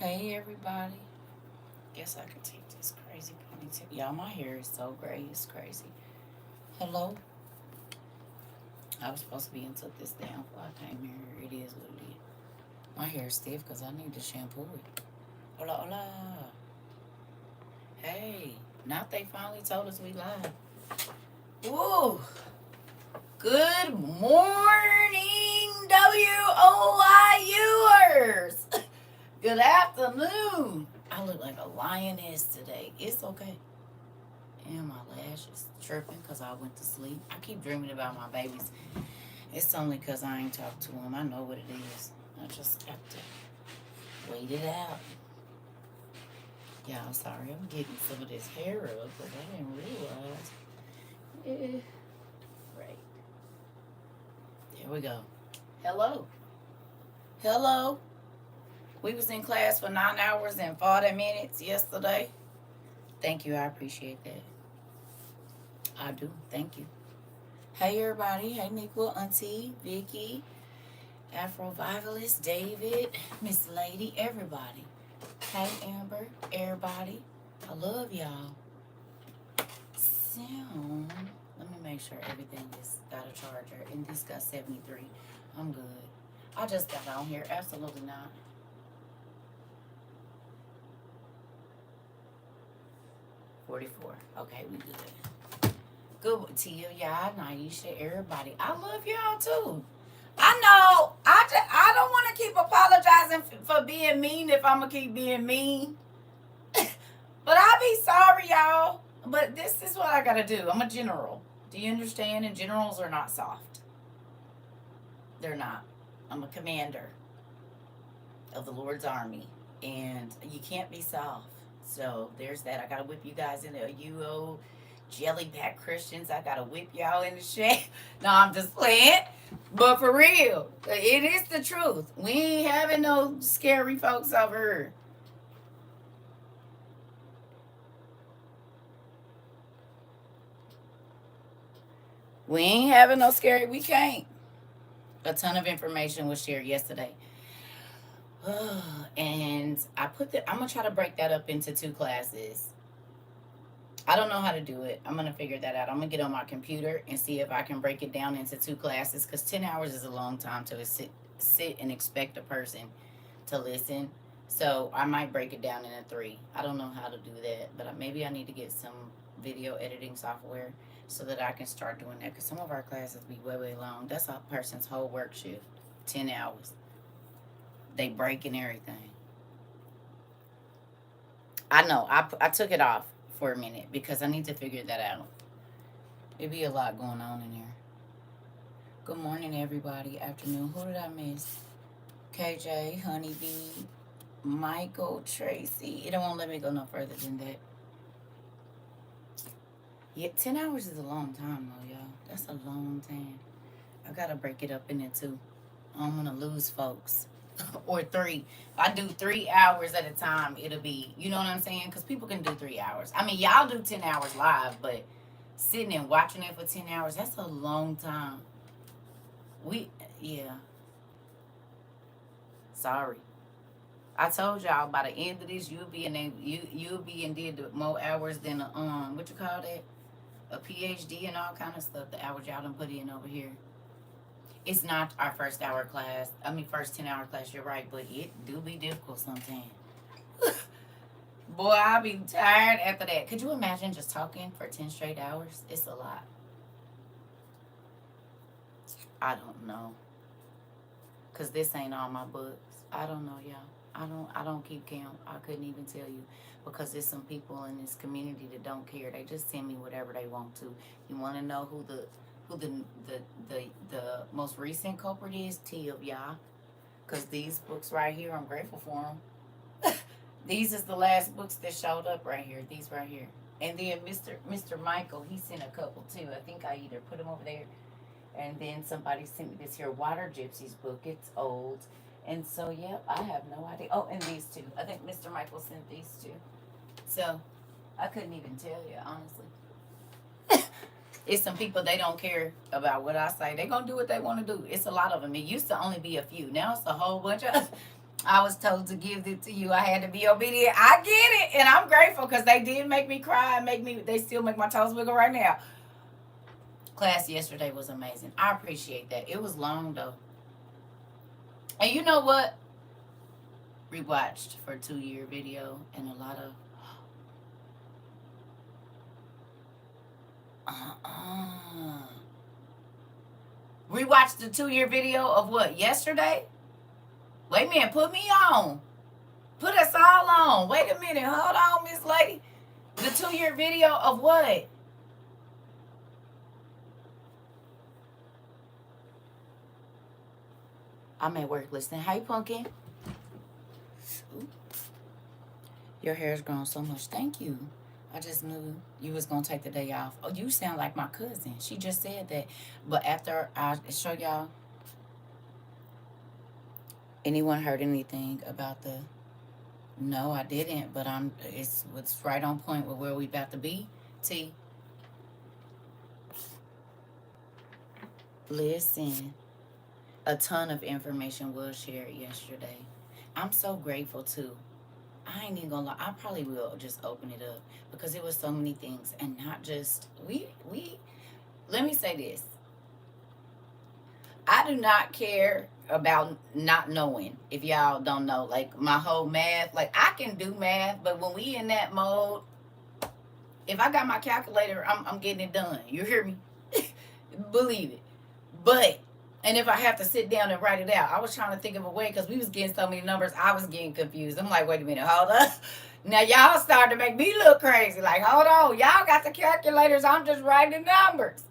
Hey everybody. Guess I could take this crazy ponytail. Y'all, my hair is so gray, it's crazy. Hello? I was supposed to be and took this down before I came here. It is what it is. My hair is stiff because I need to shampoo it. Hola, hola. Hey, now they finally told us we live. Ooh. Good morning, WOIUers. Good afternoon. I look like a lioness today. It's okay. And my lashes tripping because I went to sleep. I keep dreaming about my babies. It's only because I ain't talked to them. I know what it is. I just got to wait it out. Yeah, I'm sorry. I'm getting some of this hair up, but I didn't realize. Right. There we go. Hello. Hello. We was in class for 9 hours and 40 minutes yesterday. Thank you. I appreciate that. I do. Thank you. Hey, everybody. Hey, Nicole, Auntie, Vicky, Afrovivalist, David, Miss Lady, everybody. Hey, Amber, everybody. I love y'all. So, let me make sure everything is got a charger. And this got 73. I'm good. I just got on here. Absolutely not. 44. Okay, we good. Good, Tia, y'all, Naisha, everybody. I love y'all too. I know. I don't want to keep apologizing for being mean if I'm gonna keep being mean. But I'll be sorry, y'all. But this is what I gotta do. I'm a general. Do you understand? And generals are not soft. They're not. I'm a commander of the Lord's army, and you can't be soft. So there's that. I gotta whip you guys into a UO jelly pack Christians. I gotta whip y'all in the shade. No, I'm just playing. But for real, it is the truth. We ain't having no scary folks over here. We ain't having no scary. We can't. A ton of information was shared yesterday. And I'm gonna try to break that up into two classes. I don't know how to do it. I'm gonna figure that out. I'm gonna get on my computer and see if I can break it down into two classes because 10 hours is a long time to sit and expect a person to listen. So I might break it down into three. I don't know how to do that, but maybe I need to get some video editing software so that I can start doing that because some of our classes be way long. That's a person's whole work shift, 10 hours. They breaking everything. I know. I took it off for a minute because I need to figure that out. It'd be a lot going on in here. Good morning, everybody. Afternoon. Who did I miss? KJ, Honeybee, Michael, Tracy. It won't let me go no further than that. Yeah, 10 hours is a long time, though, y'all. That's a long time. I gotta break it up into two. I don't want to lose folks. Or three. If I do 3 hours at a time, it'll be, you know what I'm saying? Because people can do 3 hours. I mean, y'all do 10 hours live, but sitting and watching it for 10 hours, that's a long time. We, yeah, sorry. I told y'all by the end of this, you'll be in did more hours than what you call that, a PhD and all kind of stuff. The hours y'all done put in over here. It's not our first hour class. I mean, first 10 hour class. You're right, but it do be difficult sometimes. Boy, I'll be tired after that. Could you imagine just talking for 10 straight hours? It's a lot. I don't know. Cause this ain't all my books. I don't know, y'all. I don't keep count. I couldn't even tell you because there's some people in this community that don't care. They just send me whatever they want to. You want to know who the most recent culprit is? T of y'all. Cause these books right here, I'm grateful for them. These is the last books that showed up right here. These right here. And then Mr. Michael, he sent a couple too. I think I either put them over there, and then somebody sent me this here Water Gypsies book. It's old. And so, yep, I have no idea. Oh, and these two. I think Mr. Michael sent these two. So, I couldn't even tell you, honestly. It's some people, they don't care about what I say. They going to do what they want to do. It's a lot of them. It used to only be a few. Now it's a whole bunch of I was told to give it to you. I had to be obedient. I get it, and I'm grateful because they did make me cry and they still make my toes wiggle right now. Class yesterday was amazing. I appreciate that. It was long though. And you know what? Rewatched for a 2-year video and a lot of rewatched the 2-year video of what? Yesterday? Wait a minute, put me on. Put us all on. Wait a minute. Hold on, Miss Lady. The 2-year video of what? I'm at work listening. Hey, Pumpkin. Your hair's grown so much. Thank you. I just knew you was going to take the day off. Oh, you sound like my cousin. She just said that. But after I show y'all, anyone heard anything about the... No, I didn't. But it's right on point with where we about to be. T. Listen. A ton of information was shared yesterday. I'm so grateful too. I ain't even gonna lie. I probably will just open it up because it was so many things, and not just we. Let me say this. I do not care about not knowing. If y'all don't know, like my whole math, like I can do math, but when we in that mode, if I got my calculator, I'm getting it done. You hear me? Believe it. But and if I have to sit down and write it out, I was trying to think of a way because we was getting so many numbers, I was getting confused. I'm like, wait a minute, hold up. Now y'all starting to make me look crazy. Like, hold on, y'all got the calculators. I'm just writing the numbers.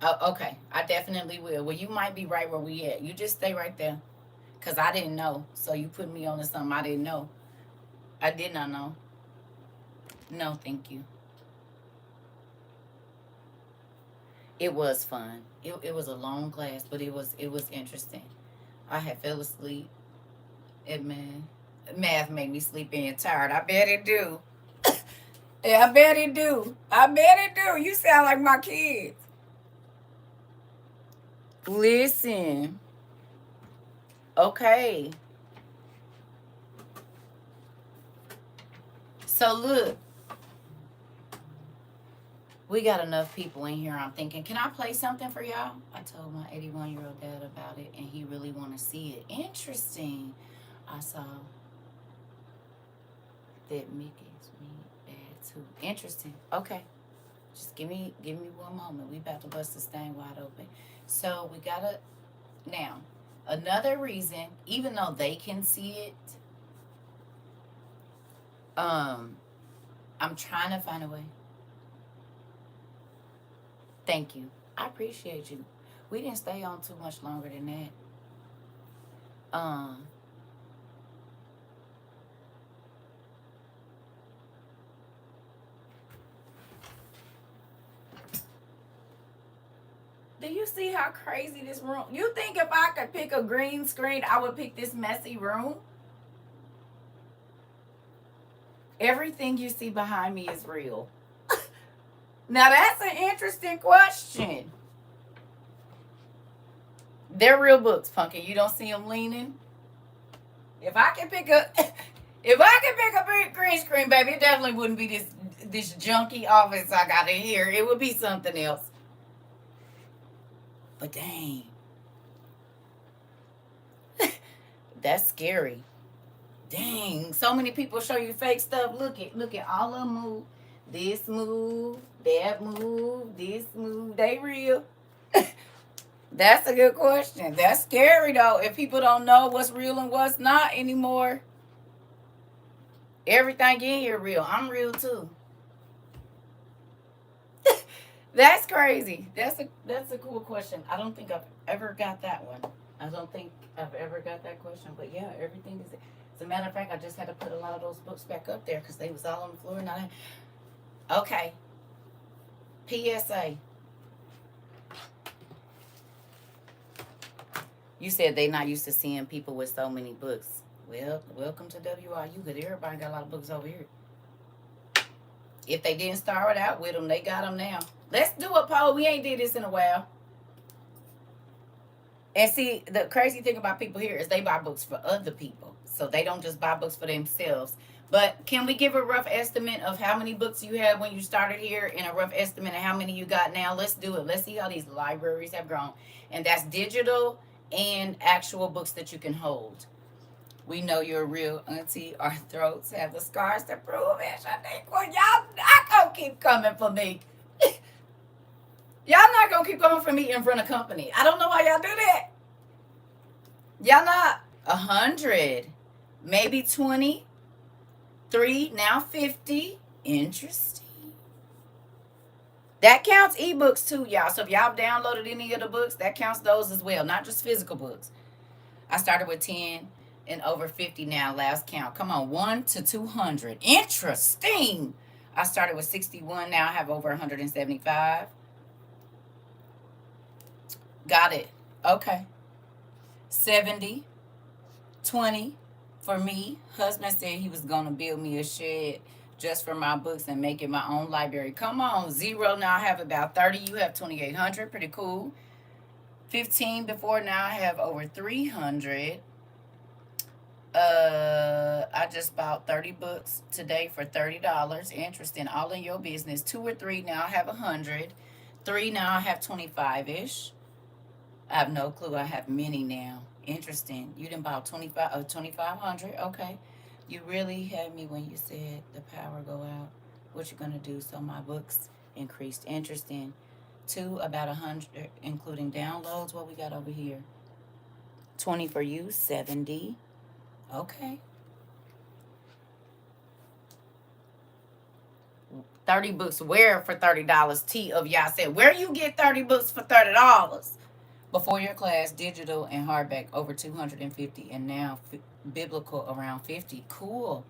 Oh, okay, I definitely will. Well, you might be right where we at. You just stay right there, cause I didn't know. So you put me on to something I didn't know. I did not know. No, thank you. It was fun. It was a long class, but it was interesting. I had fell asleep. Math made me sleepy and tired. I bet it do. Yeah, I bet it do. I bet it do. You sound like my kids. Listen. Okay. So look. We got enough people in here. I'm thinking, can I play something for y'all? I told my 81-year-old dad about it, and he really want to see it. Interesting. I saw that Mickey's me bad too. Interesting. Okay. Just give me one moment. We about to bust this thing wide open. So we gotta now. Another reason, even though they can see it, I'm trying to find a way. Thank you. I appreciate you. We didn't stay on too much longer than that. Do you see how crazy this room? You think if I could pick a green screen, I would pick this messy room? Everything you see behind me is real. Now that's an interesting question. They're real books, Punky. You don't see them leaning. If I can pick a green screen, baby, it definitely wouldn't be this junky office I got in here. It would be something else. But dang, that's scary. Dang, so many people show you fake stuff. Look at all of them move. This move, that move, this move. They real. That's a good question. That's scary though. If people don't know what's real and what's not anymore. Everything in here real. I'm real too. That's crazy. That's a cool question. I don't think I've ever got that one. I don't think I've ever got that question. But yeah, everything is. As a matter of fact, I just had to put a lot of those books back up there because they was all on the floor. Okay. PSA. You said they not used to seeing people with so many books. Well, welcome to WIU because everybody got a lot of books over here. If they didn't start out with them, they got them now. Let's do a poll. We ain't did this in a while. And see, the crazy thing about people here is they buy books for other people. So they don't just buy books for themselves. But can we give a rough estimate of how many books you had when you started here and a rough estimate of how many you got now? Let's do it. Let's see how these libraries have grown. And that's digital and actual books that you can hold. We know you're a real auntie. Our throats have the scars to prove it. I think, well, y'all not gonna keep coming for me. Y'all not gonna keep coming for me in front of company. I don't know why y'all do that. Y'all not 100, maybe 23, now 50. Interesting. That counts ebooks too, y'all. So if y'all downloaded any of the books, that counts those as well, not just physical books. I started with 10 and over 50 now, last count. Come on, 1 to 200. Interesting. I started with 61, now I have over 175. Got it. Okay. 70, 20 for me. Husband said he was going to build me a shed just for my books and make it my own library. Come on. 0, now I have about 30. You have 2,800. Pretty cool. 15 before, now I have over 300. I just bought 30 books today for $30. Interesting. All in your business. 2 or 3, now I have 100. 3, now I have 25-ish. I have no clue. I have many now. Interesting. You didn't buy 2,500. Okay. You really had me when you said the power go out. What you gonna do? So my books increased. Interesting. 2, about 100, including downloads. What we got over here? 20 for you. 70. Okay. 30 books. Where for $30? T of y'all said, where you get 30 books for $30? Before your class, digital and hardback over 250, and now biblical around 50. Cool.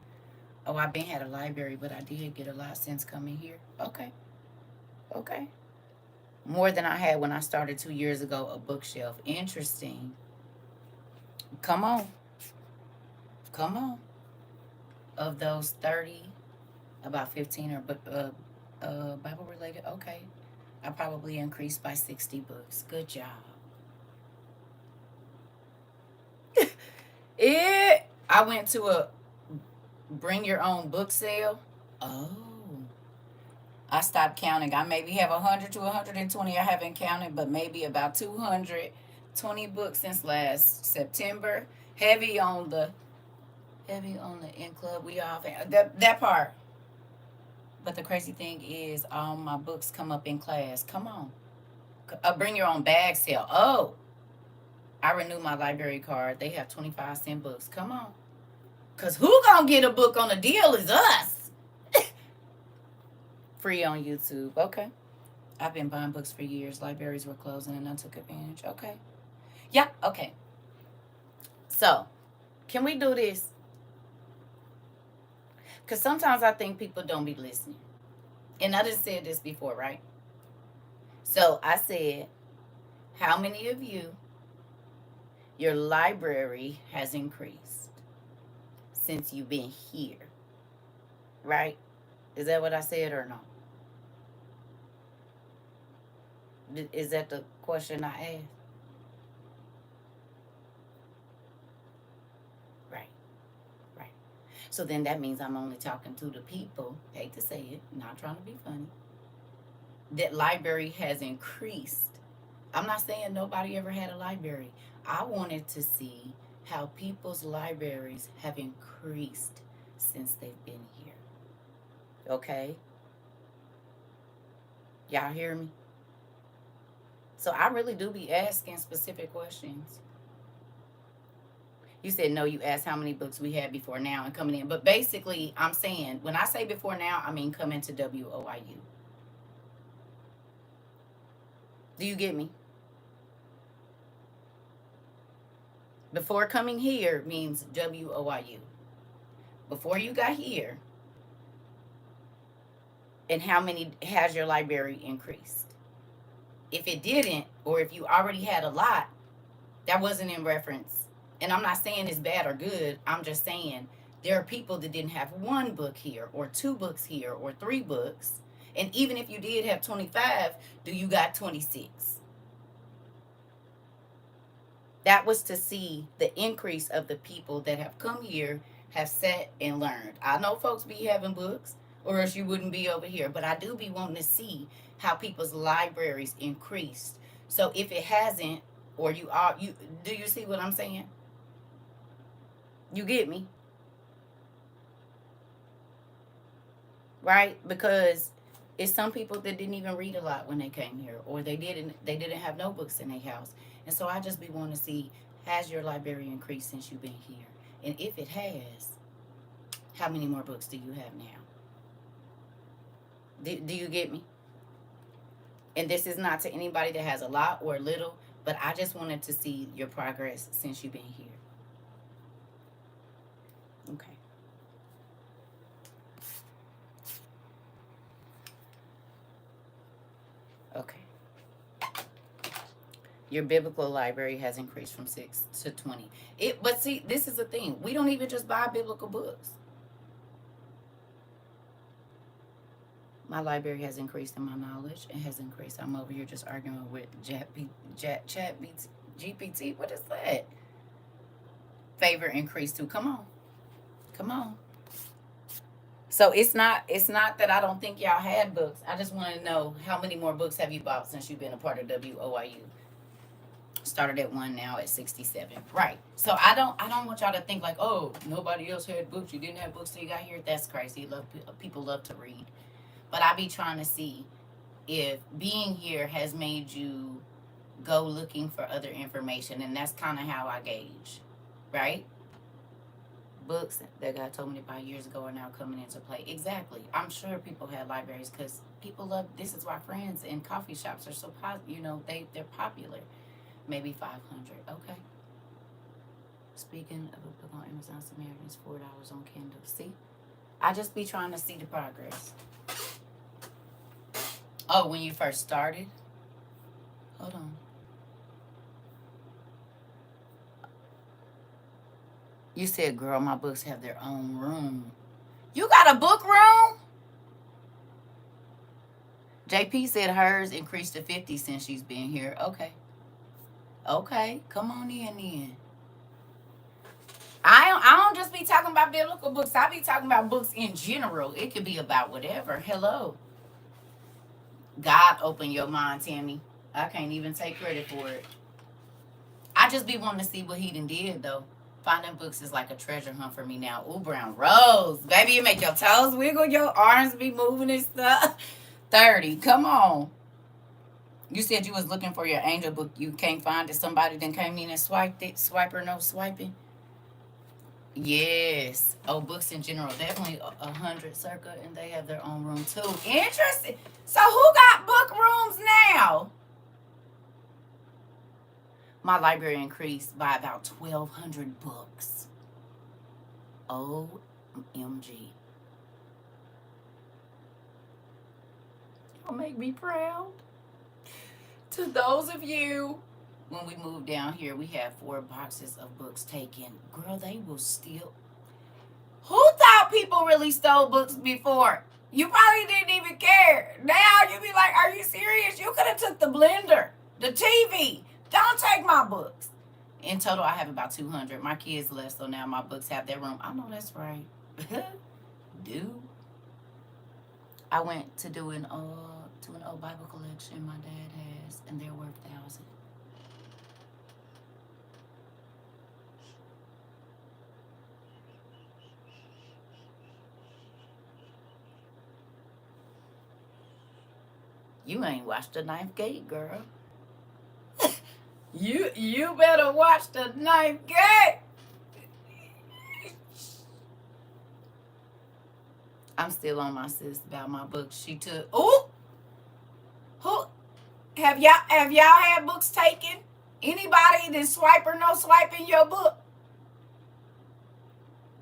Oh, I've been had a library, but I did get a lot since coming here. Okay. Okay. More than I had when I started 2 years ago, a bookshelf. Interesting. Come on. Come on. Of those 30, about 15 are Bible related. Okay. I probably increased by 60 books. Good job. I went to a bring your own book sale. Oh. I stopped counting. I maybe have 100 to 120. I haven't counted, but maybe about 220 books since last September. Heavy on the in club. We all that part. But the crazy thing is, all my books come up in class. Come on. Bring your own bag sale. Oh. I renewed my library card. They have 25-cent books. Come on. Because who gonna get a book on a deal is us. Free on YouTube. Okay. I've been buying books for years. Libraries were closing and I took advantage. Okay. Yeah, okay. So, can we do this? Because sometimes I think people don't be listening. And I just said this before, right? So, I said, how many of you, your library has increased since you've been here? Right? Is that what I said or no? Is that the question I asked? Right. Right. So then that means I'm only talking to the people, hate to say it, not trying to be funny, that library has increased. I'm not saying nobody ever had a library. I wanted to see how people's libraries have increased since they've been here. Okay? Y'all hear me? So I really do be asking specific questions. You said no, you asked how many books we had before now and coming in. But basically, I'm saying, when I say before now, I mean coming to WOIU. Do you get me? Before coming here means WOIU. Before you got here, and how many has your library increased? If it didn't, or if you already had a lot, that wasn't in reference. And I'm not saying it's bad or good. I'm just saying there are people that didn't have 1 book here, or 2 books here, or 3 books. And even if you did have 25, do you got 26? That was to see the increase of the people that have come here, have sat and learned. I know folks be having books, or else you wouldn't be over here. But I do be wanting to see how people's libraries increased. So if it hasn't, or you are, you do you see what I'm saying? You get me, right? Because it's some people that didn't even read a lot when they came here, or they didn't have no books in their house. And so I just be wanting to see, has your library increased since you've been here? And if it has, how many more books do you have now? Do you get me? And this is not to anybody that has a lot or little, but I just wanted to see your progress since you've been here. Okay. Okay. Your biblical library has increased from 6 to 20. But see, this is the thing. We don't even just buy biblical books. My library has increased in my knowledge. It has increased. I'm over here just arguing with GPT. What is that? Favor increased too. Come on. Come on. So it's not that I don't think y'all had books. I just want to know, how many more books have you bought since you've been a part of WOIU? Started at 1, now at 67. Right. So I don't want y'all to think like, oh, nobody else had books. You didn't have books till you got here. That's crazy. People love to read. But I be trying to see if being here has made you go looking for other information, and that's kind of how I gauge, right? Books that God told me to buy years ago are now coming into play. Exactly. I'm sure people had libraries because people love. This is why friends and coffee shops are so popular. They're popular. Maybe 500. Okay. Speaking of a book on Amazon, Samaritans, $4 on Kindle. See, I just be trying to see the progress. Oh, when you first started? Hold on. You said, girl, my books have their own room. You got a book room? JP said hers increased to 50 since she's been here. Okay. Okay. Come on in then. I don't just be talking about biblical books. I be talking about books in general. It could be about whatever. Hello. God opened your mind, Tammy. I can't even take credit for it. I just be wanting to see what he done did, though. Finding books is like a treasure hunt for me now. Ooh, brown rose. Baby, you make your toes wiggle, your arms be moving and stuff. 30. Come on. You said you was looking for your angel book. You can't find it. Somebody then came in and swiped it. Swiper, no swiping. Yes. Oh, books in general. Definitely 100 CERCA, and they have their own room too. Interesting. So who got book rooms now? My library increased by about 1,200 books. OMG. It'll make me proud. To those of you, when we moved down here, we had 4 boxes of books taken. Girl, they will steal. Who thought people really stole books before? You probably didn't even care. Now you be like, are you serious? You could have took the blender, the TV. Don't take my books. In total, I have about 200. My kids left, so now my books have their room. I know that's right. Dude. I went to do an old Bible collection my dad has, and they're worth thousands. You ain't watched the Ninth Gate, girl. You better watch the Ninth Gate. I'm still on my sis about my books. She took. Ooh, who have y'all had books taken? Anybody that swipe or no swiping your book?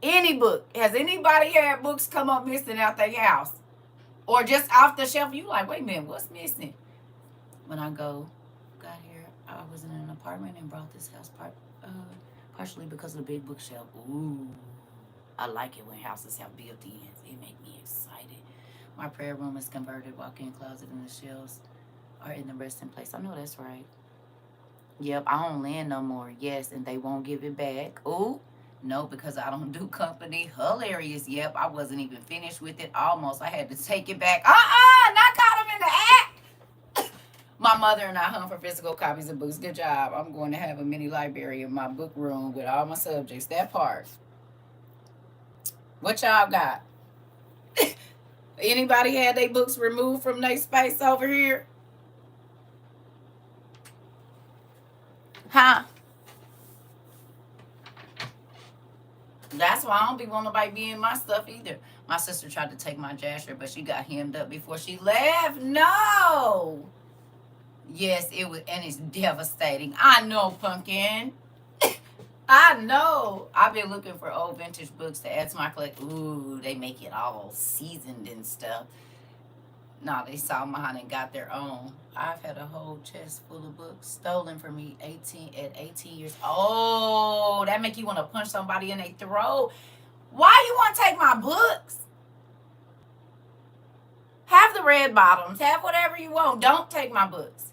Any book? Has anybody had books come up missing out their house, or just off the shelf? You like, wait a minute, what's missing? When I got here, I was in an apartment and brought this house partially because of the big bookshelf. Ooh. I like it when houses have built-ins. It makes me excited. My prayer room is converted. Walk-in closet and the shelves are in the resting place. I know that's right. Yep, I don't lend no more. Yes, and they won't give it back. Ooh, no, because I don't do company. Hilarious. Yep, I wasn't even finished with it. Almost. I had to take it back. Not caught him in the act. My mother and I hunt for physical copies of books. Good job. I'm going to have a mini library in my book room with all my subjects. That part. What y'all got? Anybody had their books removed from their space over here? Huh? That's why I don't be want nobody be in my stuff either. My sister tried to take my jasher, but she got hemmed up before she left. No. Yes, it was, and it's devastating. I know, pumpkin. I know. I've been looking for old vintage books to add to my collection. Ooh, they make it all seasoned and stuff. No, they saw mine and got their own. I've had a whole chest full of books stolen from me 18 years. Oh, that make you want to punch somebody in their throat. Why you want to take my books? Have the red bottoms. Have whatever you want. Don't take my books.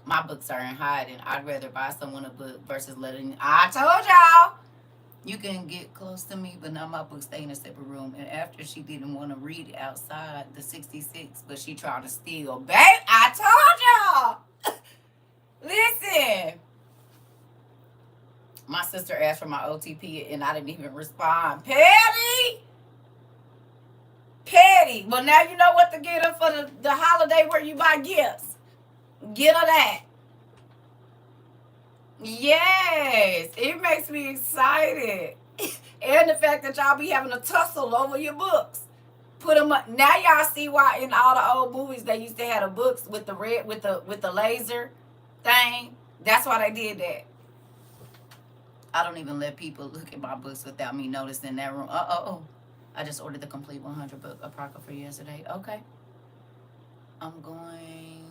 My books are in hiding. I'd rather buy someone a book versus letting. I told y'all. You can get close to me, but not my book. Stay in a separate room. And after she didn't want to read it outside the 66, but she tried to steal. Babe, I told y'all. Listen. My sister asked for my OTP and I didn't even respond. Petty. Well, now you know what to get her for the holiday where you buy gifts. Get her that. Yes, it makes me excited. And the fact that y'all be having a tussle over your books. Put them up. Now y'all see why in all the old movies they used to have the books with the red with the laser thing. That's why they did that. I don't even let people look at my books without me noticing that room. I just ordered the complete 100 book apocrypha yesterday. Okay. I'm going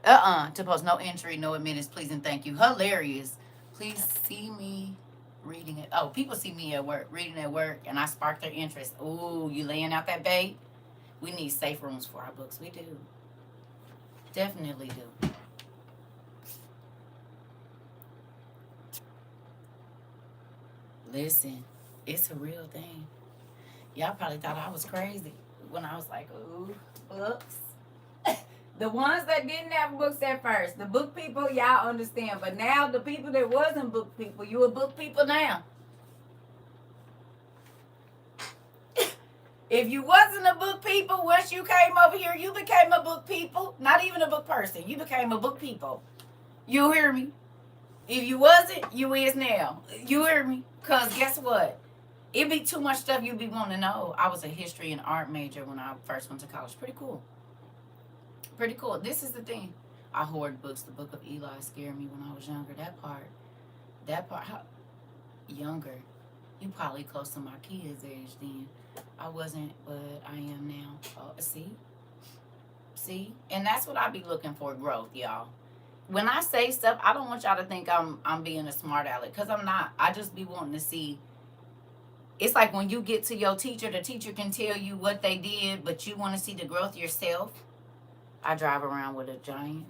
to post no entry, no admittance, please and thank you. Hilarious. Please see me reading it. Oh, people see me at work, reading at work, and I spark their interest. Ooh, you laying out that bait? We need safe rooms for our books. We do. Definitely do. Listen, it's a real thing. Y'all probably thought I was crazy when I was like, ooh, books. The ones that didn't have books at first, the book people, y'all understand. But now the people that wasn't book people, you a book people now. If you wasn't a book people, once you came over here, you became a book people. Not even a book person. You became a book people. You hear me? If you wasn't, you is now. You hear me? Because guess what? It be too much stuff you be wanting to know. I was a history and art major when I first went to college. Pretty cool. Pretty cool. This is the thing. I hoard books. The Book of Eli scared me when I was younger. That part, how, younger. You probably close to my kids' age then. I wasn't, but I am now. See? And that's what I be looking for, growth, y'all. When I say stuff, I don't want y'all to think I'm being a smart aleck, because I'm not. I just be wanting to see. It's like when you get to your teacher, the teacher can tell you what they did, but you want to see the growth yourself. I drive around with a giant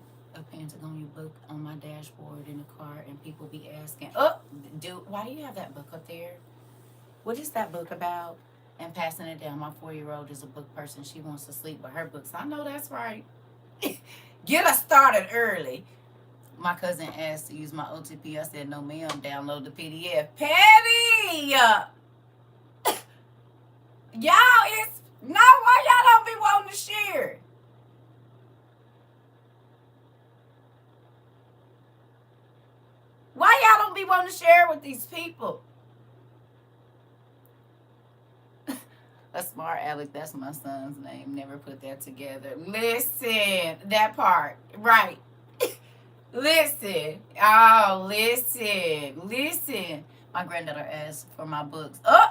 Pentagon book on my dashboard in the car, and people be asking, dude, why do you have that book up there? What is that book about? And passing it down. My 4-year-old is a book person. She wants to sleep with her books. I know that's right. Get us started early. My cousin asked to use my OTP. I said, no, ma'am, download the PDF. Patty! Y'all, it's... No, why y'all don't be wanting to share? Why y'all don't be wanting to share with these people? A smart aleck, that's my son's name. Never put that together. Listen, that part. Right. Listen. Oh, listen. My granddaughter asked for my books. Oh!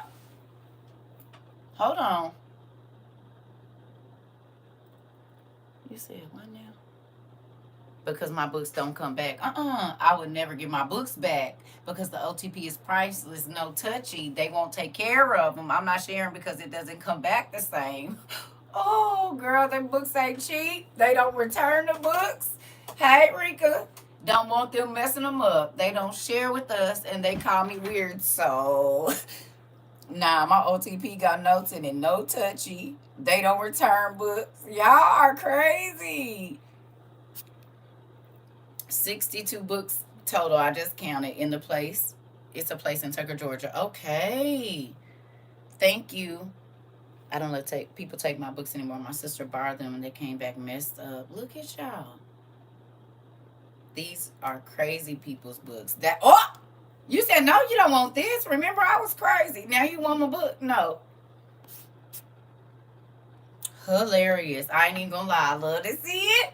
Hold on. You said what now? Because my books don't come back. I would never give my books back because the OTP is priceless, no touchy. They won't take care of them. I'm not sharing because it doesn't come back the same. Oh, girl, them books ain't cheap. They don't return the books. Hey, Rika. Don't want them messing them up. They don't share with us and they call me weird. So, nah, my OTP got notes in it. No touchy. They don't return books. Y'all are crazy. 62 books total. I just counted in the place. It's a place in Tucker, Georgia. Okay. Thank you. I don't let people take my books anymore. My sister borrowed them and they came back messed up. Look at y'all. These are crazy people's books. You said no, you don't want this. Remember, I was crazy. Now you want my book? No. Hilarious. I ain't even gonna lie. I love to see it.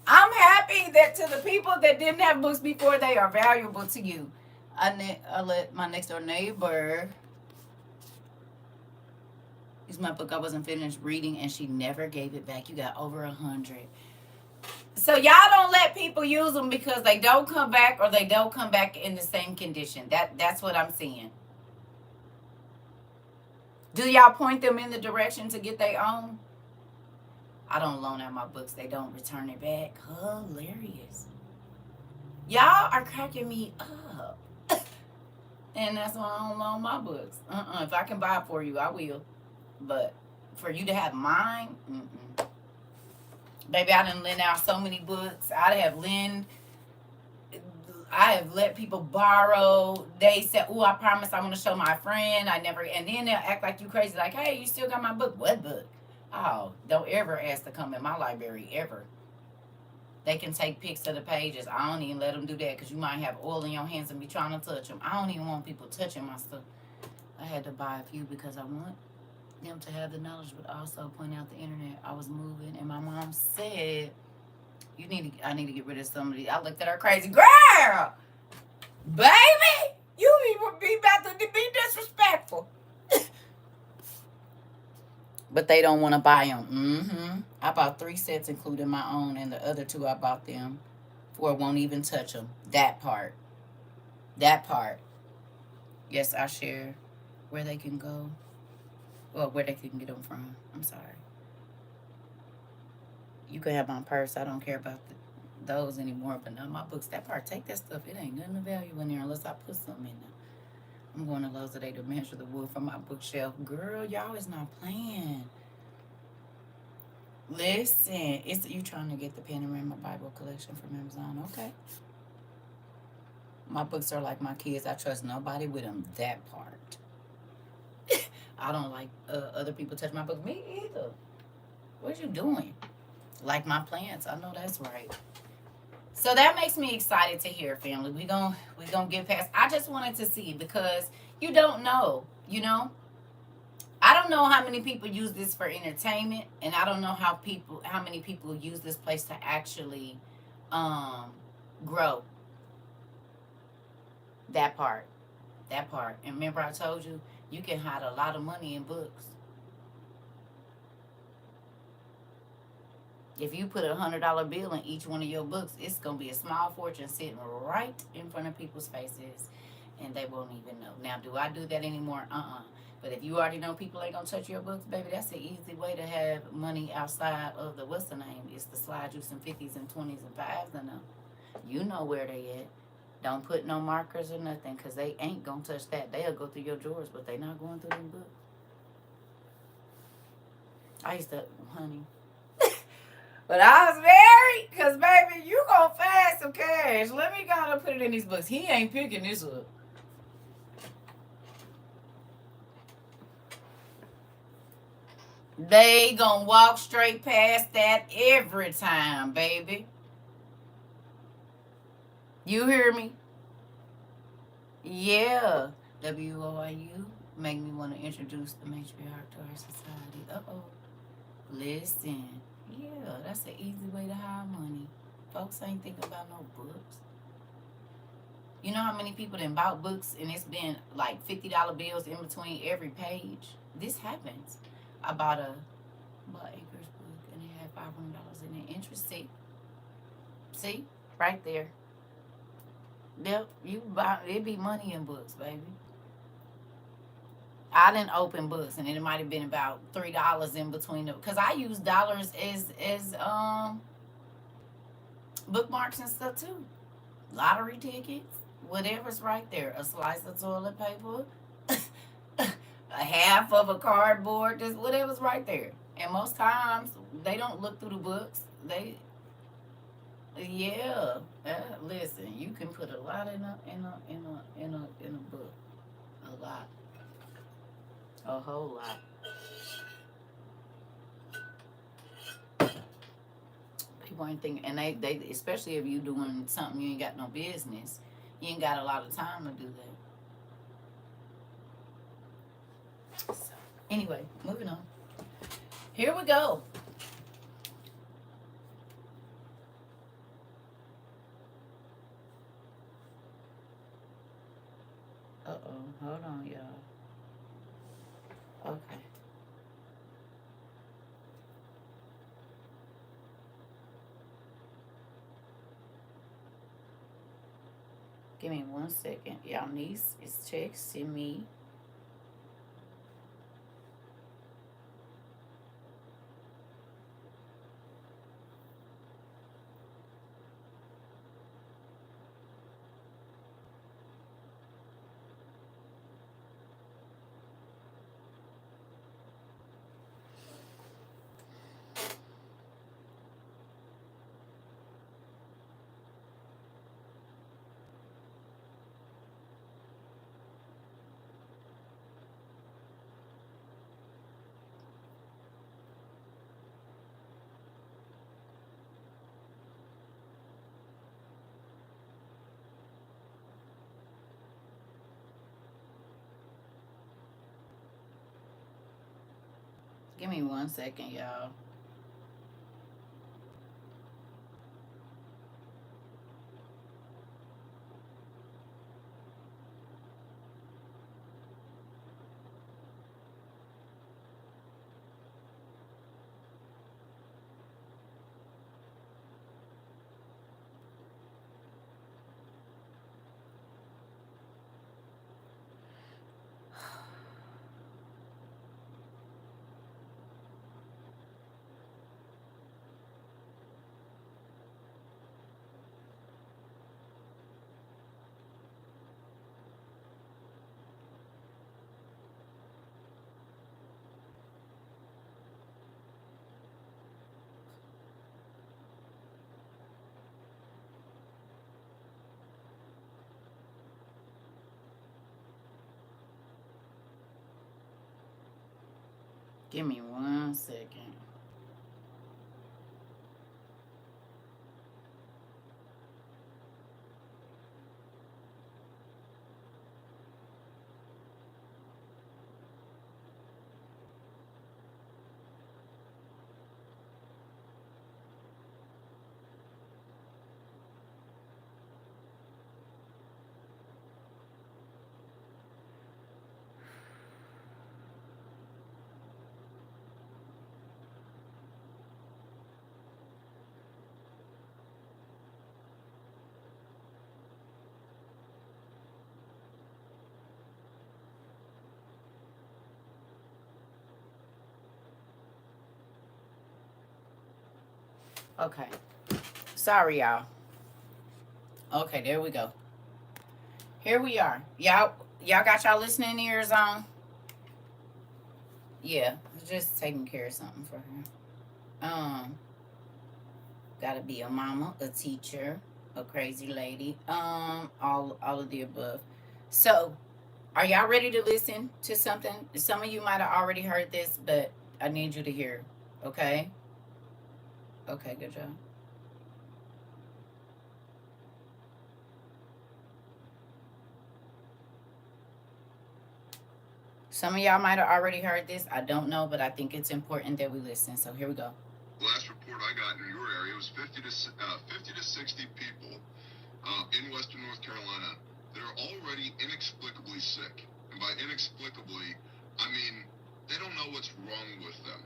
I'm happy that to the people that didn't have books before, they are valuable to you. I let my next door neighbor use my book I wasn't finished reading, and she never gave it back. You got over 100. So y'all don't let people use them because they don't come back or they don't come back in the same condition. That's what I'm seeing. Do y'all point them in the direction to get their own? I don't loan out my books. They don't return it back. Hilarious. Y'all are cracking me up. And that's why I don't loan my books. If I can buy it for you, I will. But for you to have mine, baby, I done lend out so many books. I have let people borrow. They said, "Oh, I promise I'm gonna show my friend." I never, and then they'll act like you crazy, like, "Hey, you still got my book?" What book? Oh, don't ever ask to come in my library ever. They can take pics of the pages. I don't even let them do that because you might have oil in your hands and be trying to touch them. I don't even want people touching my stuff. I had to buy a few because I want them to have the knowledge, but also point out the internet. I was moving, and my mom said, I need to get rid of some of these. I looked at her crazy. Girl! Baby! You be about to be disrespectful. But they don't want to buy them. I bought 3 sets, including my own, and the other 2 I bought them for won't even touch them. That part. Yes, I share where they can go. Well, where they can get them from. I'm sorry. You can have my purse. I don't care about those anymore, but not my books. That part, take that stuff. It ain't nothing of value in there unless I put something in there. I'm going to Lowe's today to measure the wood from my bookshelf. Girl, y'all is not playing. Listen, it's you trying to get the Panorama Bible collection from Amazon. Okay. My books are like my kids. I trust nobody with them. That part. I don't like other people touch my books. Me either. What you doing? Like my plants. I know that's right. So that makes me excited to hear, family. We gonna get past. I just wanted to see because you don't know, I don't know how many people use this for entertainment, and I don't know how many people use this place to actually grow. That part. And remember I told you, you can hide a lot of money in books. If you put $100 bill in each one of your books, it's going to be a small fortune sitting right in front of people's faces, and they won't even know. Now, do I do that anymore? But if you already know people ain't going to touch your books, baby, that's an easy way to have money outside of the, what's the name? It's to slide you some 50s and 20s and 5s in them. You know where they at. Don't put no markers or nothing because they ain't going to touch that. They'll go through your drawers, but they not going through them books. I used to, honey. But I was married because, baby, you going to find some cash. Let me go and put it in these books. He ain't picking this up. They going to walk straight past that every time, baby. You hear me? Yeah. WOIU make me want to introduce the matriarch to our society. Uh-oh. Listen. Yeah, that's an easy way to hide money. Folks ain't thinking about no books. You know how many people done bought books and it's been like $50 bills in between every page? This happens. I bought Acres book and it had $500 in it. Interest. See? Right there. Yep, it be money in books, baby. I didn't open books, and it might have been about $3 in between them, because I use dollars as bookmarks and stuff too. Lottery tickets, whatever's right there. A slice of toilet paper, a half of a cardboard, just whatever's right there. And most times they don't look through the books. They, yeah. Listen, you can put a lot in a book. A lot, a whole lot. People ain't thinking, and they especially if you doing something you ain't got no business, you ain't got a lot of time to do that. So, anyway, moving on. Here we go. Hold on, y'all. Okay. Give me 1 second. Y'all niece is texting me. Give me 1 second, y'all. Give me 1 second. Okay. Sorry, y'all. Okay, there we go. Here we are. Y'all got y'all listening ears on? Yeah, just taking care of something for her. Gotta be a mama, a teacher, a crazy lady. All of the above. So, are y'all ready to listen to something? Some of you might have already heard this, but I need you to hear. Okay? Okay, good job. Some of y'all might have already heard this. I don't know, but I think it's important that we listen. So here we go. Last report I got in your area was 50 to 60 people in Western North Carolina that are already inexplicably sick. And by inexplicably, I mean they don't know what's wrong with them.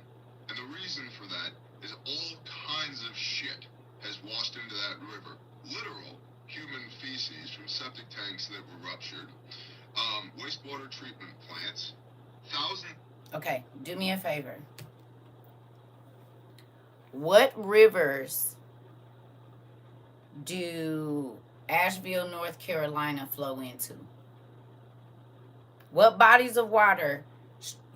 And the reason for that is all kinds of shit has washed into that river. Literal human feces from septic tanks that were ruptured, wastewater treatment plants, thousands. Okay, do me a favor. What rivers do Asheville, North Carolina flow into? What bodies of water?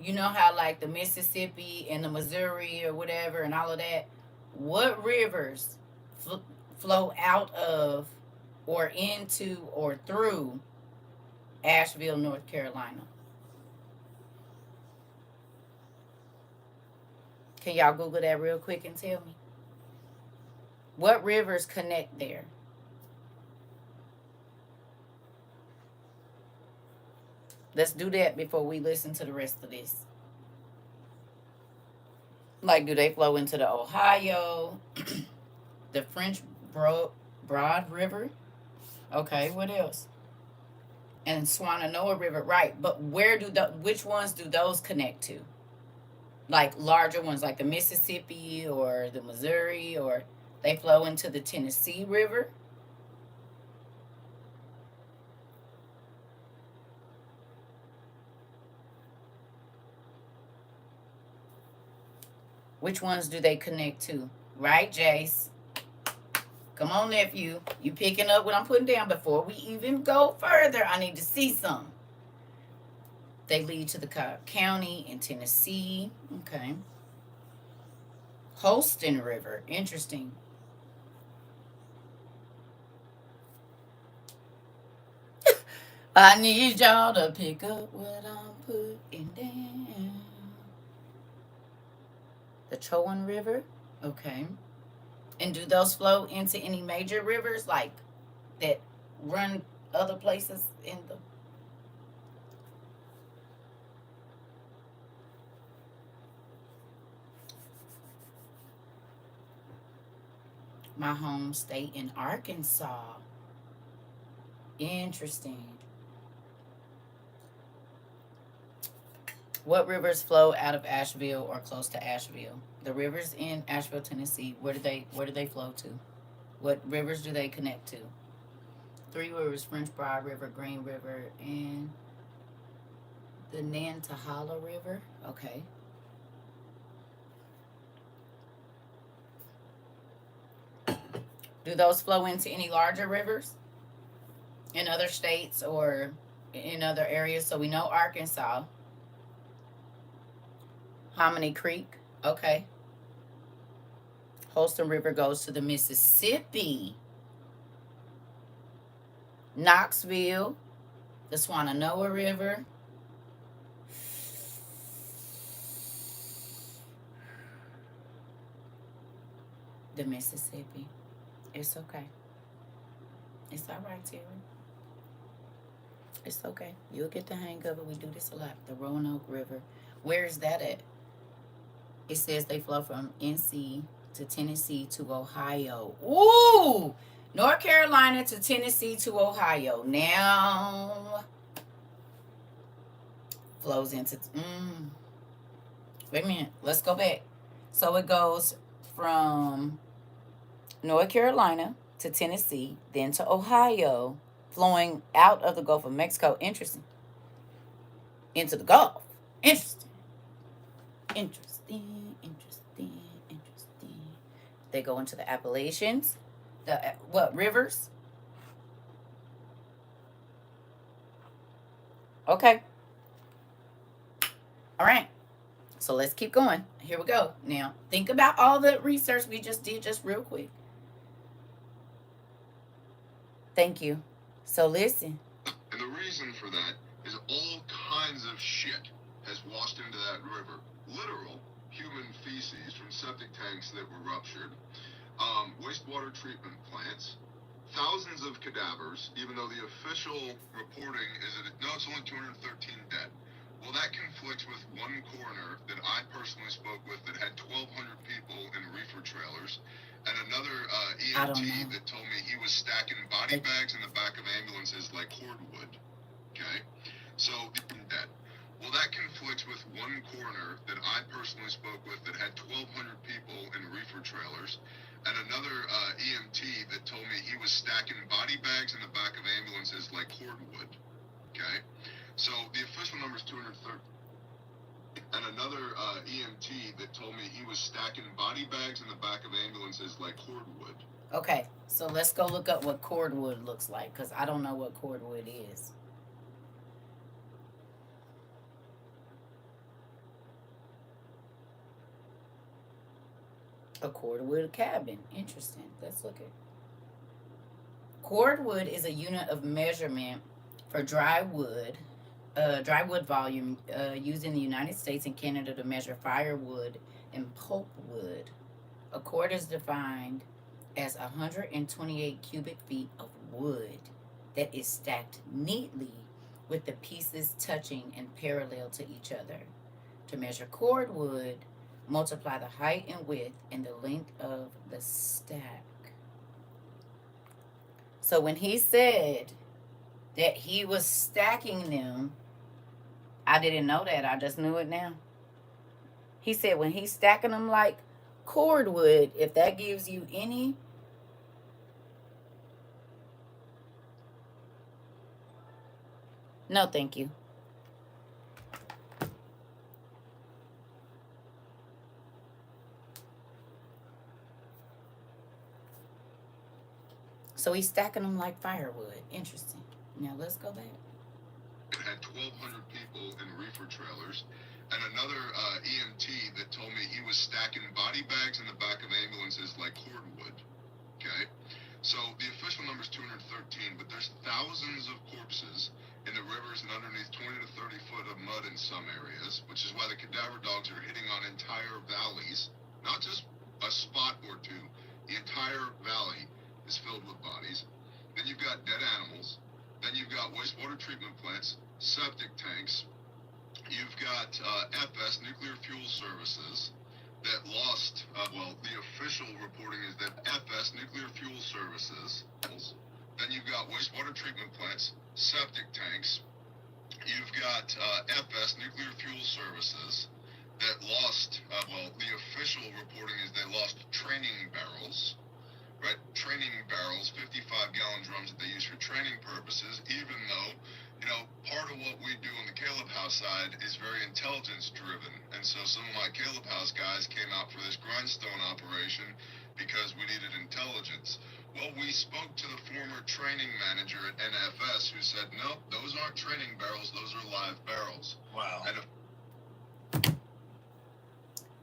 You know how like the Mississippi and the Missouri or whatever and all of that. What rivers flow out of or into or through Asheville, North Carolina? Can y'all Google that real quick and tell me? What rivers connect there? Let's do that before we listen to the rest of this. Like, do they flow into the Ohio, the French Broad River? Okay, what else? And Swananoa River, right? But which ones do those connect to? Like larger ones, like the Mississippi or the Missouri, or they flow into the Tennessee River? Which ones do they connect to? Right, Jace? Come on, nephew. You picking up what I'm putting down before we even go further. I need to see some. They lead to the county in Tennessee. Okay. Holston River. Interesting. I need y'all to pick up what I'm putting down. The Chowan River. Okay. And do those flow into any major rivers like that run other places in the my home state in Arkansas? Interesting. What rivers flow out of Asheville or close to Asheville? The rivers in Asheville, Tennessee. Where do they flow to? What rivers do they connect to? 3 rivers: French Broad River, Green River, and the Nantahala River. Okay. Do those flow into any larger rivers in other states or in other areas? So we know Arkansas. Hominy Creek. Okay. Holston River goes to the Mississippi. Knoxville, the Swananoa River. The Mississippi. It's okay. It's all right, Terry. It's okay. You'll get the hang of it. We do this a lot. The Roanoke River. Where is that at? It says they flow from NC to Tennessee to Ohio. Ooh! North Carolina to Tennessee to Ohio. Now flows into wait a minute. Let's go back. So it goes from North Carolina to Tennessee, then to Ohio, flowing out of the Gulf of Mexico. Interesting. Into the Gulf. Interesting. Interesting. Interesting. Interesting. They go into the Appalachians. The what rivers? Okay. All right. So let's keep going. Here we go. Now, think about all the research we just did just real quick. Thank you. So listen. And the reason for that is all kinds of shit has washed into that river. Literal human feces from septic tanks that were ruptured, wastewater treatment plants, thousands of cadavers, even though the official reporting is that it's only 213 dead. Well, that conflicts with one coroner that I personally spoke with that had 1,200 people in reefer trailers, and another EMT that told me he was stacking body bags in the back of ambulances like cordwood. Okay? So, dead. Well, that conflicts with one coroner that I personally spoke with that had 1,200 people in reefer trailers, and another EMT that told me he was stacking body bags in the back of ambulances like cordwood. Okay? So the official number is 230. And another EMT that told me he was stacking body bags in the back of ambulances like cordwood. Okay, so let's go look up what cordwood looks like because I don't know what cordwood is. A cordwood cabin. Interesting. Let's look at. Cordwood is a unit of measurement for dry wood volume used in the United States and Canada to measure firewood and pulpwood. A cord is defined as 128 cubic feet of wood that is stacked neatly with the pieces touching and parallel to each other. To measure cordwood, multiply the height and width and the length of the stack. So when he said that he was stacking them, I didn't know that. I just knew it now. He said when he's stacking them like cordwood, if that gives you any. No, thank you. So he's stacking them like firewood. Interesting. Now let's go back. It had 1,200 people in reefer trailers, and another EMT that told me he was stacking body bags in the back of ambulances like cordwood. Okay, so the official number is 213, but there's thousands of corpses in the rivers and underneath 20 to 30 foot of mud in some areas, which is why the cadaver dogs are hitting on entire valleys, not just a spot or two. The entire valley is filled with bodies. Then you've got dead animals. Then you've got wastewater treatment plants, septic tanks. You've got FS, Nuclear Fuel Services, that lost, the official reporting is that FS, Nuclear Fuel Services. Then you've got wastewater treatment plants, septic tanks. You've got FS, Nuclear Fuel Services, that lost, the official reporting is they lost training barrels. Right, training barrels, 55-gallon drums that they use for training purposes, even though, part of what we do on the Caleb House side is very intelligence-driven. And so some of my Caleb House guys came out for this grindstone operation because we needed intelligence. Well, we spoke to the former training manager at NFS who said, no, those aren't training barrels, those are live barrels. Wow. And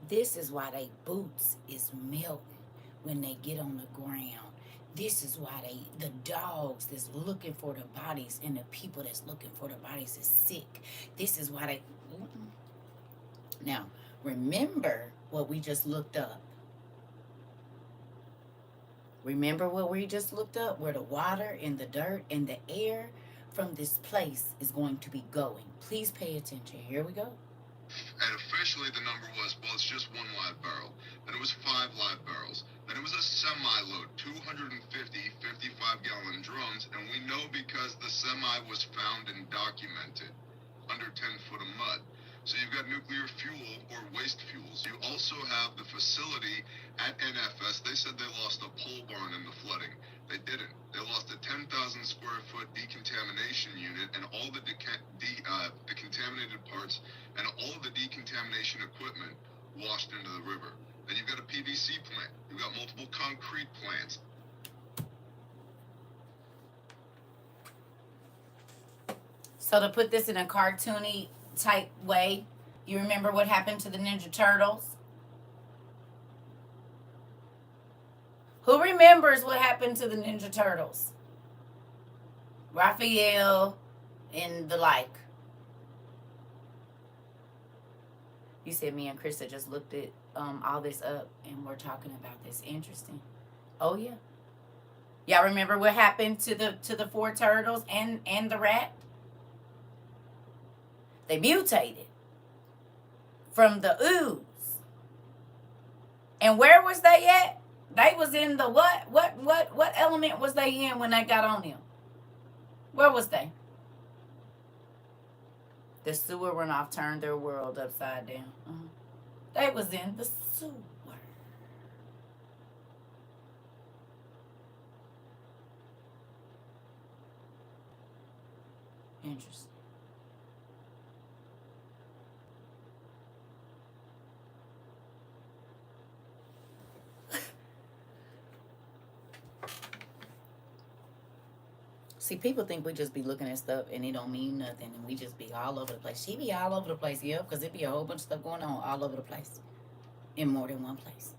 This is why they boots is melting when they get on the ground. This is why the dogs that's looking for the bodies and the people that's looking for the bodies is sick. This is why they. Now, remember what we just looked up. Remember what we just looked up? Where the water and the dirt and the air from this place is going to be going. Please pay attention. Here we go. And officially the number was, it's just one live barrel. Then it was 5 live barrels. Then it was a semi-load, 250 55-gallon drums. And we know because the semi was found and documented under 10 foot of mud. So you've got nuclear fuel or waste fuels. You also have the facility at NFS. They said they lost a pole barn in the flooding. They didn't. They lost a 10,000 square foot decontamination unit and all the contaminated parts and all of the decontamination equipment washed into the river. Then you've got a PVC plant. You've got multiple concrete plants. So to put this in a cartoony type way, you remember what happened to the Ninja Turtles? Who remembers what happened to the Ninja Turtles? Raphael and the like. You said me and Krista just looked at all this up and we're talking about this. Interesting. Oh yeah. Y'all remember what happened to the 4 turtles and the rat? They mutated from the ooze. And where was they at? They was in the what element was they in when they got on him? Where was they? The sewer runoff turned their world upside down. They was in the sewer. Interesting. See, people think we just be looking at stuff and it don't mean nothing, and we just be all over the place. She be all over the place, yeah, because it be a whole bunch of stuff going on all over the place, in more than one place,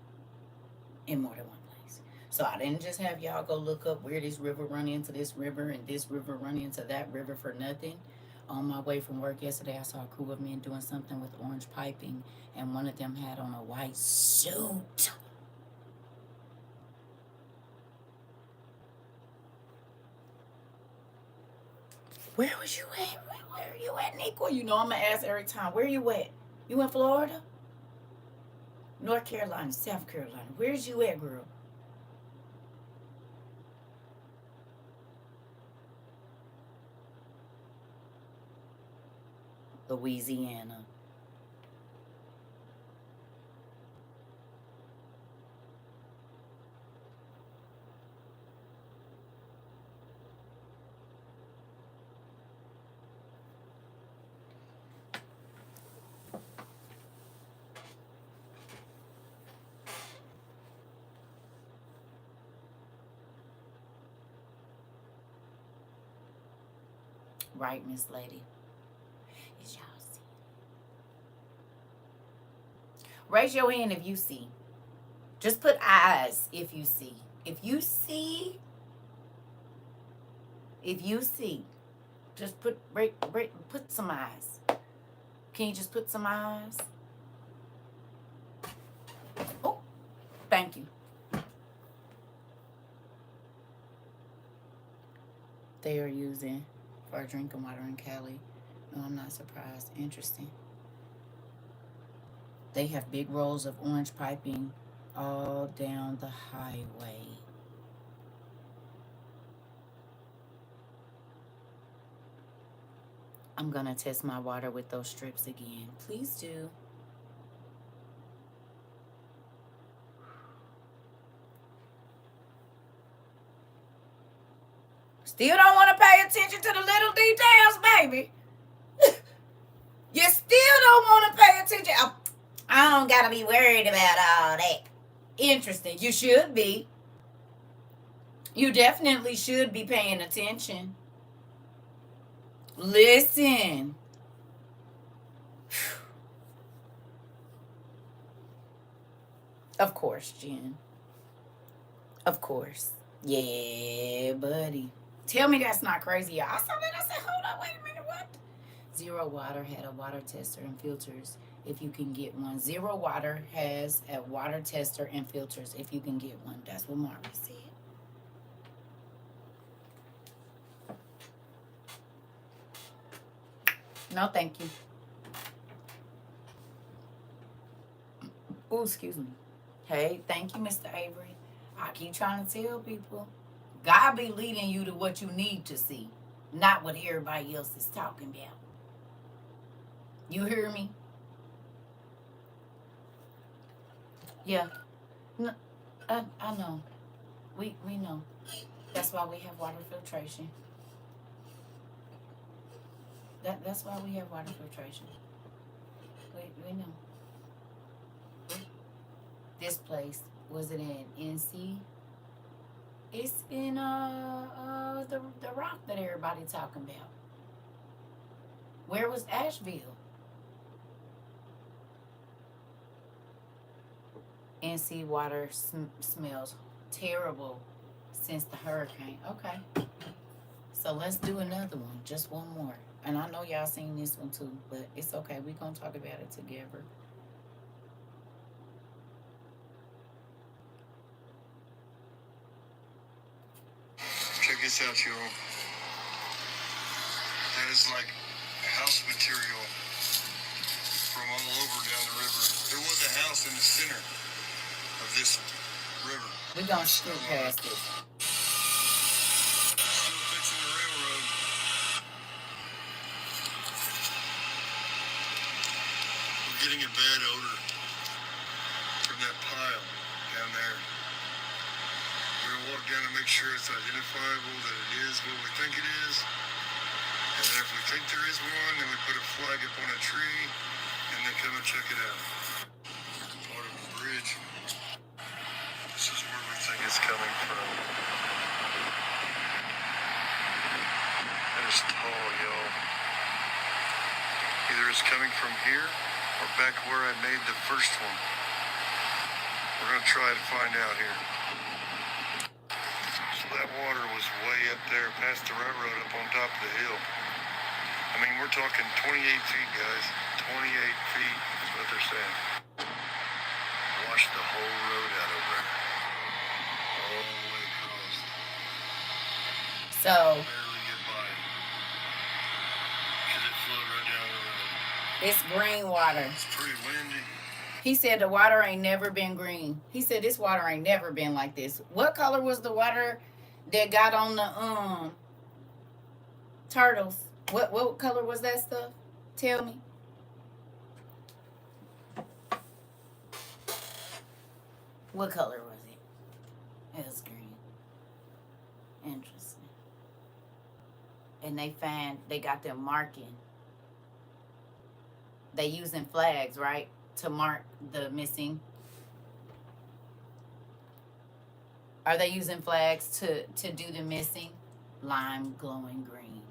in more than one place. So I didn't just have y'all go look up where this river run into this river and this river run into that river for nothing. On my way from work yesterday, I saw a crew of men doing something with orange piping, and one of them had on a white suit. Where was you at? Where are you at, Nico? You know I'm gonna ask every time. Where you at? You in Florida? North Carolina, South Carolina. Where's you at, girl? Louisiana. Right, Miss Lady. Is y'all see? Raise your hand if you see. Just put eyes if you see. If you see, just put some eyes. Can you just put some eyes? Oh, thank you. They are using for drinking water in Cali. No, I'm not surprised. Interesting. They have big rolls of orange piping all down the highway. I'm gonna test my water with those strips again. Please do. Still don't want to pay attention to the little details, baby. You still don't want to pay attention. I don't gotta be worried about all that. Interesting. You should be. You definitely should be paying attention. Listen. Of course, Jen. Of course. Yeah, buddy. Tell me that's not crazy. I saw that. I said, hold on, wait a minute, what? Zero Water had a water tester and filters if you can get one. Zero Water has a water tester and filters if you can get one. That's what Marvin said. No, thank you. Oh, excuse me. Hey, thank you, Mr. Avery. I keep trying to tell people, God be leading you to what you need to see, not what everybody else is talking about. You hear me? Yeah. No, I know. We know. That's why we have water filtration. That's why we have water filtration. We know. This place, was it in NC? It's in the rock that everybody talking about. Where was Asheville? NC water smells terrible since the hurricane. Okay. So let's do another one. Just one more. And I know y'all seen this one too, but it's okay. We're going to talk about it together. Check this out, y'all. That is like house material from all over down the river. There was a house in the center of this river. We're going to skip past this. Still fixing the railroad. We're getting a bad odor from that pile down there. We're going to walk down and make sure it's identifiable, that it is what we think it is. And then if we think there is one, then we put a flag up on a tree and then come and check it out. Part of the bridge. This is where we think it's coming from. Oh, y'all. Either it's coming from here or back where I made the first one. We're going to try to find out here. So that water was way up there past the railroad up on top of the hill. I mean, we're talking 28 feet, guys. 28 feet is what they're saying. Wash the whole road out over there. All the way across. So, Barely get by. Because it flowed right down the road. it's green water. It's pretty windy. He said the water ain't never been green. He said this water ain't never been like this. What color was the water that got on the turtles? What color was that stuff? Tell me. What color was it? It was green. Interesting. And they got them marking. They using flags, right? To mark the missing. Are they using flags to do the missing? Lime glowing green.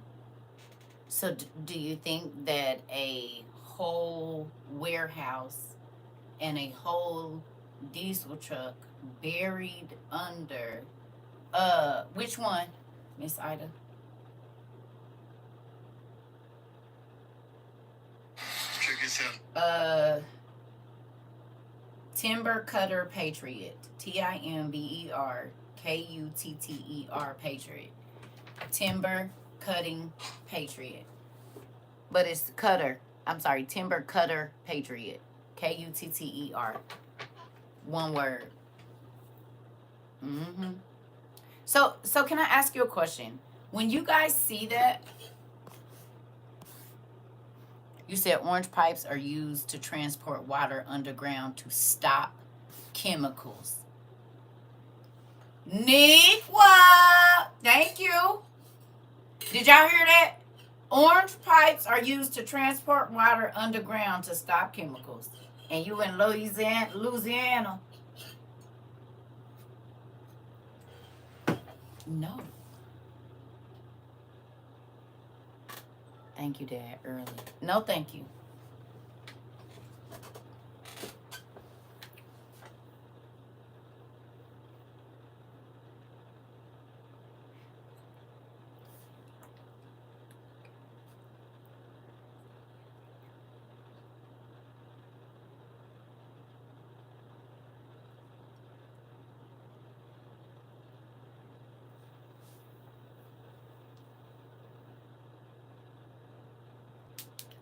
So do you think that a whole warehouse and a whole diesel truck buried under which one, Miss Ida? Check this out. Timber Cutter Patriot. TimberKutter Patriot. Timber Cutting Patriot. But it's Cutter. I'm sorry, Timber Cutter Patriot. Kutter. One word. Mm-hmm. So can I ask you a question? When you guys see that, you said orange pipes are used to transport water underground to stop chemicals. Nequa! Thank you. Did y'all hear that? Orange pipes are used to transport water underground to stop chemicals. And you in Louisiana. No. Thank you, Dad, early. No, thank you.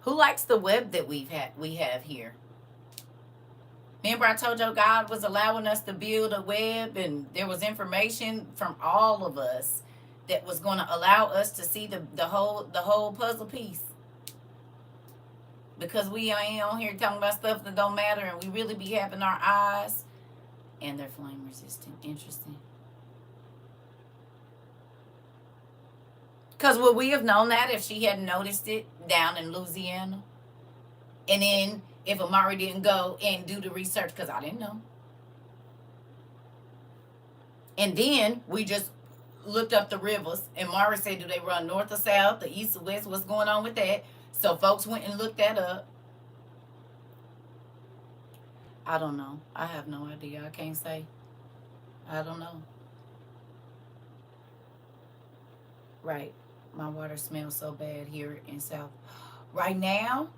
Who likes the web that we have here? Remember I told you God was allowing us to build a web, and there was information from all of us that was going to allow us to see the whole puzzle piece. Because we ain't on here talking about stuff that don't matter, and we really be having our eyes, and they're flame resistant. Interesting. Because would we have known that if she hadn't noticed it down in Louisiana? And then if Amari didn't go and do the research, because I didn't know. And then we just looked up the rivers, and Amari said, do they run north or south, the east or west? What's going on with that? So folks went and looked that up. I don't know. I have no idea. I can't say. I don't know. Right. My water smells so bad here in South. Right now,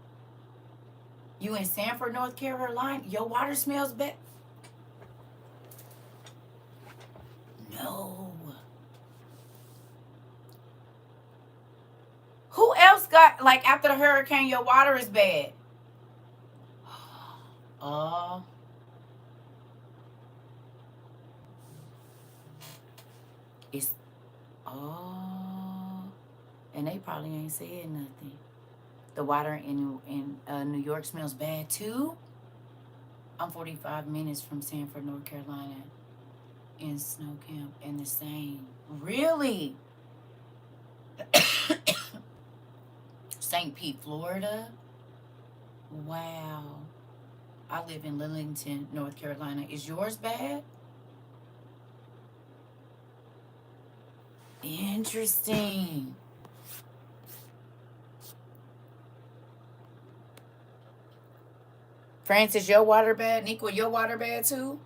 you in Sanford, North Carolina, your water smells bad. No. Who else got, like, after the hurricane, your water is bad? Oh. It's, oh. And they probably ain't said nothing. The water in New York smells bad too. I'm 45 minutes from Sanford, North Carolina, in snow camp, and the same. Really? St. Pete, Florida? Wow. I live in Lillington, North Carolina. Is yours bad? Interesting. Francis, your water bad? Nico, your water bad too?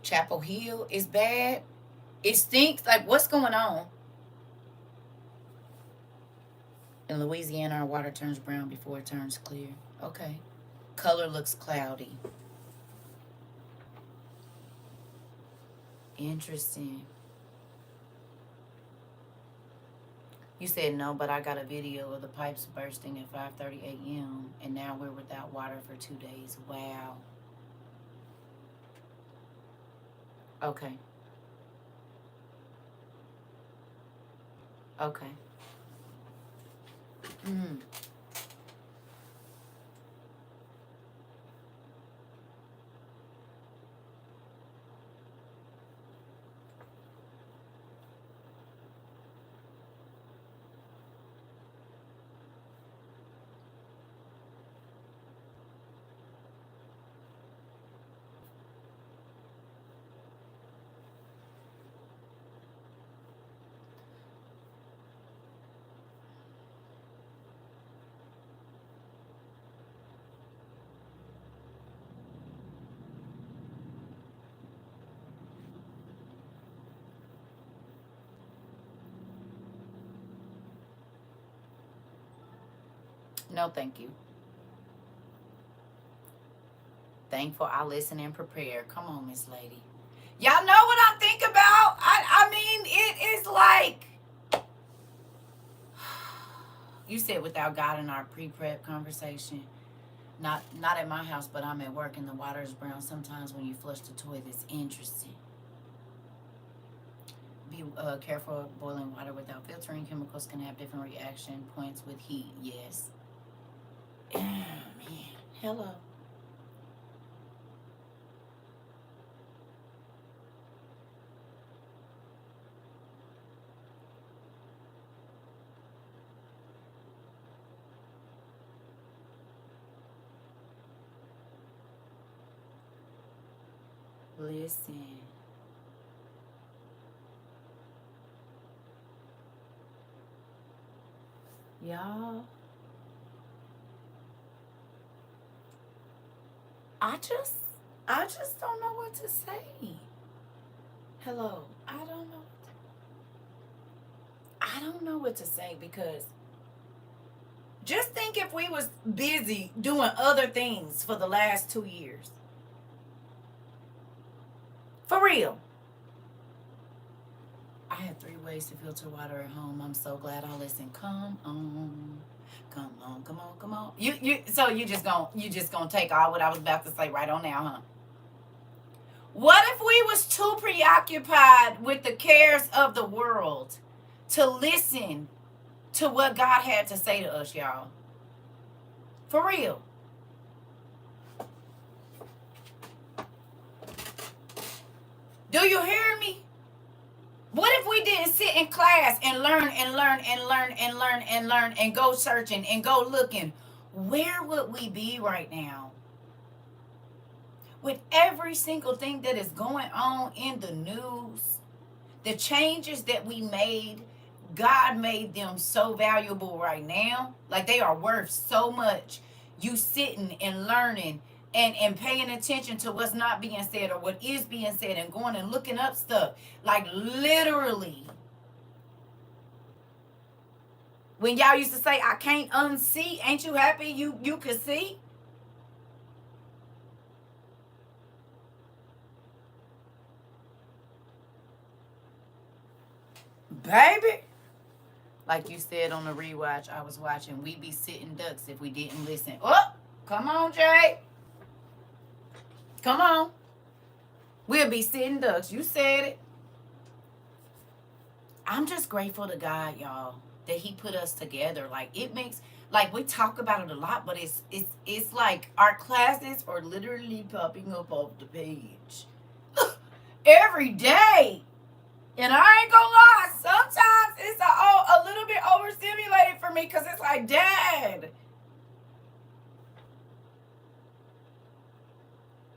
Chapel Hill is bad? It stinks? Like, what's going on? In Louisiana, our water turns brown before it turns clear. Okay. Color looks cloudy. Interesting. You said no, but I got a video of the pipes bursting at 5:30 a.m. and now we're without water for 2 days. Wow. Okay. Okay. Mm. No, thank you. Thankful I listen and prepare. Come on, Miss Lady. Y'all know what I'm thinking about? I mean, it is like you said without God in our pre-prep conversation. Not at my house, but I'm at work and the water is brown. Sometimes when you flush the toilet, it's interesting. Be careful of boiling water without filtering. Chemicals can have different reaction points with heat. Yes. Man. Hello. Listen. Y'all. I just don't know what to say. Hello. I don't know what to say because just think if we was busy doing other things for the last 2 years. For real. I have 3 ways to filter water at home. I'm so glad I listened. Come on. Come on, come on, come on. So you just gonna take all what I was about to say right on now, huh? What if we was too preoccupied with the cares of the world to listen to what God had to say to us, y'all? For real. Do you hear me? What if we didn't sit in class and learn and go searching and go looking? Where would we be right now? With every single thing that is going on in the news, the changes that we made, God made them so valuable right now. Like they are worth so much. You sitting and learning and paying attention to what's not being said or what is being said and going and looking up stuff. Like literally. When y'all used to say, I can't unsee, ain't you happy you could see? Baby. Like you said on the rewatch I was watching, we be sitting ducks if we didn't listen. Oh, come on, Jay. Come on. We'll be sitting ducks. You said it. I'm just grateful to God, y'all, that he put us together. Like it makes, like we talk about it a lot, but it's like our classes are literally popping up off the page every day. And I ain't gonna lie, sometimes it's a little bit overstimulated for me because it's like, Dad.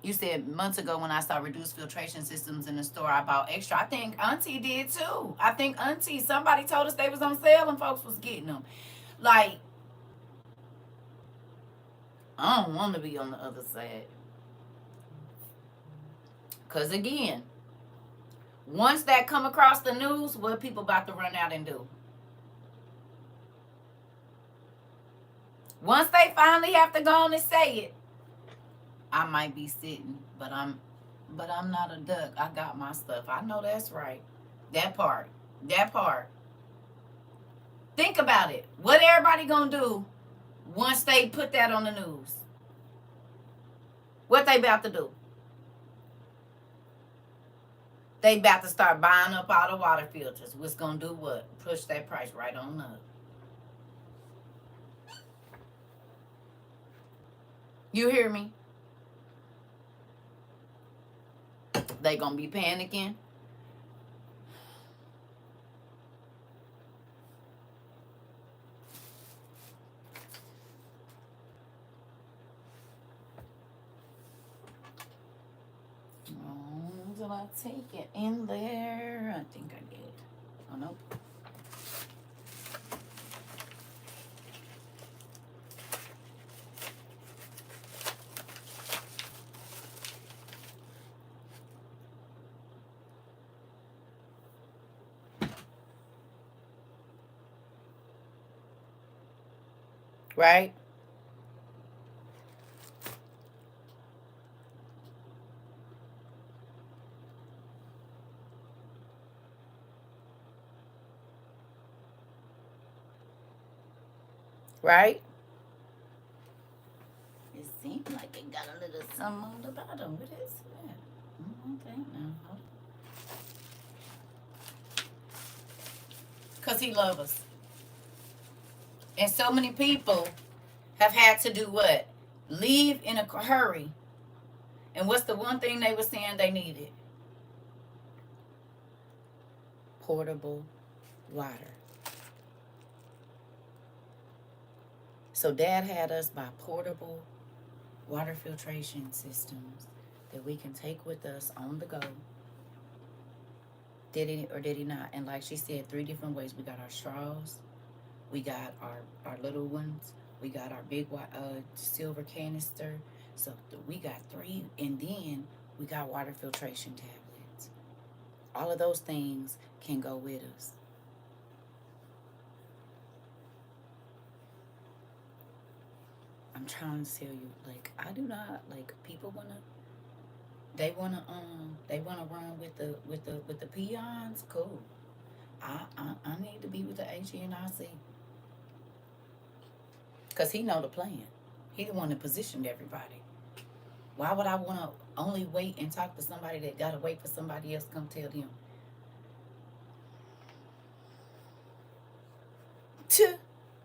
You said months ago when I saw reduced filtration systems in the store, I bought extra. I think Auntie did too. I think Auntie, somebody told us they was on sale and folks was getting them. Like, I don't want to be on the other side. Because again, once that come across the news, what people about to run out and do? Once they finally have to go on and say it, I might be sitting, but I'm not a duck. I got my stuff. I know that's right. That part. That part. Think about it. What everybody gonna do once they put that on the news? What they about to do? They about to start buying up all the water filters. What's gonna do what? Push that price right on up. You hear me? They gonna be panicking. Did I take it in there? I think I did. Oh, nope. Right? Right? It seems like it got a little something on the bottom. What is that? Okay, now. Because he loves us. And so many people have had to do what? Leave in a hurry. And what's the one thing they were saying they needed? Portable water. So Dad had us buy portable water filtration systems that we can take with us on the go. Did he or did he not? And like she said, 3 different ways. We got our straws. We got our little ones. We got our big silver canister. So we got 3. And then we got water filtration tablets. All of those things can go with us. I'm trying to tell you, like, I do not, like, people they wanna run with the peons. Cool. I need to be with the HNIC. Cause he know the plan. He the one that positioned everybody. Why would I wanna only wait and talk to somebody that gotta wait for somebody else to come tell them?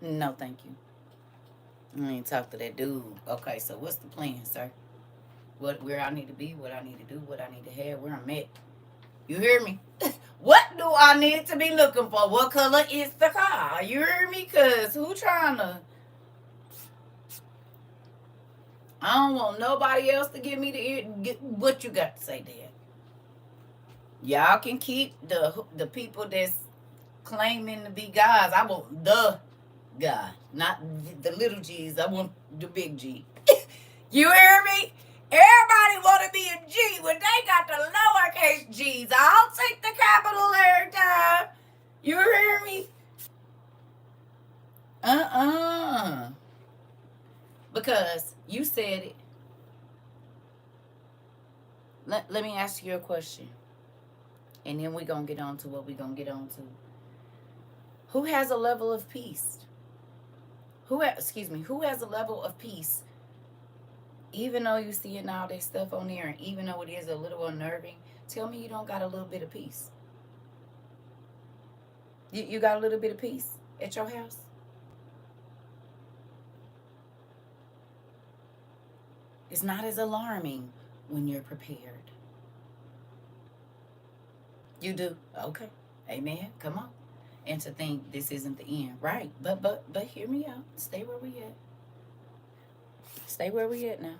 No, thank you. I ain't talk to that dude. Okay, so what's the plan, sir? Where I need to be, what I need to do, what I need to have, where I'm at. You hear me? What do I need to be looking for? What color is the car? You hear me? Cause who trying to? I don't want nobody else to give me what you got to say, Dad. Y'all can keep the people that's claiming to be gods. I want the God, not the little G's. I want the big G. You hear me? Everybody want to be a G when they got the lowercase G's. I'll take the capital every time. You hear me? Because you said it. Let me ask you a question. And then we're going to get on to what we're going to get on to. Who has a level of peace? Who has a level of peace? Even though you seeing all this stuff on there, and even though it is a little unnerving, tell me you don't got a little bit of peace. You got a little bit of peace at your house? It's not as alarming when you're prepared. You do? Okay. Amen. Come on. And to think this isn't the end. Right. But hear me out. Stay where we at. Stay where we at now.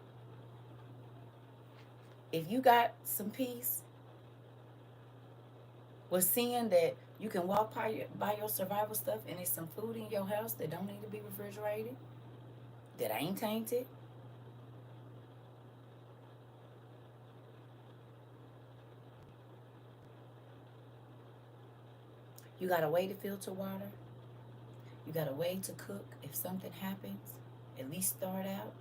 If you got some peace with seeing that you can walk by your survival stuff and there's some food in your house that don't need to be refrigerated, that ain't tainted, You got a way to filter water. You got a way to cook if something happens. At least start out.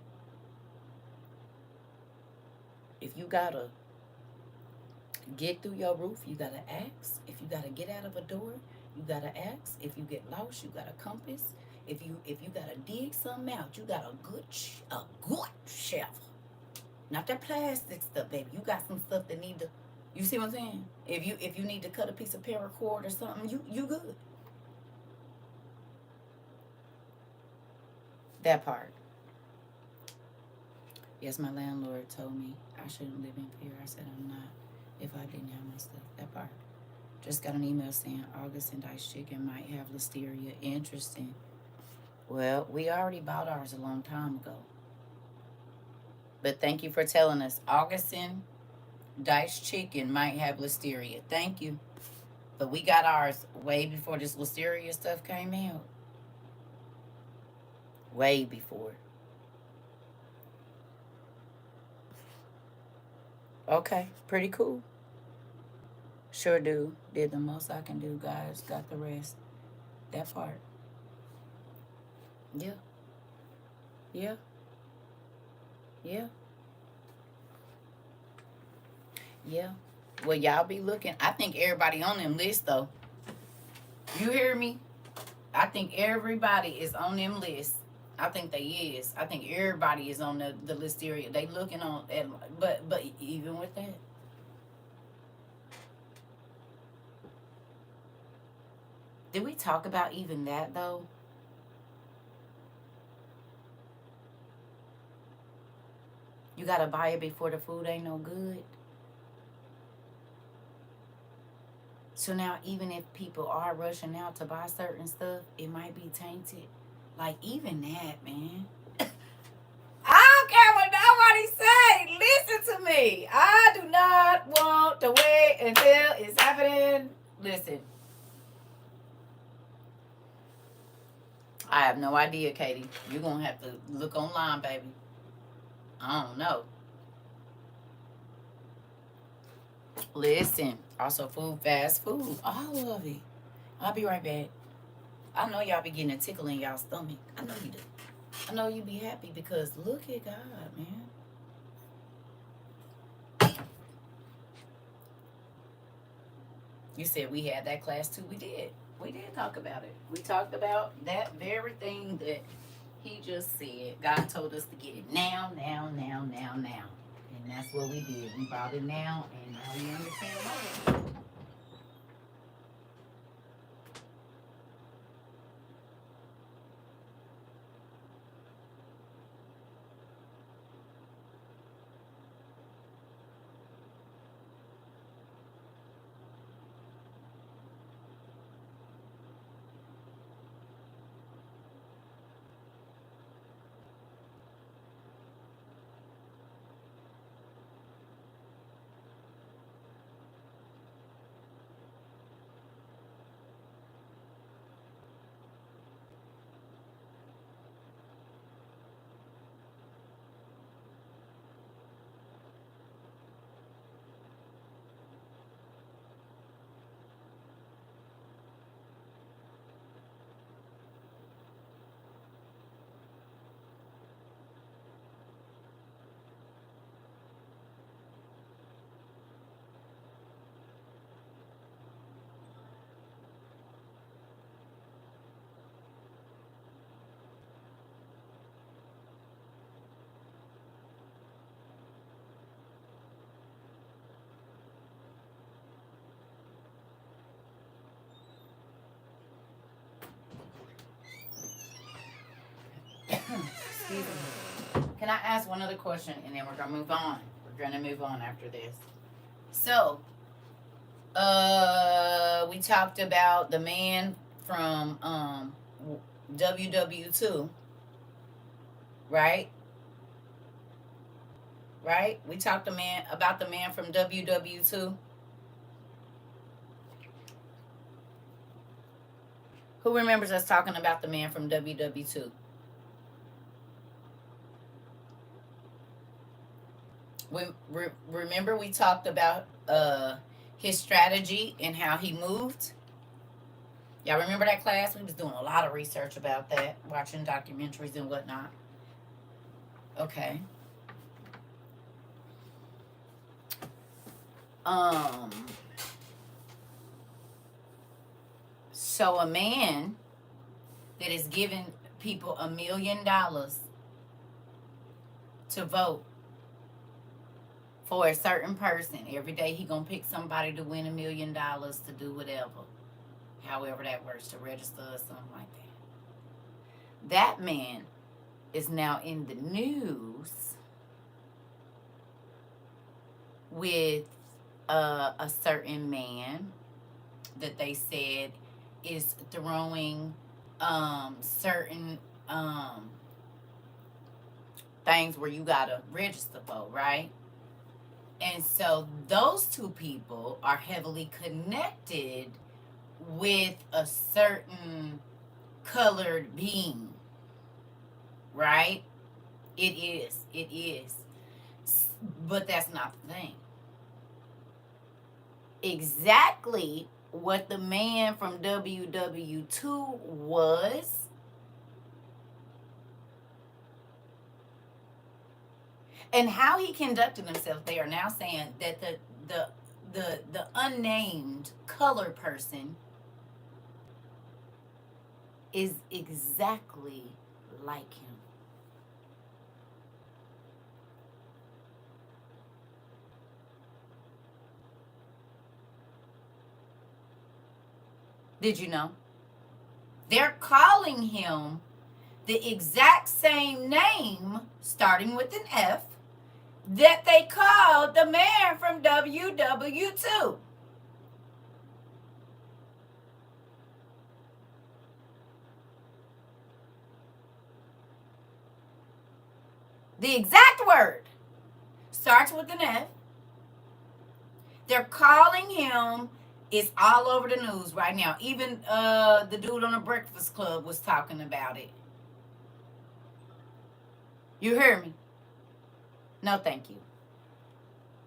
If you gotta get through your roof, you gotta ask. If you gotta get out of a door, you gotta ask. If you get lost, you got a compass. If you gotta dig something out, you got a good shovel. Not that plastic stuff, baby. You got some stuff that need to. You see what I'm saying? If you need to cut a piece of paracord or something, you good. That part. Yes, my landlord told me I shouldn't live in fear. I said I'm not if I didn't have my stuff. That part. Just got an email saying August and Dice Chicken might have listeria. Interesting. Well, we already bought ours a long time ago. But thank you for telling us. Augustin Dice Chicken might have listeria. Thank you. But we got ours way before this listeria stuff came out. Way before. Okay, pretty cool. Sure do. Did the most I can do, guys. Got the rest. That part. Yeah. Yeah. Yeah. Yeah. Well, y'all be looking. I think everybody on them list, though. You hear me? I think everybody is on them lists. I think they is. I think everybody is on the listeria. They looking on at, but even with that, did we talk about even that though? You gotta buy it before the food ain't no good. So now, even if people are rushing out to buy certain stuff, it might be tainted. Like even that, man. I don't care what nobody say. Listen to me. I do not want to wait until it's happening. Listen, I have no idea, Katie. You're gonna have to look online, baby. I don't know. Listen. Also, fast food. All of it. I'll be right back. I know y'all be getting a tickle in y'all stomach. I know you do. I know you be happy because look at God, man. You said we had that class too. We did. We did talk about it. We talked about that very thing that he just said. God told us to get it now, now, now, now, now. And that's what we did. We bought it now, and now we understand why. Excuse me. Can I ask one other question and then we're gonna move on? We're gonna move on after this. So, we talked about the man from WW2, right? Right? We talked about the man from WW2. Who remembers us talking about the man from WW2? Remember we talked about his strategy and how he moved? Y'all remember that class? We was doing a lot of research about that, watching documentaries and whatnot. Okay. So a man that is giving people $1 million to vote for a certain person. Every day he gonna pick somebody to win $1 million to do whatever. However that works, to register or something like that. That man is now in the news with a certain man that they said is throwing certain things where you gotta register for, right? And so those two people are heavily connected with a certain colored being, right? It is. But that's not the thing. Exactly what the man from WW2 was, and how he conducted himself. They are now saying that the unnamed color person is exactly like him. Did you know? They're calling him the exact same name, starting with an F, that they called the man from WW2. The exact word starts with an F. They're calling him. It's all over the news right now. Even the dude on the Breakfast Club was talking about it. You hear me? No, thank you.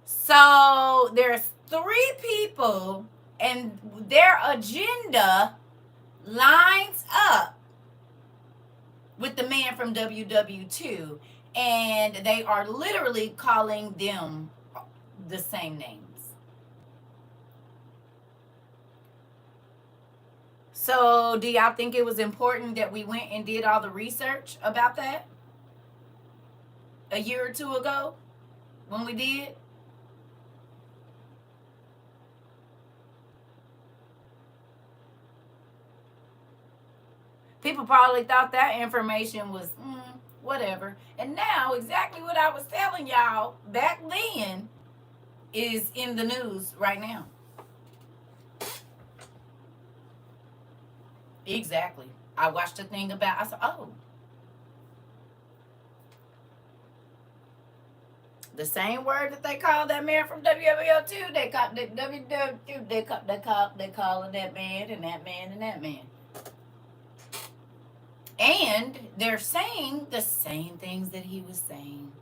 So there's 3 people, and their agenda lines up with the man from WW2, and they are literally calling them the same names. So do y'all think it was important that we went and did all the research about that a year or 2 ago when we did? People probably thought that information was whatever. And now, exactly what I was telling y'all back then is in the news right now. Exactly. I watched a thing about, I said, oh. The same word that they called that man from WWO2, they called the WW2, they calling that man and that man and that man. And they're saying the same things that he was saying.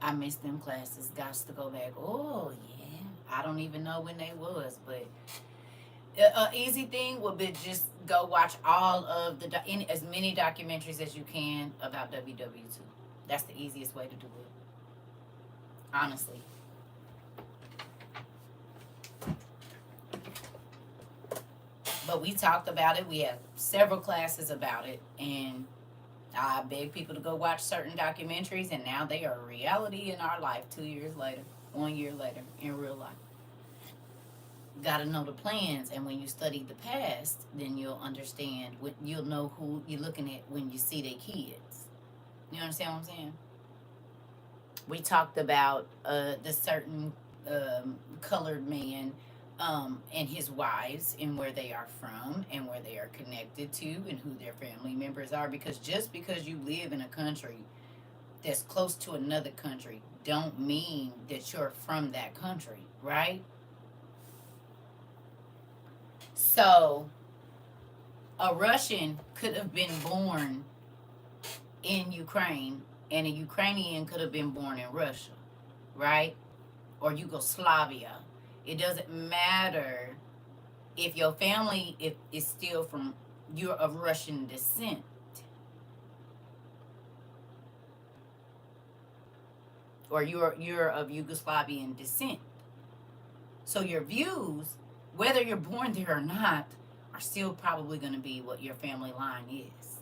I missed them classes. Got to go back. Oh, yeah. I don't even know when they was, but an easy thing would be just go watch all of as many documentaries as you can about WW2. That's the easiest way to do it. Honestly. But we talked about it. We had several classes about it, and I beg people to go watch certain documentaries, and now they are a reality in our life 2 years later, 1 year later, in real life. Got to know the plans, and when you study the past, then you'll understand. You'll know who you're looking at when you see their kids. You understand what I'm saying? We talked about the certain colored man and his wives, and where they are from and where they are connected to and who their family members are. Because just because you live in a country that's close to another country don't mean that you're from that country, right? So a Russian could have been born in Ukraine, and a Ukrainian could have been born in Russia, right? Or Yugoslavia. It doesn't matter if your family is still from, you're of Russian descent, or you're of Yugoslavian descent. So your views, whether you're born there or not, are still probably going to be what your family line is.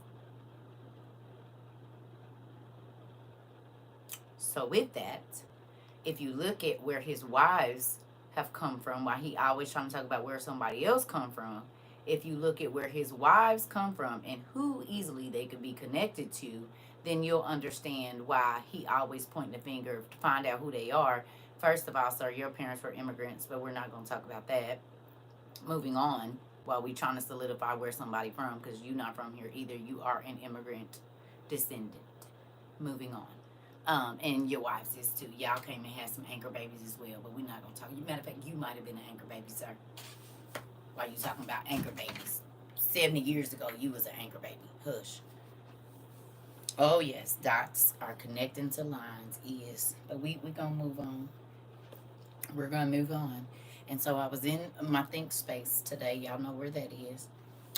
So with that, if you look at where his wives have come from, why he always trying to talk about where somebody else come from, if you look at where his wives come from and who easily they could be connected to, then you'll understand why he always pointing the finger to find out who they are. First of all, sir, your parents were immigrants, but we're not going to talk about that. Moving on, while we trying to solidify where somebody from, because you're not from here either. You are an immigrant descendant. Moving on. And your wives is too. Y'all came and had some anchor babies as well, but we're not gonna talk. Matter of fact, you might have been an anchor baby, sir. Why you talking about anchor babies? 70 years ago, you was an anchor baby. Hush. Oh yes, dots are connecting to lines. Is, but we gonna move on. We're gonna move on. And so I was in my think space today. Y'all know where that is.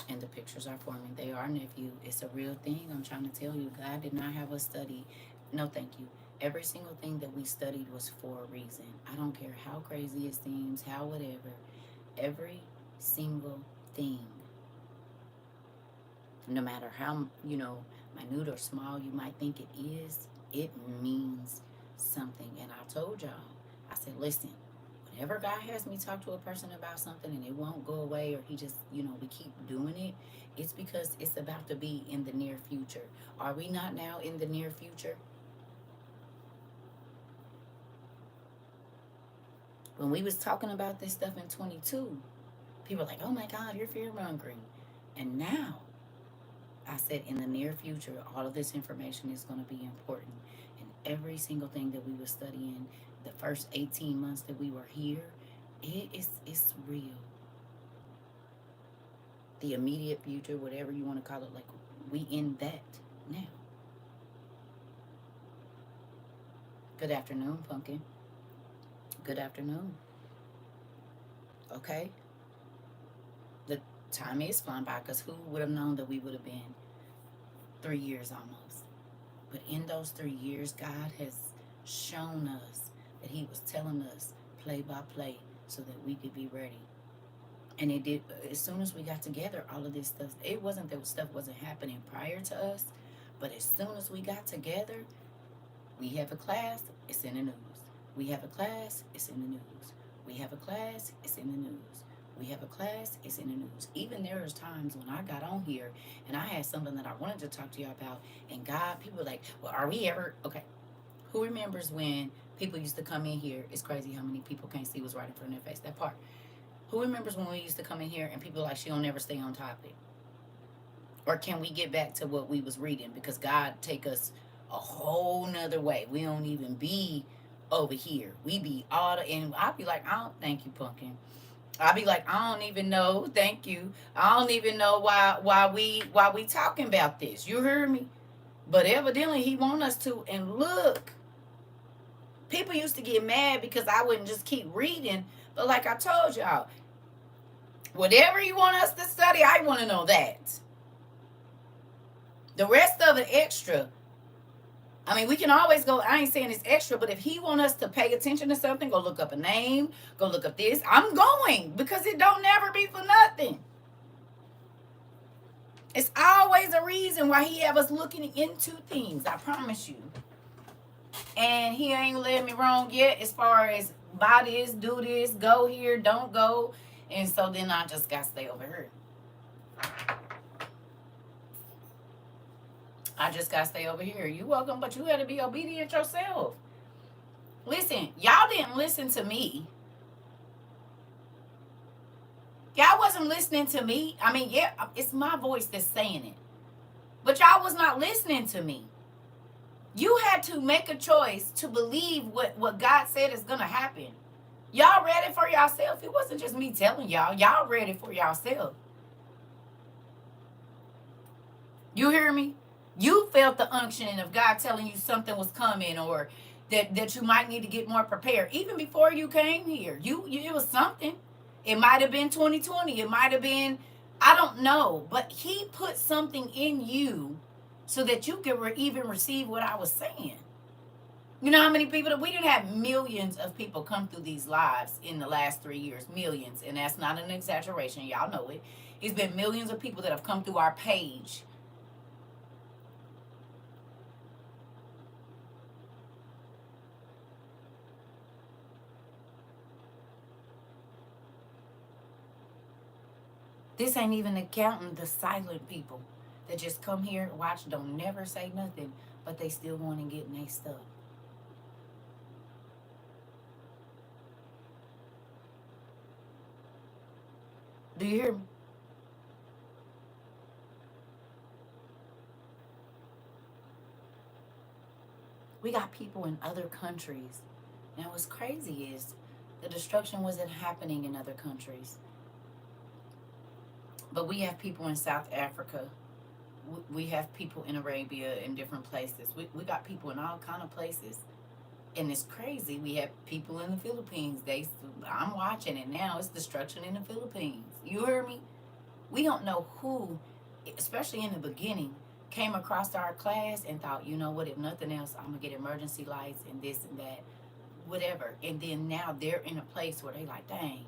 And the pictures are for me. They are, nephew. It's a real thing. I'm trying to tell you. God did not have us study. No, thank you. Every single thing that we studied was for a reason. I don't care how crazy it seems, how whatever. Every single thing. No matter how, minute or small you might think it is, it means something. And I told y'all, I said, listen, whenever God has me talk to a person about something and it won't go away, or he just, we keep doing it, it's because it's about to be in the near future. Are we not now in the near future? When we was talking about this stuff in 22, people were like, oh my God, you're fear-mongering. And now, I said in the near future, all of this information is going to be important. And every single thing that we were studying, the first 18 months that we were here, it's real. The immediate future, whatever you want to call it, like we in that now. Good afternoon, Pumpkin. Good afternoon. Okay. The time is flying by, because who would have known that we would have been 3 years almost? But in those 3 years, God has shown us that he was telling us play by play so that we could be ready. And it did. As soon as we got together, all of this stuff, it wasn't that stuff wasn't happening prior to us, but as soon as we got together, we have a class, it's in the news. We have a class, it's in the news. We have a class, it's in the news. We have a class, it's in the news. Even there was times when I got on here and I had something that I wanted to talk to you about, and God, people were like, well, are we ever, okay. Who remembers when people used to come in here? It's crazy how many people can't see what's right in front of their face, that part. Who remembers when we used to come in here and people were like, she'll never stay on topic? Or can we get back to what we was reading? Because God take us a whole nother way. We don't even be over here. We be all the, and I'll be like, I don't, thank you, Pumpkin. I'll be like, I don't even know, thank you. I don't even know why we talking about this. You hear me? But evidently he want us to. And look, people used to get mad because I wouldn't just keep reading. But like I told y'all, whatever you want us to study, I want to know that. The rest of it extra. I mean, we can always go, I ain't saying it's extra, but if he want us to pay attention to something, go look up a name, go look up this, I'm going, because it don't never be for nothing. It's always a reason why he have us looking into things, I promise you. And he ain't led me wrong yet as far as buy this, do this, go here, don't go. And so then I just got to stay over here. I just got to stay over here. You welcome, but you had to be obedient yourself. Listen, y'all didn't listen to me. Y'all wasn't listening to me. I mean, yeah, it's my voice that's saying it. But y'all was not listening to me. You had to make a choice to believe what God said is going to happen. Y'all read it for yourself. It wasn't just me telling y'all. Y'all read it for yourself. You hear me? You felt the unctioning of God telling you something was coming, or that you might need to get more prepared. Even before you came here, it was something. It might have been 2020. It might have been, I don't know. But he put something in you so that you could even receive what I was saying. You know how many people we didn't have millions of people come through these lives in the last 3 years, millions, and that's not an exaggeration. Y'all know it. It's been millions of people that have come through our page. This ain't even accounting the silent people that just come here, watch, don't never say nothing, but they still want to get in their stuff. Do you hear me? We got people in other countries. And what's crazy is the destruction wasn't happening in other countries. But we have people in South Africa. We have people in Arabia, in different places. We got people in all kind of places. And it's crazy. We have people in the Philippines. I'm watching it now. It's destruction in the Philippines. You hear me? We don't know who, especially in the beginning, came across our class and thought, you know what, if nothing else, I'm going to get emergency lights and this and that, whatever. And then now they're in a place where they like, dang,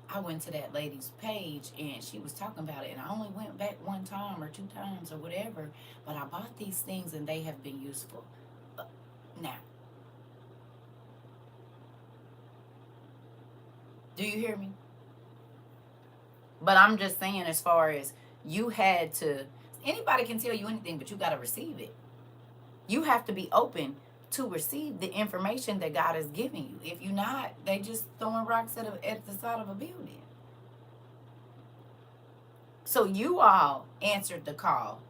I went to that lady's page and she was talking about it, and I only went back 1 time or 2 times or whatever, but I bought these things and they have been useful. Now, do you hear me? But I'm just saying, as far as you had to, anybody can tell you anything, but you got to receive it. You have to be open to receive the information that God is giving you. If you're not, they just throwing rocks at the side of a building. So you all answered the call.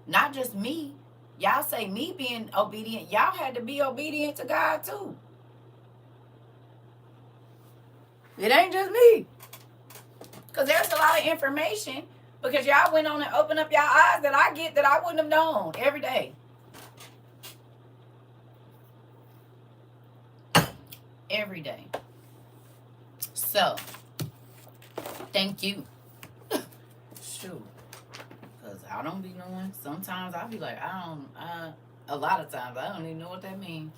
Not just me. Y'all say me being obedient. Y'all had to be obedient to God too. It ain't just me. Because there's a lot of information, because y'all went on and opened up y'all eyes that I get that I wouldn't have known every day. Every day. So, thank you. Shoot. Because I don't be knowing. Sometimes I'll be like, a lot of times I don't even know what that means.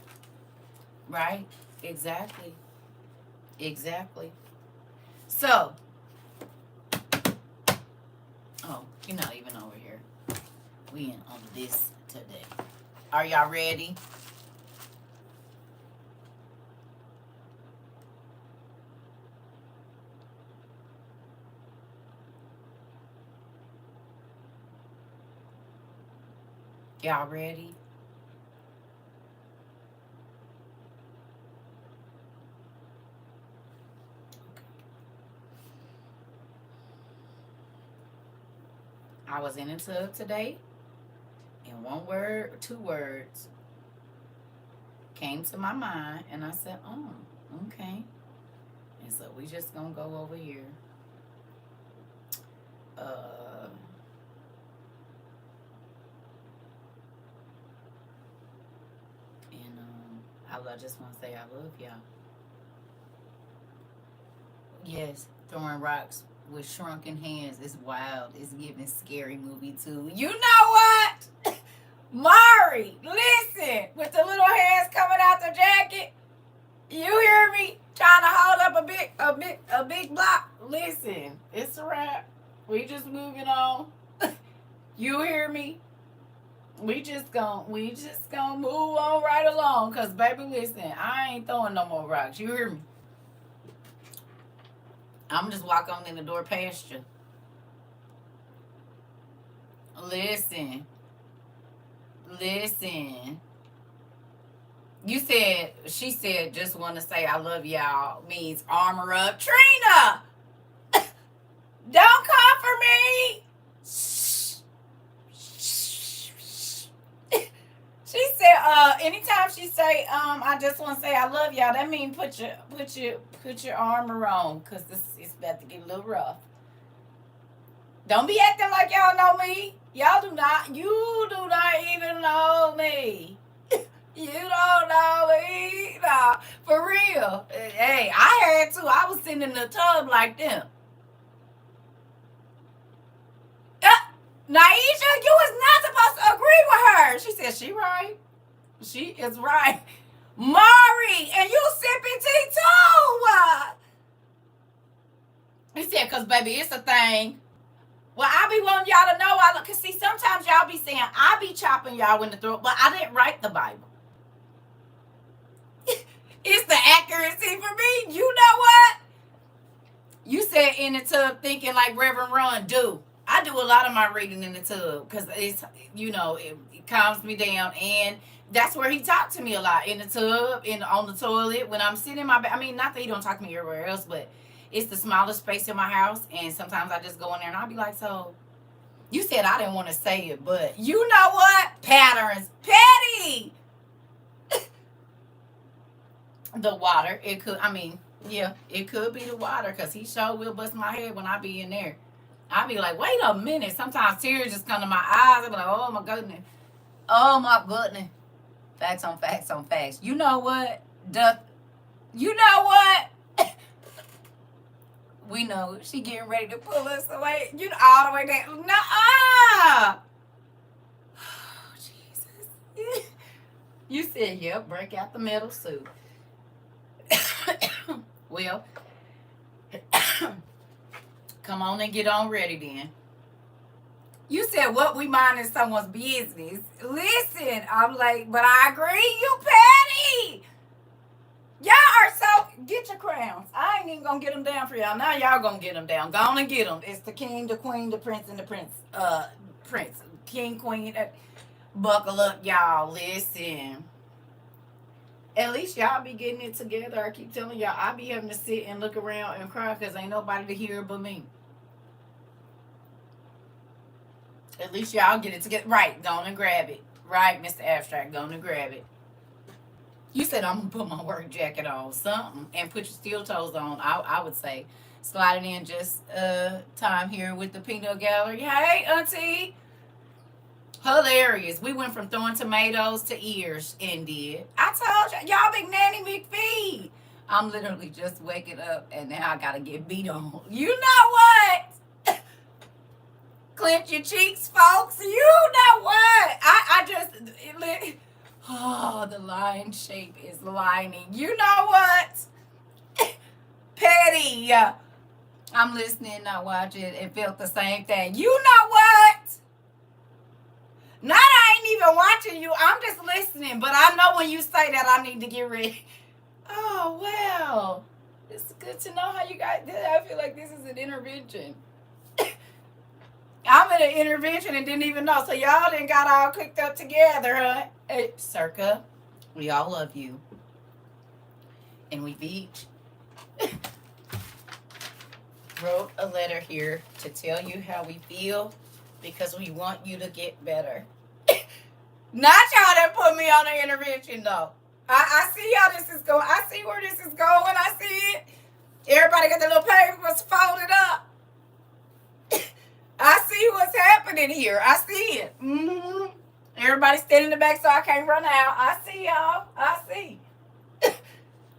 Right? Exactly. Exactly. So, oh, you're not even over here. We in on this today. Are y'all ready? Y'all ready? I was in a tub today, and 1 word, 2 words came to my mind, and I said, oh, okay. And so we just gonna go over here. I just want to say I love y'all. Yes, throwing rocks with shrunken hands is wild. It's giving scary movie too. You know what? Mari, listen, with the little hands coming out the jacket. You hear me? Trying to hold up a big block. Listen, it's a wrap. We just moving on. You hear me? We just gonna move on right along. Cause baby, listen, I ain't throwing no more rocks. You hear me? I'm just walk on in the door past you. Listen. She said, just want to say I love y'all means armor up. Trina! Don't come for me! She said, anytime she say, I just want to say I love y'all, that means put your armor on, cause it's about to get a little rough. Don't be acting like y'all know me. You do not even know me. You don't know me. Nah, for real. Hey, I had to. I was sitting in the tub like them. Naisha, you was not supposed to agree with her. She said she right. She is right. Mari, and you sipping tea too. He said, because, baby, it's a thing. Well, I be wanting y'all to know. Because, see, sometimes y'all be saying, I be chopping y'all in the throat, but I didn't write the Bible. It's the accuracy for me. You know what? You said in the tub thinking like Reverend Ron do. I do a lot of my reading in the tub because it's, it calms me down. And that's where he talked to me a lot, in the tub, on the toilet, when I'm sitting in my bed. I mean, not that he don't talk to me everywhere else, but it's the smallest space in my house. And sometimes I just go in there and I'll be like, so, you said I didn't want to say it, but you know what? Patterns. Petty. The water. It could, yeah, it could be the water because he sure will bust my head when I be in there. I be like, wait a minute. Sometimes tears just come to my eyes. I be like, oh my goodness. Oh my goodness. Facts on facts on facts. You know what? You know what? We know she getting ready to pull us away. You know, all the way down. Nuh-uh. Oh, Jesus. You said, yep, break out the metal suit. Well, come on and get on ready then. You said what we mind is someone's business. Listen, I'm like, but I agree, you petty. Y'all are so, get your crowns. I ain't even gonna get them down for y'all. Now y'all gonna get them down. Go on and get them. It's the king, the queen, the prince, and the prince. Prince, king, queen. Buckle up, y'all. Listen. At least y'all be getting it together. I keep telling y'all, I be having to sit and look around and cry because ain't nobody to hear but me. At least y'all get it together. Right, go on and grab it. Right, Mr. Abstract, go on and grab it. You said I'm going to put my work jacket on, something, and put your steel toes on, I would say. Sliding in just time here with the Peanut Gallery. Hey, auntie. Hilarious. We went from throwing tomatoes to ears and did. I told y'all big Nanny McPhee. I'm literally just waking up and now I gotta get beat on. You know what? Clench your cheeks, folks. You know what? The line shape is lining. You know what? Petty. I'm listening, not watching, and felt the same thing. You know what? Not I ain't even watching you. I'm just listening. But I know when you say that, I need to get ready. Oh, well. It's good to know how you guys did. I feel like this is an intervention. I'm in an intervention and didn't even know. So y'all done got all cooked up together, huh? Hey, CERCA, we all love you. And we've each wrote a letter here to tell you how we feel because we want you to get better. Not y'all that put me on the intervention, though. I see how this is going. I see where this is going. I see it. Everybody got the little papers folded up. I see what's happening here. I see it. Mm-hmm. Everybody standing in the back so I can't run out. I see y'all. I see.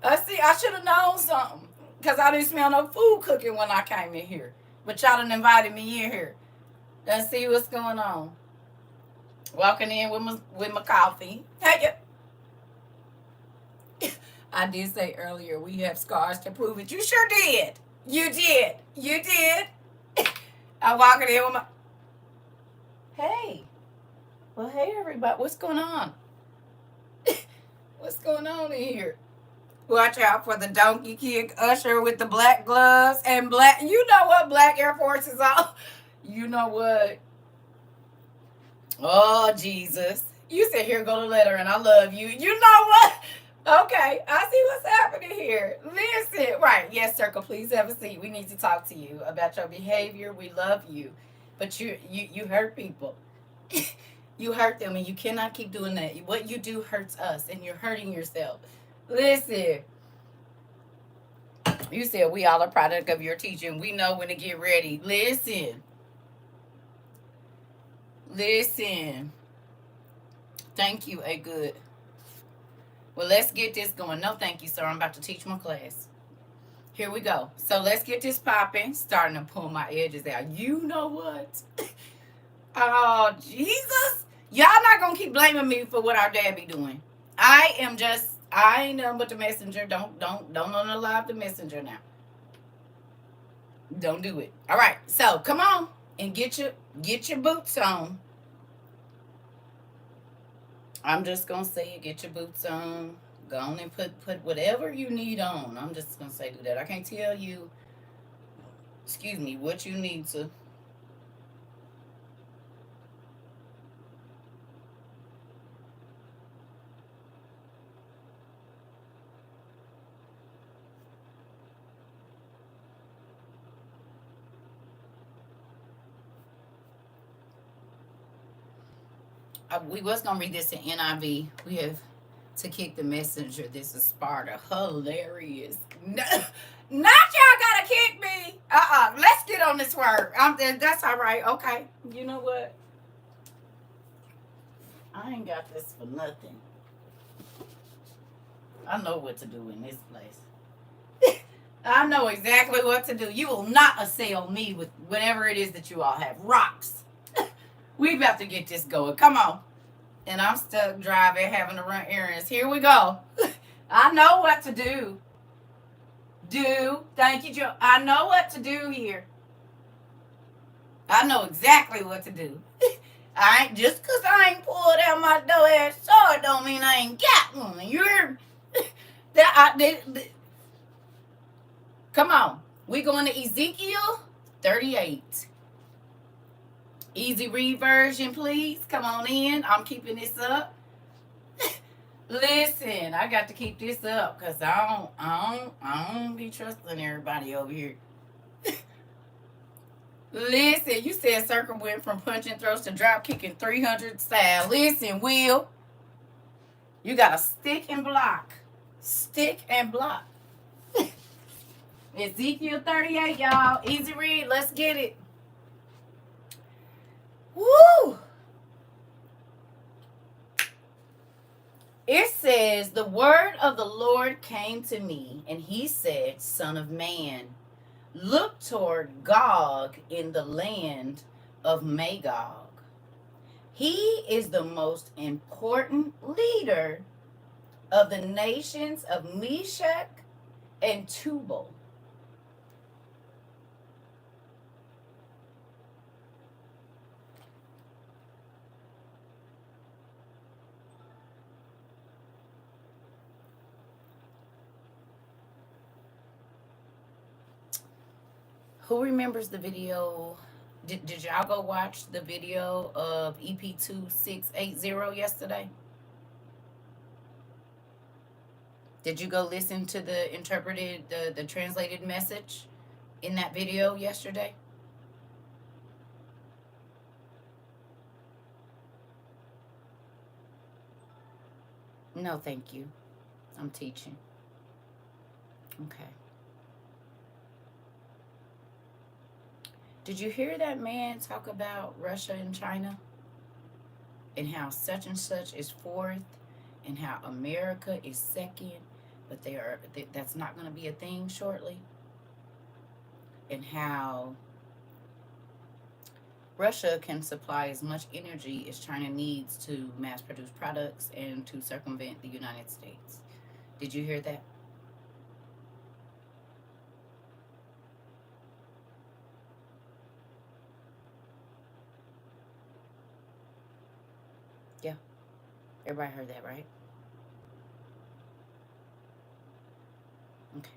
I see. I should have known something because I didn't smell no food cooking when I came in here. But y'all done invited me in here. Let's see what's going on. Walking in with my coffee. Hey, I did say earlier we have scars to prove it. You sure did. You did. You did. I'm walking in with my... Hey. Well, hey, everybody. What's going on? What's going on in here? Watch out for the donkey kick usher with the black gloves and black... You know what? Black Air Forces on. You know what? Oh, Jesus. You said, here go the letter, and I love you. You know what? Okay, I see what's happening here. Listen. Right. Yes, CERCA, please have a seat. We need to talk to you about your behavior. We love you. But you hurt people. You hurt them, and you cannot keep doing that. What you do hurts us, and you're hurting yourself. Listen. You said we all a product of your teaching. We know when to get ready. Listen. Listen. Thank you, a good. Well, let's get this going. No, thank you, sir. I'm about to teach my class. Here we go. So let's get this popping. Starting to pull my edges out. You know what? Oh, Jesus. Y'all not going to keep blaming me for what our dad be doing. I ain't nothing but the messenger. Don't unalive the messenger now. Don't do it. All right. So come on and get your boots on. I'm just gonna say it. Get your boots on. Go on and put whatever you need on. I'm just gonna say do that. I can't tell you, excuse me, what you need to. We was gonna read this in NIV. We have to kick the messenger. This is Sparta. Hilarious. No, not y'all gotta kick me. Let's get on this word. That's all right. Okay. You know what? I ain't got this for nothing. I know what to do in this place. I know exactly what to do. You will not assail me with whatever it is that you all have. Rocks. We about to get this going. Come on. And I'm stuck driving, having to run errands. Here we go. I know what to do. Thank you, Joe. I know what to do here. I know exactly what to do. I ain't just because I ain't pulled out my dough-ass sword don't mean I ain't got one. You heard? Come on. We going to Ezekiel 38. Easy read version, please. Come on in. I'm keeping this up. Listen, I got to keep this up because I don't be trusting everybody over here. Listen, you said CERCA went from punching throats to drop kicking 300 style. Listen, Will, you got to stick and block. Stick and block. Ezekiel 38, y'all. Easy read. Let's get it. Woo! It says, the word of the Lord came to me, and he said, Son of man, look toward Gog in the land of Magog. He is the most important leader of the nations of Meshach and Tubal. Who remembers the video? Did y'all go watch the video of EP2680 yesterday? Did you go listen to the interpreted, the translated message in that video yesterday? No, thank you. I'm teaching. Okay. Did you hear that man talk about Russia and China? And how such and such is fourth, and how America is second, but that's not going to be a thing shortly. And how Russia can supply as much energy as China needs to mass produce products and to circumvent the United States. Did you hear that? Yeah. Everybody heard that, right? Okay.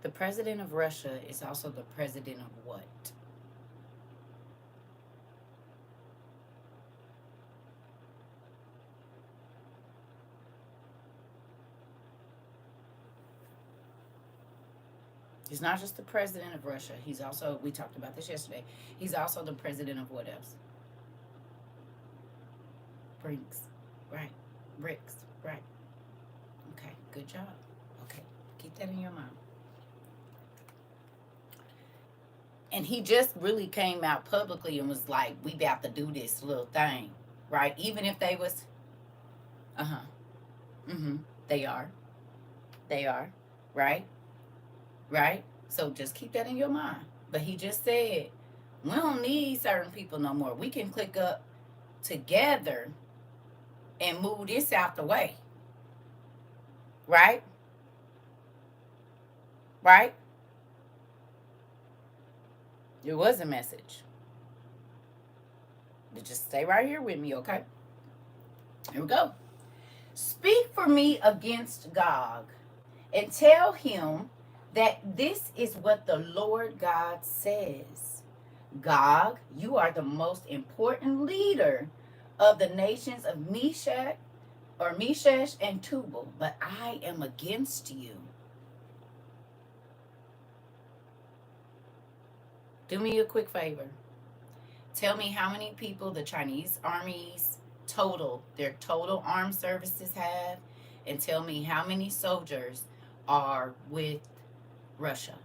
The president of Russia is also the president of what? He's not just the president of Russia. He's also, we talked about this yesterday, he's also the president of what else? BRICS. Right. BRICS. Right. Okay. Good job. Okay. Keep that in your mind. And he just really came out publicly and was like, we about to do this little thing. right? Even if they was, uh-huh, mm-hmm, they are, they are, right, right? So just keep that in your mind. But he just said, we don't need certain people no more. We can click up together and move this out the way, right? Right? It was a message. Just stay right here with me, okay? Here we go. Speak for me against Gog and tell him that this is what the Lord God says. Gog, you are the most important leader of the nations of Meshach and Tubal, but I am against you. Do me a quick favor. Tell me how many people the Chinese armies their total armed services have, and tell me how many soldiers are with Russia.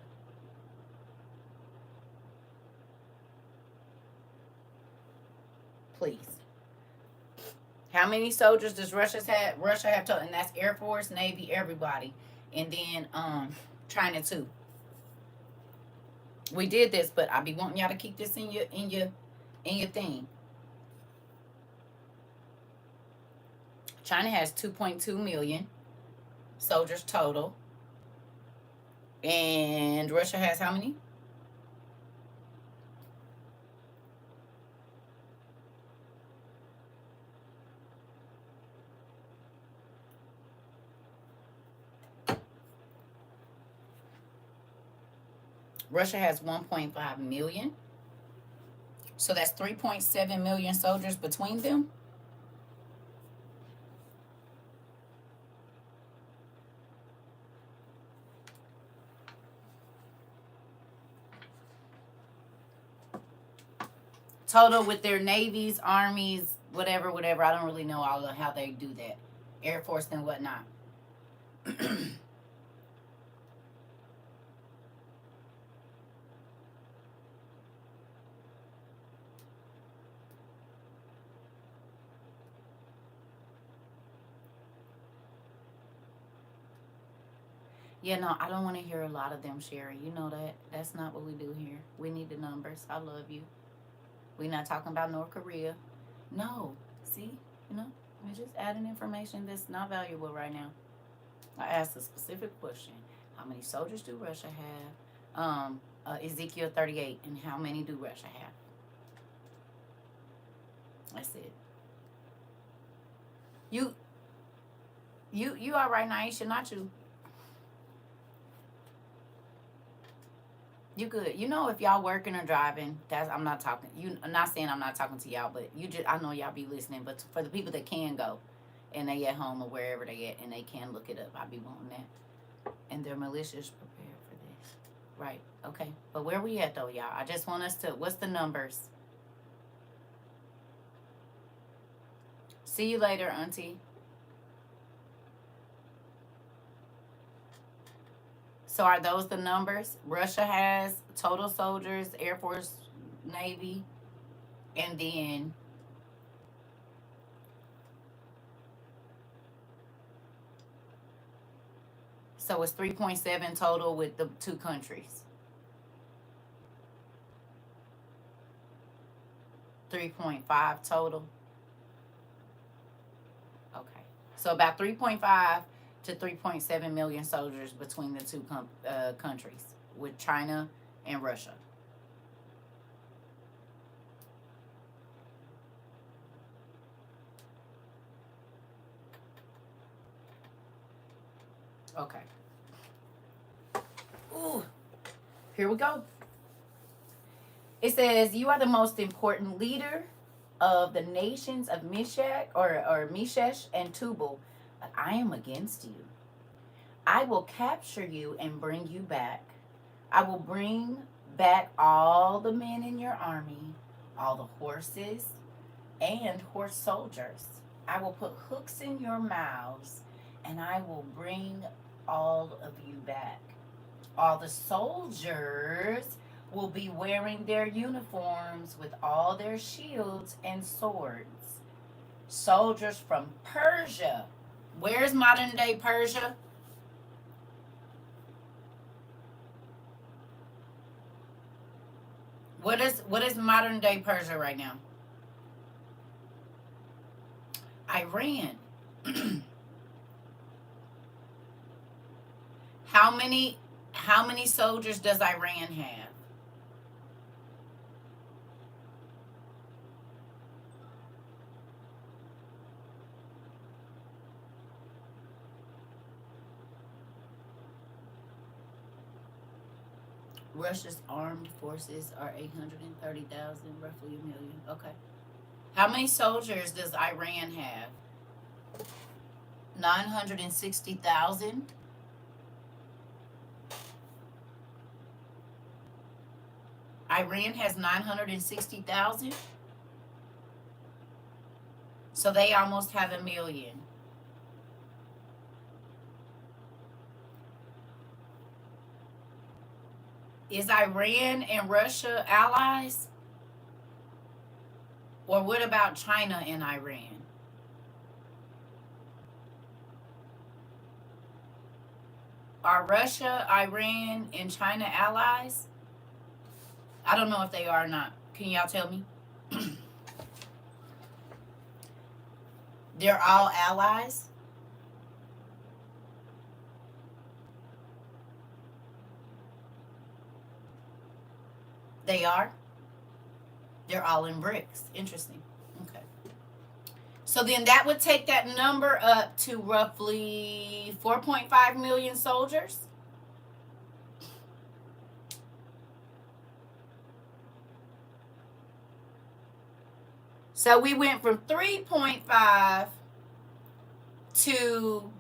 Please. How many soldiers does Russia have total? And that's Air Force, Navy, everybody. And then China too. We did this, but I be wanting y'all to keep this in your thing. China has 2.2 million soldiers total. And Russia has how many? Russia has 1.5 million. So that's 3.7 million soldiers between them. Total with their navies, armies, whatever, whatever. I don't really know all of how they do that. Air Force and whatnot. Yeah, no, I don't want to hear a lot of them sharing. You know that. That's not what we do here. We need the numbers. I love you. We're not talking about North Korea. No. See? You know? We're just adding information that's not valuable right now. I asked a specific question. How many soldiers do Russia have? Ezekiel 38. And how many do Russia have? That's it. You you all right, Naisha, not you. You good. You know, if y'all working or driving, that's I'm not talking. I'm not saying I'm not talking to y'all, but you just I know y'all be listening. But for the people that can go, and they at home or wherever they at, and they can look it up, I be wanting that. And their militias prepared for this, right? Okay. But where we at though, y'all? I just want us to. What's the numbers? See you later, Auntie. So are those the numbers? Russia has total soldiers, Air Force, Navy, and then so it's 3.7 total with the two countries. 3.5 total. Okay. So about 3.5 to 3.7 million soldiers between the two countries with China and Russia. Okay. Ooh, here we go. It says, you are the most important leader of the nations of Meshach and Tubal, but I am against you. I will capture you and bring you back. I will bring back all the men in your army, all the horses and horse soldiers. I will put hooks in your mouths, and I will bring all of you back. All the soldiers will be wearing their uniforms with all their shields and swords. Soldiers from Persia. Where's modern day Persia? What is modern day Persia right now? Iran. how many how many soldiers does Iran have? Russia's armed forces are 830,000, roughly a million. Okay. How many soldiers does Iran have? 960,000. Iran has 960,000. So they almost have a million. Is Iran and Russia allies? Or what about China and Iran? Are Russia, Iran, and China allies? I don't know if they are or not. Can y'all tell me? They're all allies? They are? They're all in BRICS. Interesting. Okay. So then that would take that number up to roughly 4.5 million soldiers. So we went from 3.5 to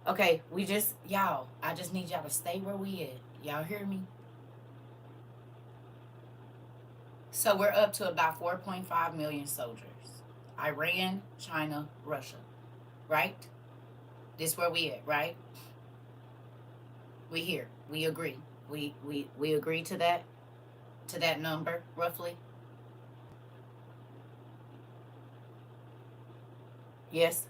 okay, I just need y'all to stay where we at. Y'all hear me? So we're up to about 4.5 million soldiers. Iran, China, Russia. Right? This where we at, right? We here. We agree. We agree to that number, roughly? Yes?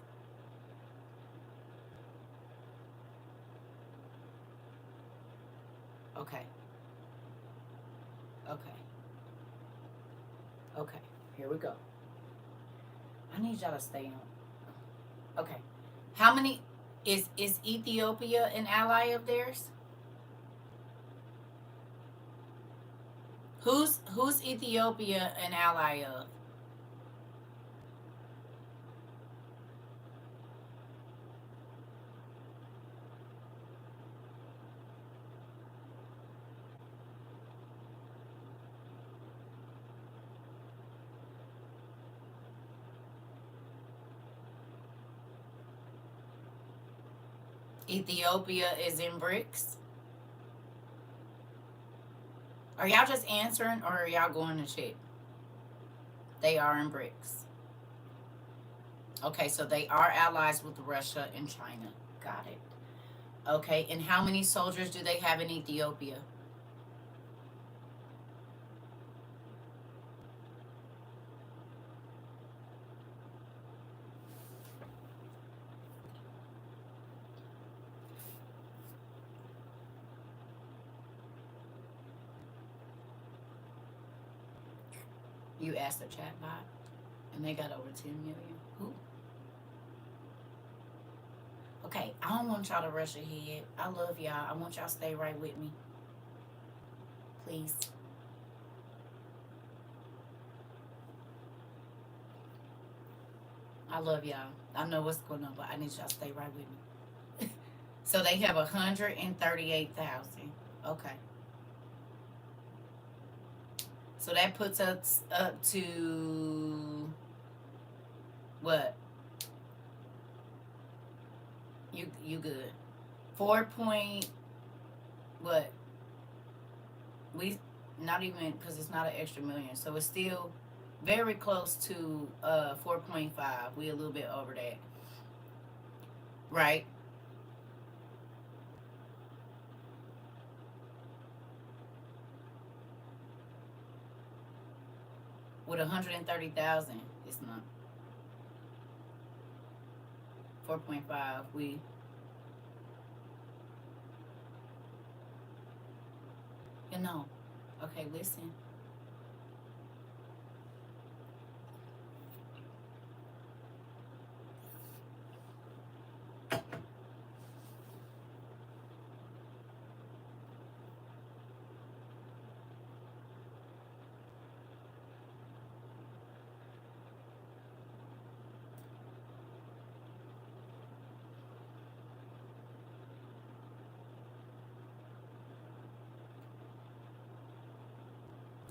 Okay. Okay. Okay. Here we go. I need y'all to stay on. Okay. How many is Ethiopia an ally of theirs? Who's Ethiopia an ally of? Ethiopia is in BRICS. Are y'all just answering or are y'all going to check? They are in BRICS. Okay, so they are allies with Russia and China. Got it. Okay, and how many soldiers do they have in Ethiopia? You asked the chatbot, and they got over 10 million. Who? Okay, I don't want y'all to rush ahead. I love y'all. I want y'all to stay right with me. Please. I love y'all. I know what's going on, but I need y'all to stay right with me. So they have 138,000. Okay. So that puts us up to what? You good. 4 point what? We not even because it's not an extra million, so it's still very close to 4.5. We a little bit over that. Right. With 130,000, it's not 4.5. You know. Okay, listen.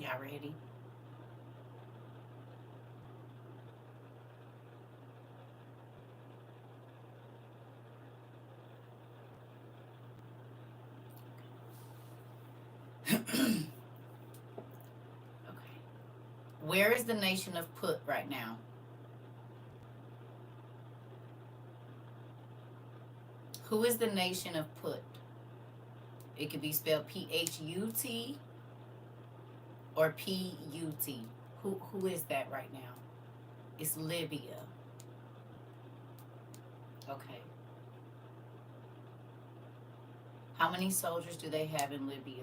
Y'all ready? Okay. Where is the nation of Put right now? Who is the nation of Put? It could be spelled Phut or Put. Who is that right now? It's Libya. Okay. How many soldiers do they have in Libya?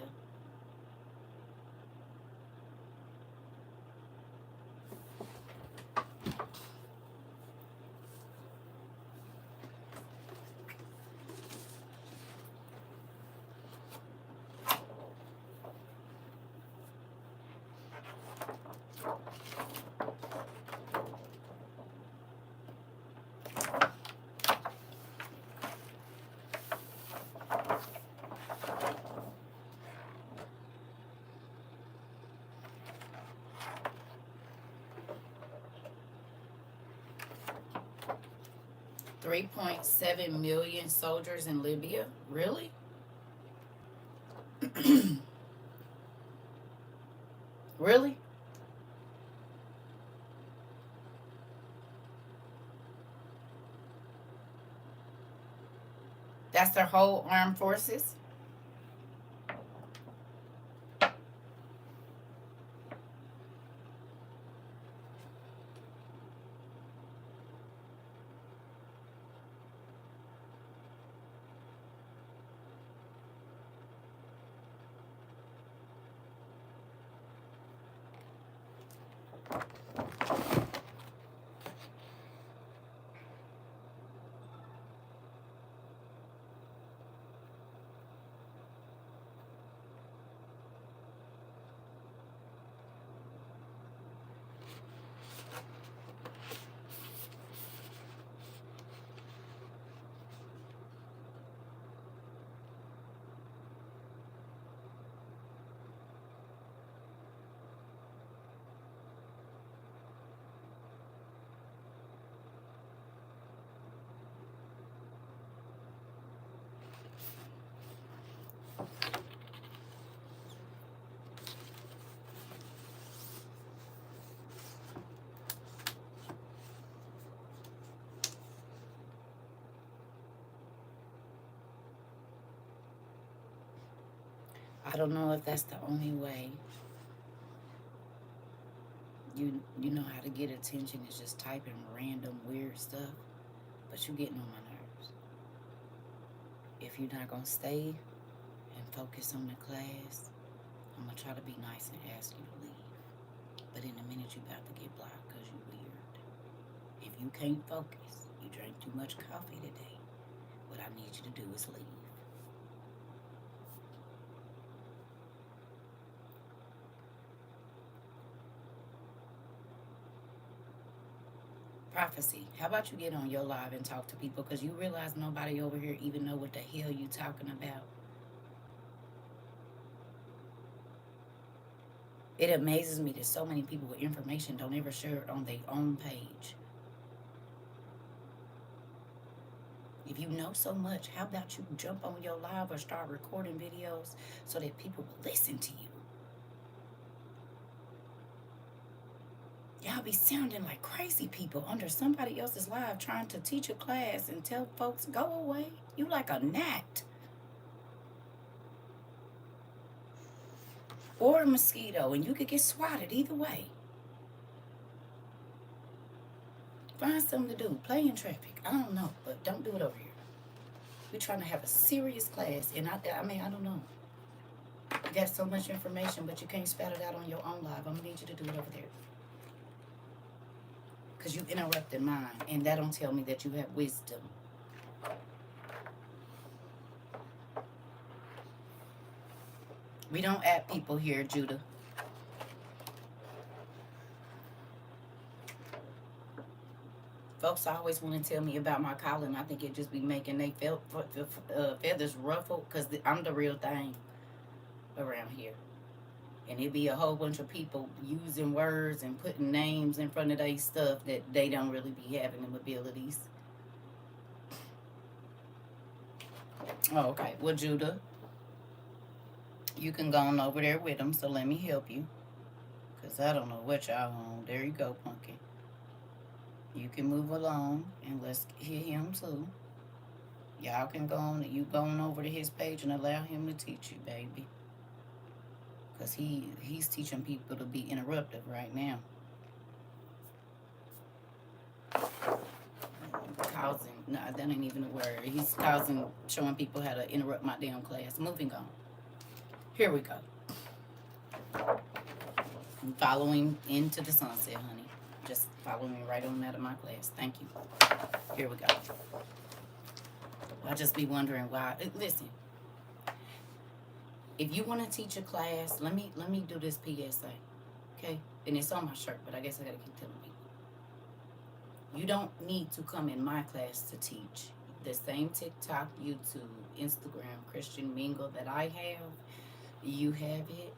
$3.7 million soldiers in Libya? Really? Really? That's their whole armed forces? I don't know if that's the only way you know how to get attention is just typing random weird stuff, but you getting on my nerves. If you're not gonna stay and focus on the class, I'm gonna try to be nice and ask you to leave. But in a minute you about to get blocked because you weird. If you can't focus, you drank too much coffee today, what I need you to do is leave. Prophecy. How about you get on your live and talk to people, because you realize nobody over here even know what the hell you talking about. It amazes me that so many people with information don't ever share it on their own page. If you know so much, how about you jump on your live or start recording videos so that people will listen to you? Y'all y'all be sounding like crazy people under somebody else's live trying to teach a class and tell folks, go away. You like a gnat. Or a mosquito, and you could get swatted either way. Find something to do. Play in traffic. I don't know, but don't do it over here. We're trying to have a serious class, and I mean, I don't know. You got so much information, but you can't spout it out on your own live. I'm gonna need you to do it over there. Because you interrupted mine, and that don't tell me that you have wisdom. We don't add people here, Judah. Folks always want to tell me about my calling. I think it just be making they feathers ruffled, because I'm the real thing around here. And it be a whole bunch of people using words and putting names in front of their stuff that they don't really be having them abilities. Oh, okay. Well, Judah, you can go on over there with them, so let me help you. Because I don't know what y'all on. There you go, Pumpkin. You can move along, and let's hear him too. Y'all can go on, you going over to his page and allow him to teach you, baby. Because he's teaching people to be interruptive right now. Causing, no, that ain't even a word. He's showing people how to interrupt my damn class. Moving on. Here we go. I'm following into the sunset, honey. Just following me right on out of my class. Thank you. Here we go. I just be wondering why. Listen. If you want to teach a class, let me do this PSA, okay? And it's on my shirt, but I guess I gotta keep telling people. You don't need to come in my class to teach. The same TikTok, YouTube, Instagram, Christian Mingle that I have, you have it.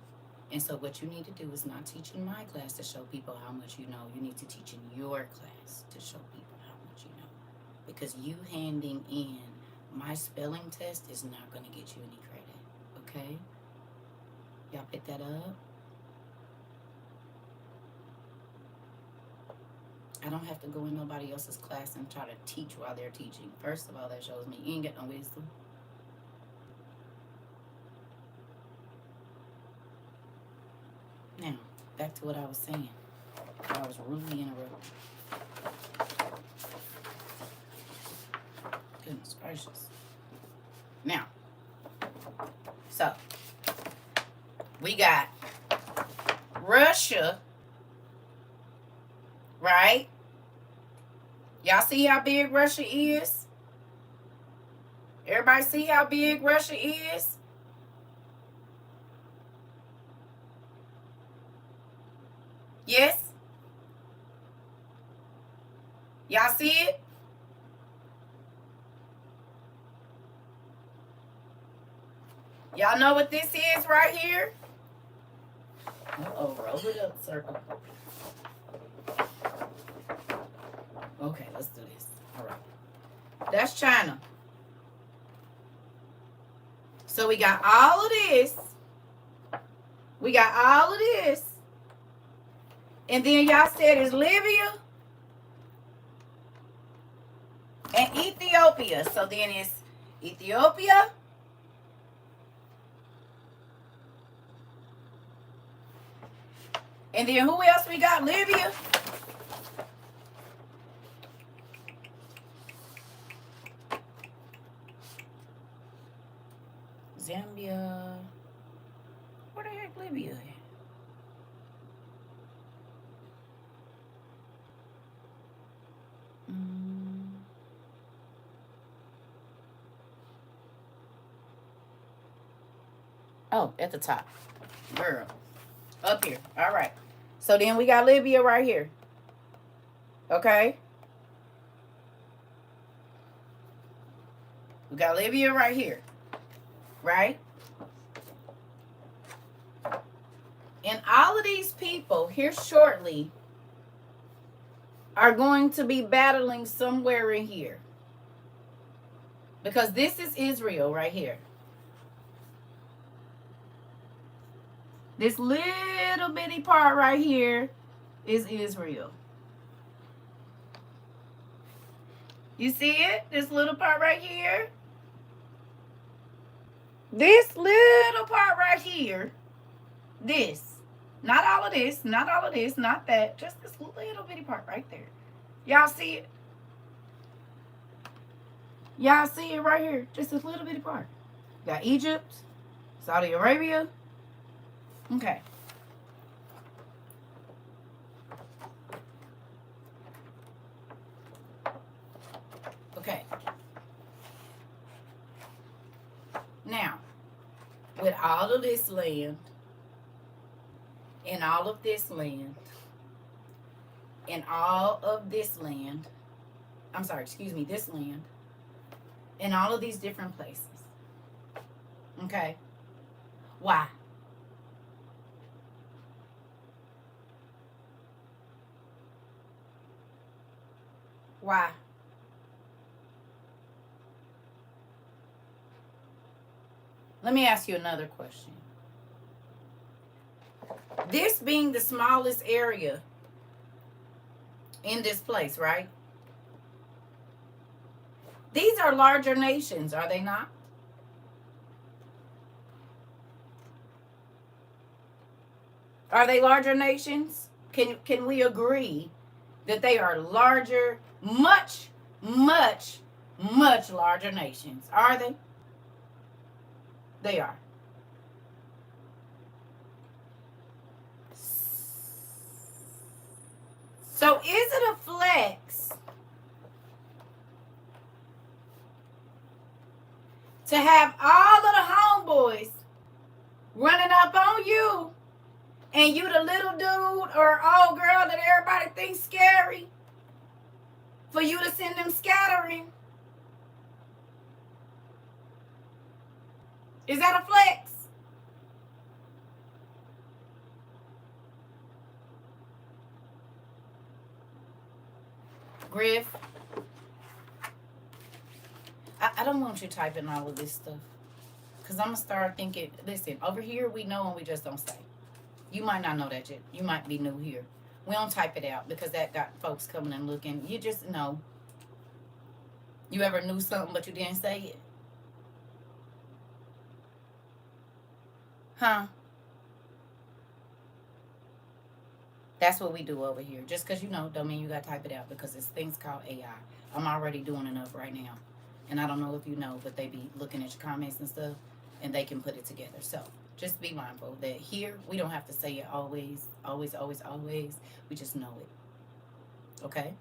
And so what you need to do is not teach in my class to show people how much you know. You need to teach in your class to show people how much you know. Because you handing in my spelling test is not going to get you any credit, okay? Y'all pick that up? I don't have to go in nobody else's class and try to teach while they're teaching. First of all, that shows me you ain't got no wisdom. Now, back to what I was saying. I was rudely interrupted. Goodness gracious. Now, so, we got Russia, right? Y'all see how big Russia is? Everybody see how big Russia is? Yes? Y'all see it? Y'all know what this is right here? Uh-oh, roll it up, circle. Okay, let's do this. All right. That's China. So we got all of this. We got all of this. And then y'all said it's Libya and Ethiopia. So then it's Ethiopia, and then who else we got? Libya. Zambia. Where the heck Libya is? Oh, at the top. Girl. Up here. All right. So then we got Libya right here. Okay. We got Libya right here. Right? And all of these people here shortly are going to be battling somewhere in here. Because this is Israel right here. This little bitty part right here is Israel. You see it? This little part right here. This little part right here. This. Not all of this. Not all of this. Not that. Just this little bitty part right there. Y'all see it? Y'all see it right here? Just this little bitty part. Got Egypt, Saudi Arabia. Okay. Okay. Now, with all of this land, and all of this land, and all of this land, I'm sorry, excuse me, this land, and all of these different places. Okay? Why? Why? Let me ask you another question. This being the smallest area in this place, right? These are larger nations, are they not? Are they larger nations? Can we agree that they are larger, much, much, much larger nations? Are they? They are. So is it a flex to have all of the homeboys running up on you and you the little dude or old girl that everybody thinks scary for you to send them scattering? Is that a flex? Griff, I don't want you typing all of this stuff. Because I'm going to start thinking, listen, over here we know and we just don't say. You might not know that yet. You might be new here. We don't type it out because that got folks coming and looking. You just know. You ever knew something but you didn't say it? Huh? That's what we do over here. Just because you know don't mean you got to type it out because it's things called AI. I'm already doing enough right now. And I don't know if you know, but they be looking at your comments and stuff and they can put it together. So just be mindful that here we don't have to say it always, always, always, always. We just know it. Okay?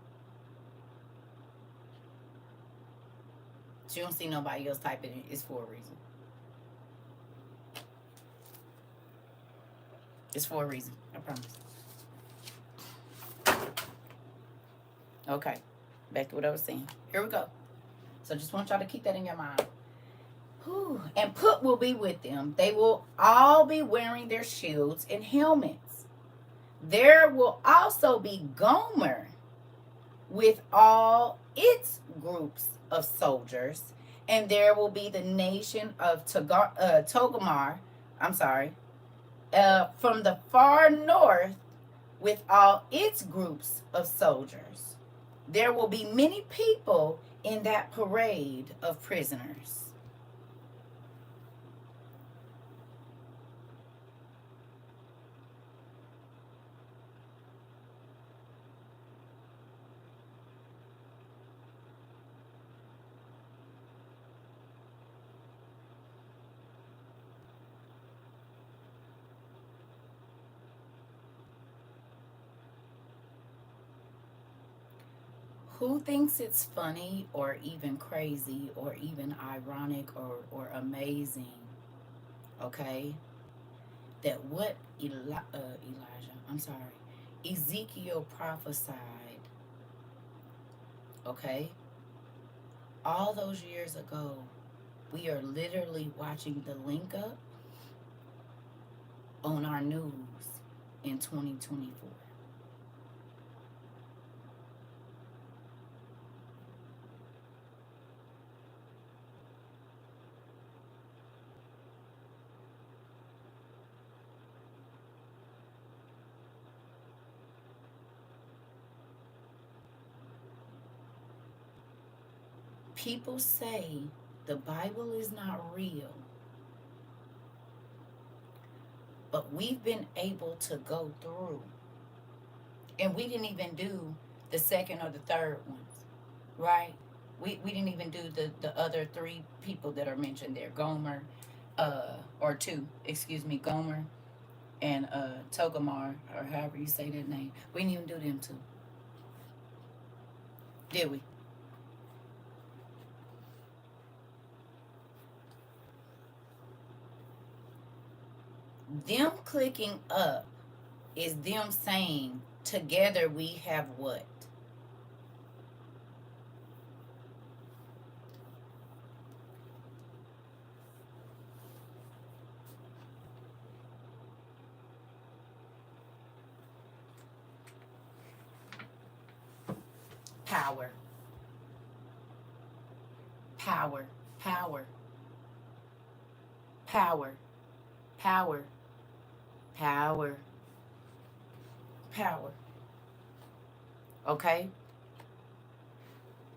So you don't see nobody else typing it. It's for a reason. It's for a reason. I promise. Okay. Back to what I was saying. Here we go. So just want y'all to keep that in your mind. Whew. And Put will be with them. They will all be wearing their shields and helmets. There will also be Gomer with all its groups of soldiers. And there will be the nation of Togomar, from the far north with all its groups of soldiers. There will be many people in that parade of prisoners. Who thinks it's funny or even crazy or even ironic or amazing, okay, that what Ezekiel prophesied, okay, all those years ago, we are literally watching the link up on our news in 2024. people say the Bible is not real, but we've been able to go through, and we didn't even do the second or the third ones, right? We didn't even do the other three people that are mentioned there, Gomer, or two, excuse me, Gomer and Togomar, or however you say that name. We didn't even do them two, did we? Them clicking up is them saying together we have what? Power. Power. Power. Power. Power. Power. Power. Okay?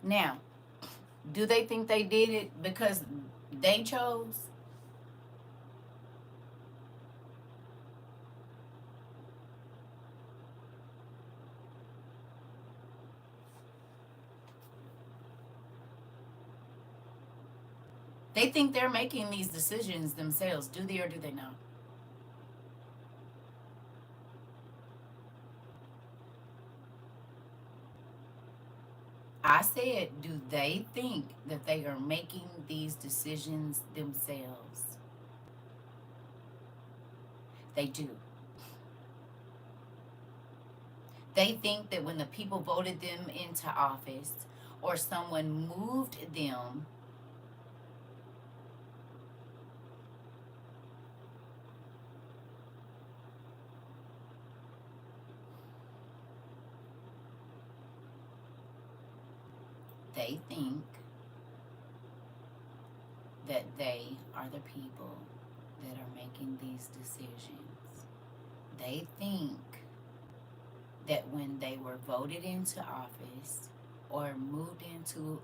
Now, do they think they did it because they chose? They think they're making these decisions themselves. Do they or do they not? I said, do they think that they are making these decisions themselves? They do. They think that when the people voted them into office or someone moved them, they think that they are the people that are making these decisions. They think that when they were voted into office or moved into,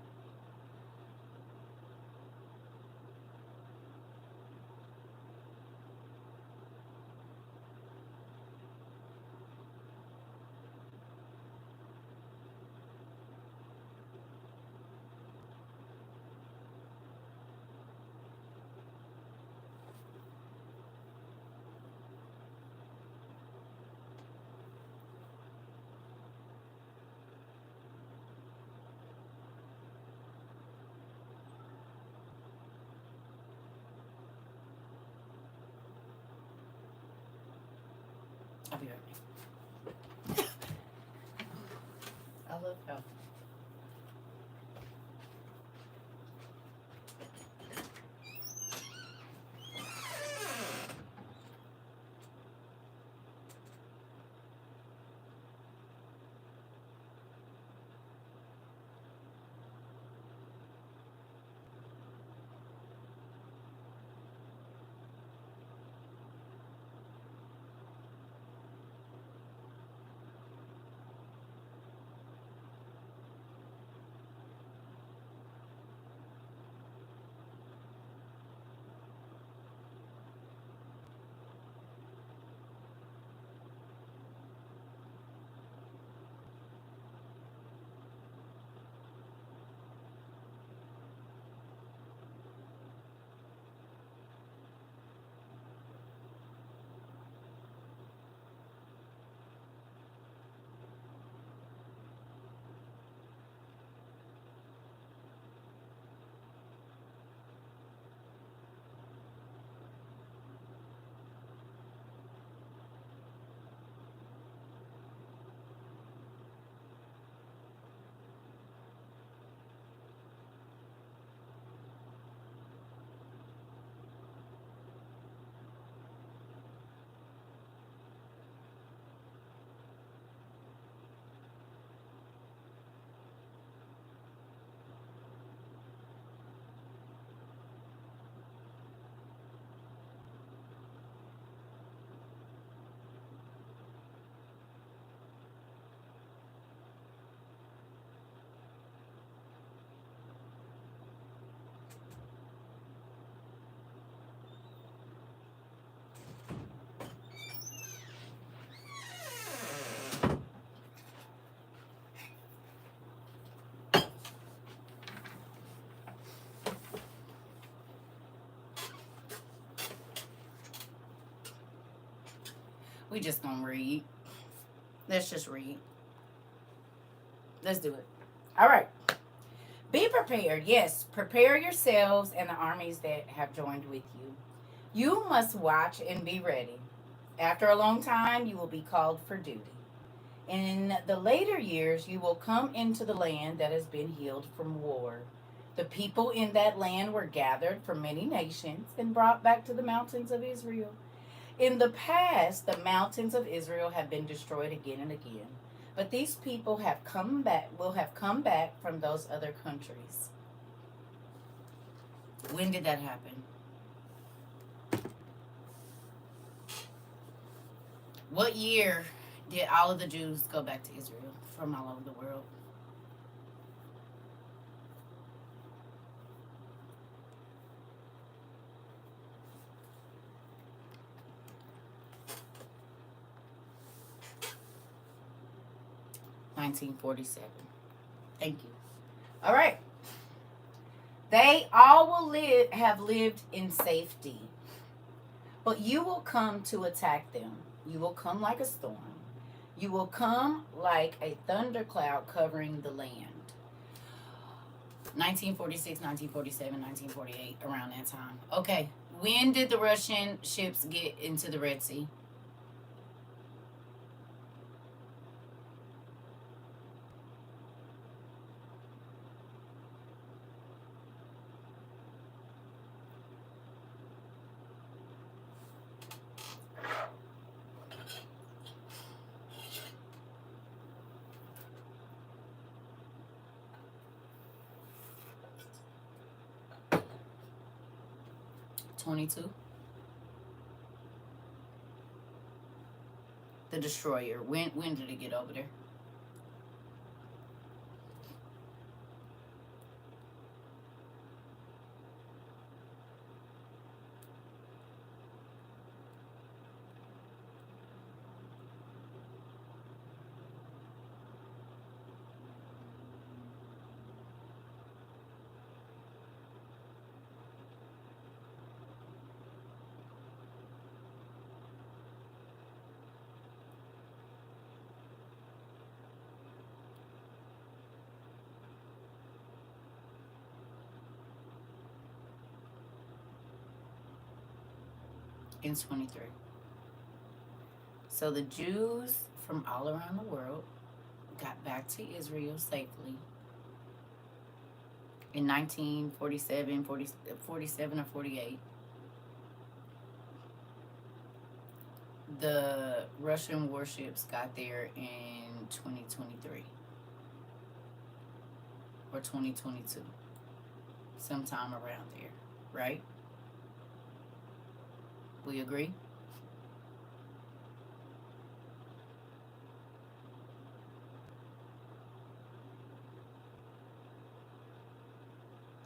I'll be right back. I love y'all. We just gonna read. Let's just read. Let's do it. All right. Be prepared. Yes, prepare yourselves and the armies that have joined with you. You must watch and be ready. After a long time, you will be called for duty. In the later years, you will come into the land that has been healed from war. The people in that land were gathered from many nations and brought back to the mountains of Israel. In the past, the mountains of Israel have been destroyed again and again. But these people will have come back from those other countries. When did that happen? What year did all of the Jews go back to Israel from all over the world? (1947). Thank you. All right. They all will have lived in safety, but you will come to attack them. You will come like a storm. You will come like a thundercloud covering the land. 1946, 1947, 1948, around that time. Okay. When did the Russian ships get into the Red Sea? '22. The destroyer. When did it get over there? In 23. So the Jews from all around the world got back to Israel safely in 1947, 47 or 48. The Russian warships got there in 2023 or 2022, sometime around there, right? We agree?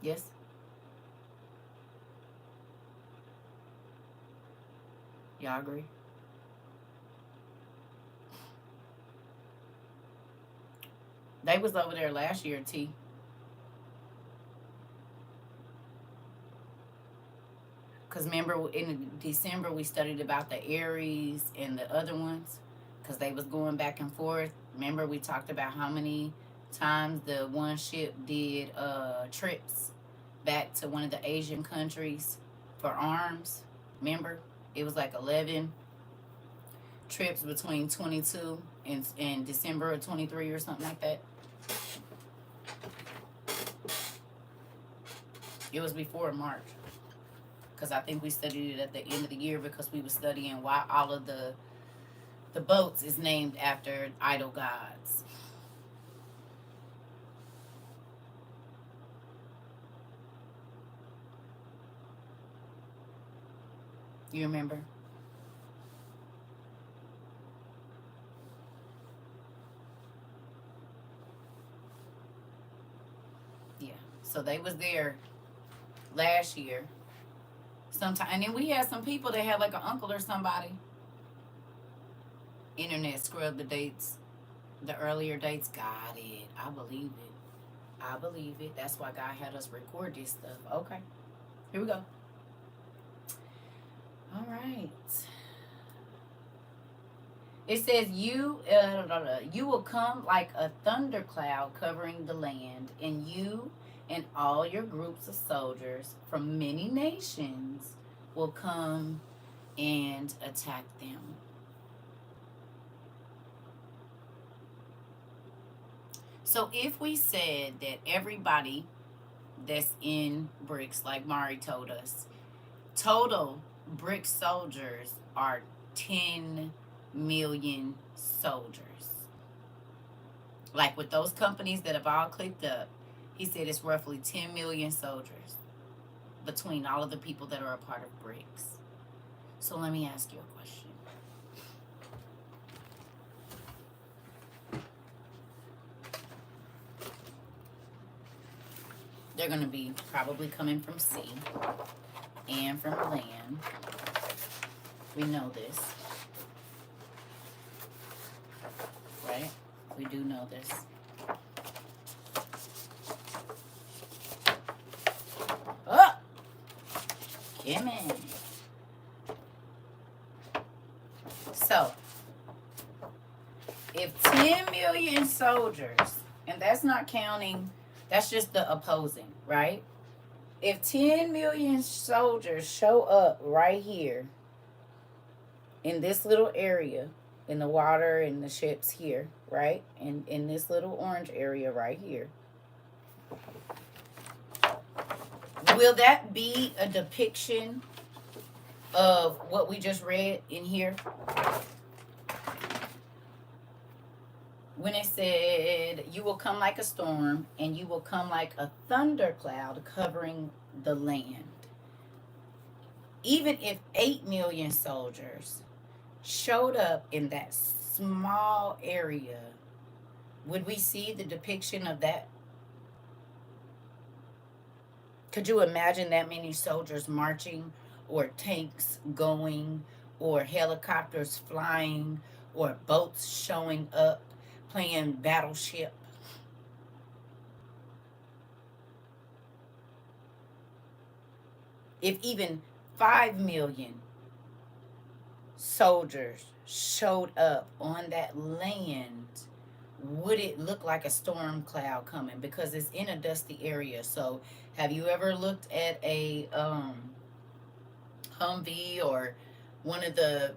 Yes? Y'all agree? They was over there last year, T. Because remember in December we studied about the Aries and the other ones because they was going back and forth. Remember we talked about how many times the one ship did trips back to one of the Asian countries for arms. Remember? It was like 11 trips between 22 and December of 23 or something like that. It was before March. Because I think we studied it at the end of the year because we were studying why all of the boats is named after idol gods. You remember? Yeah. So they was there last year. Sometime, and then we had some people that had like an uncle or somebody. Internet scrubbed the dates, the earlier dates. Got it. I believe it. I believe it. That's why God had us record this stuff. Okay. Here we go. All right. It says you will come like a thundercloud covering the land, and you and all your groups of soldiers from many nations will come and attack them. So if we said that everybody that's in BRICS, like Mari told us, total BRICS soldiers are 10 million soldiers. Like with those companies that have all clicked up, he said it's roughly 10 million soldiers between all of the people that are a part of BRICS. So let me ask you a question. They're going to be probably coming from sea and from land. We know this, right? We do know this. Oh! Kimmy. So, if 10 million soldiers, and that's not counting, that's just the opposing, right? If 10 million soldiers show up right here in this little area, in the water and the ships here, right? And in this little orange area right here, will that be a depiction of what we just read in here? When it said, you will come like a storm, and you will come like a thundercloud covering the land. Even if 8 million soldiers showed up in that small area, would we see the depiction of that? Could you imagine that many soldiers marching, or tanks going, or helicopters flying, or boats showing up playing Battleship? If even 5 million soldiers showed up on that land, would it look like a storm cloud coming? Because it's in a dusty area. So have you ever looked at a Humvee or one of the,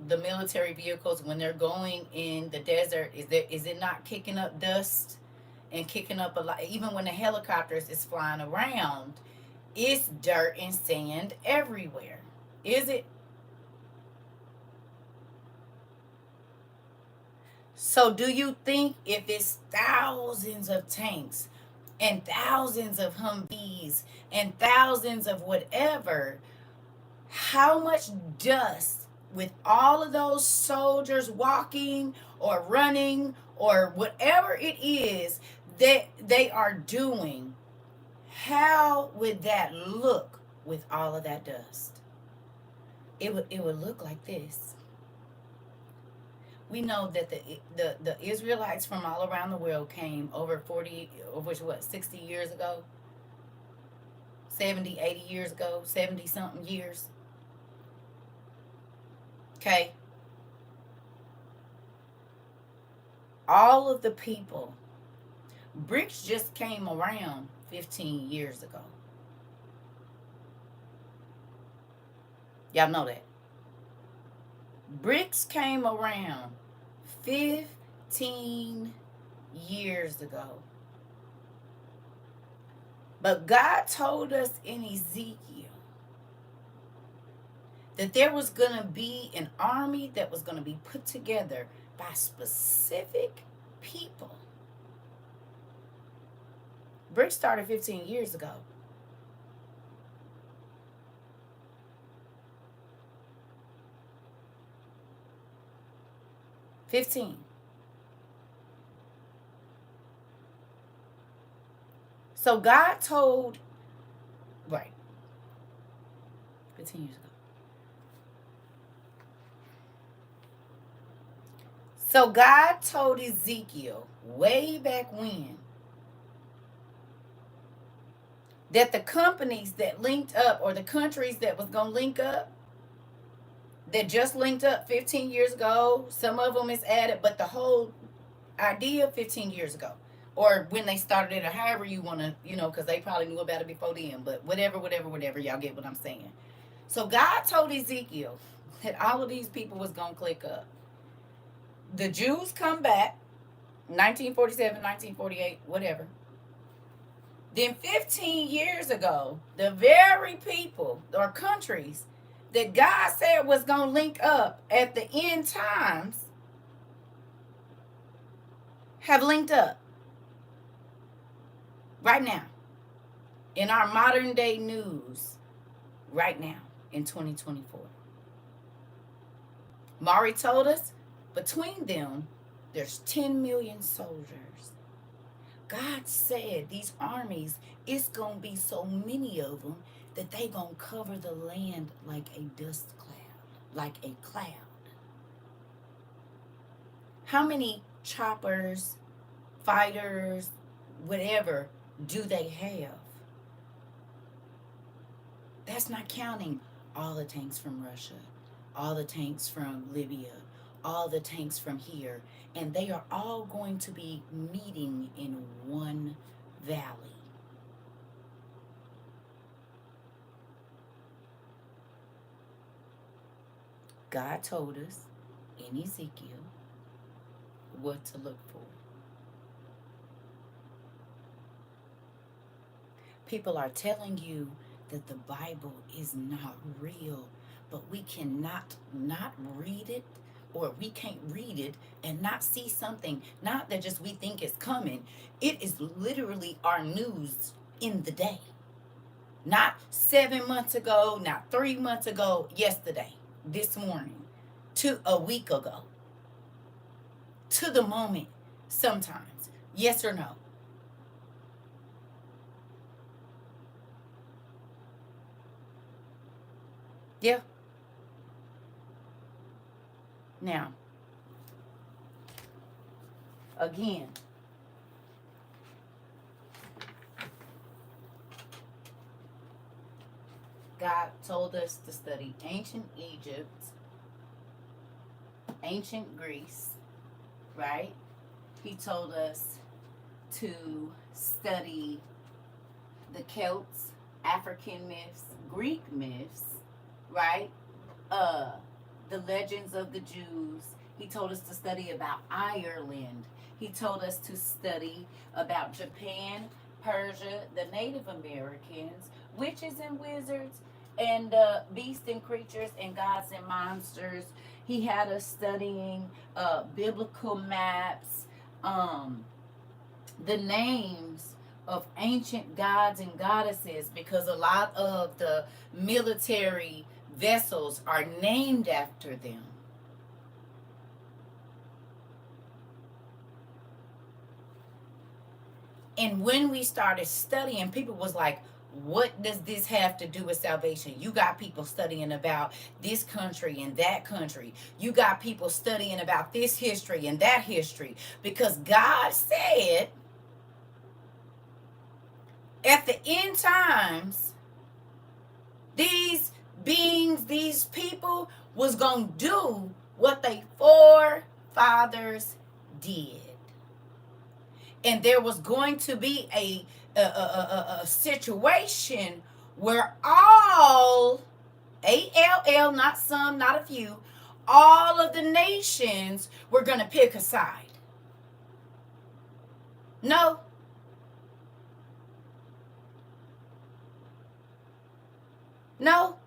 the military vehicles when they're going in the desert? Is it not kicking up dust and kicking up a lot? Even when the helicopters is flying around, it's dirt and sand everywhere. Is it? So do you think if it's thousands of tanks and thousands of Humvees and thousands of whatever, how much dust with all of those soldiers walking or running or whatever it is that they are doing, how would that look with all of that dust? It would look like this. We know that the Israelites from all around the world came over 60 years ago, 70, 80 years ago, 70 something years. Okay. All of the people, BRICS just came around 15 years ago. Y'all know that. BRICS came around 15 years ago. But God told us in Ezekiel that there was going to be an army that was going to be put together by specific people. BRICS started 15 years ago. So God told, right, 15 years ago. So God told Ezekiel way back when that the companies that linked up, or the countries that was going to link up, that just linked up 15 years ago. Some of them is added, but the whole idea 15 years ago. Or when they started it, or however you want to, because they probably knew about it before then. But whatever, y'all get what I'm saying. So God told Ezekiel that all of these people was going to click up. The Jews come back, 1947, 1948, whatever. Then 15 years ago, the very people or countries that God said was going to link up at the end times have linked up right now in our modern day news right now in 2024. Mari told us between them there's 10 million soldiers. God said these armies, it's going to be so many of them that they going to cover the land like a dust cloud, like a cloud. How many choppers, fighters, whatever do they have? That's not counting all the tanks from Russia, all the tanks from Libya, all the tanks from here. And they are all going to be meeting in one valley. God told us in Ezekiel what to look for. People are telling you that the Bible is not real, but we cannot not read it, or we can't read it and not see something, not that just we think it's coming. It is literally our news in the day. Not 7 months ago, not 3 months ago, yesterday, this morning, to a week ago, to the moment sometimes. Yes or no? Yeah. Now, again, God told us to study ancient Egypt, ancient Greece, right? He told us to study the Celts, African myths, Greek myths, right? The legends of the Jews. He told us to study about Ireland. He told us to study about Japan, Persia, the Native Americans, witches and wizards, and beasts and creatures and gods and monsters. He had us studying biblical maps, the names of ancient gods and goddesses, because a lot of the military vessels are named after them. And when we started studying, people was like, what does this have to do with salvation? You got people studying about this country and that country. You got people studying about this history and that history. Because God said at the end times, these beings, these people was going to do what they forefathers did. And there was going to be a situation where all, A-L-L, not some, not a few, all of the nations were going to pick a side. No. No.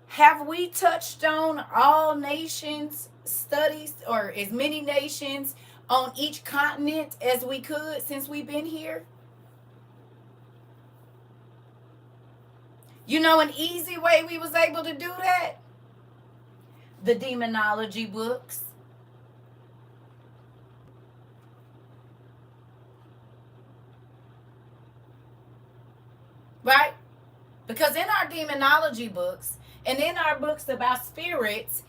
Have we touched on all nations studies, or as many nations on each continent as we could since we've been here? You know an easy way we was able to do that? The demonology books. Right? Because in our demonology books and in our books about spirits,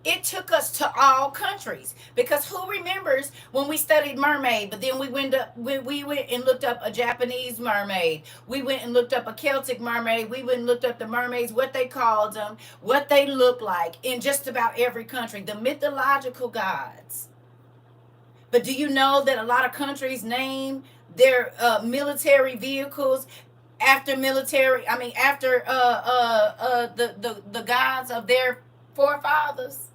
It took us to all countries, because who remembers when we studied mermaid, but then we went and looked up a Japanese mermaid, we went and looked up a Celtic mermaid, we went and looked up the mermaids, what they called them, what they look like in just about every country, the mythological gods. But do you know that a lot of countries name their military vehicles after the gods of their forefathers?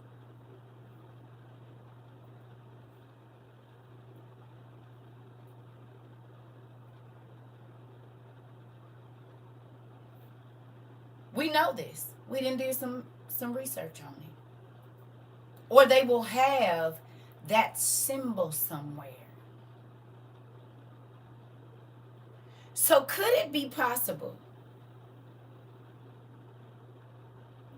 We know this. We didn't do some research on it. Or they will have that symbol somewhere. So could it be possible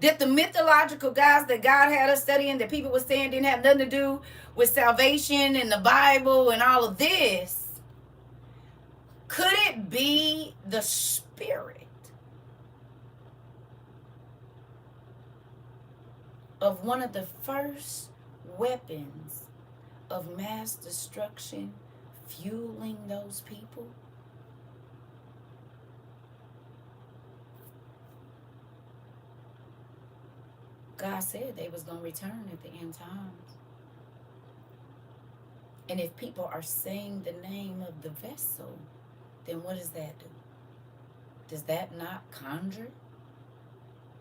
that the mythological gods that God had us studying, that people were saying didn't have nothing to do with salvation and the Bible and all of this, could it be the spirit of one of the first weapons of mass destruction fueling those people? God said they was going to return at the end times. And if people are saying the name of the vessel, then what does that do? Does that not conjure?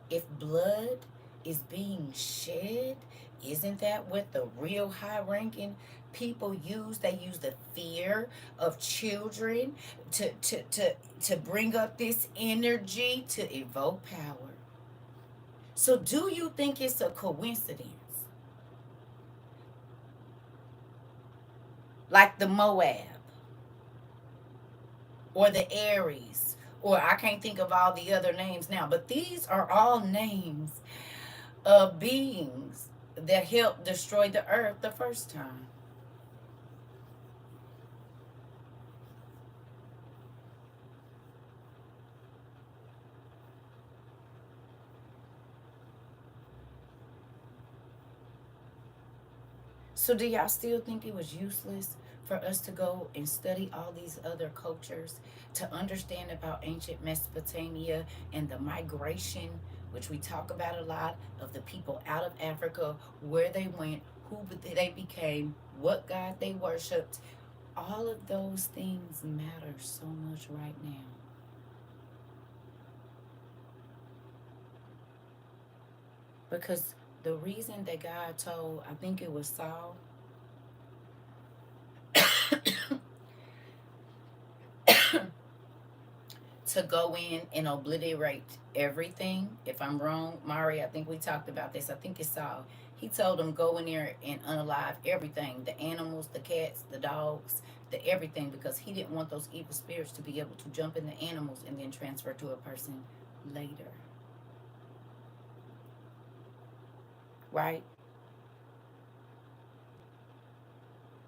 If blood is being shed, isn't that what the real high-ranking people use? They use the fear of children to bring up this energy to evoke power. So do you think it's a coincidence? Like the Moab or the Aries, or I can't think of all the other names now, but these are all names of beings that helped destroy the earth the first time. So do y'all still think it was useless for us to go and study all these other cultures, to understand about ancient Mesopotamia and the migration, which we talk about a lot, of the people out of Africa, where they went, who they became, what God they worshipped? All of those things matter so much right now. Because the reason that God told, I think it was Saul, to go in and obliterate everything. If I'm wrong, Mari, I think we talked about this. I think it's Saul. He told him go in there and unalive everything, the animals, the cats, the dogs, the everything, because he didn't want those evil spirits to be able to jump in the animals and then transfer to a person later. Right?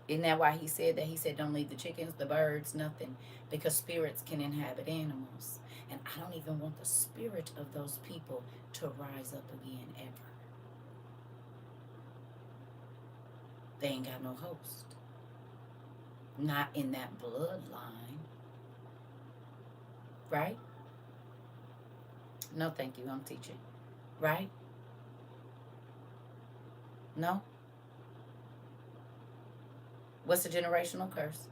Isn't that why he said that? He said, don't leave the chickens, the birds, nothing, because spirits can inhabit animals. And I don't even want the spirit of those people to rise up again ever. They ain't got no host. Not in that bloodline. Right? No, thank you. I'm teaching. Right? No? What's a generational curse?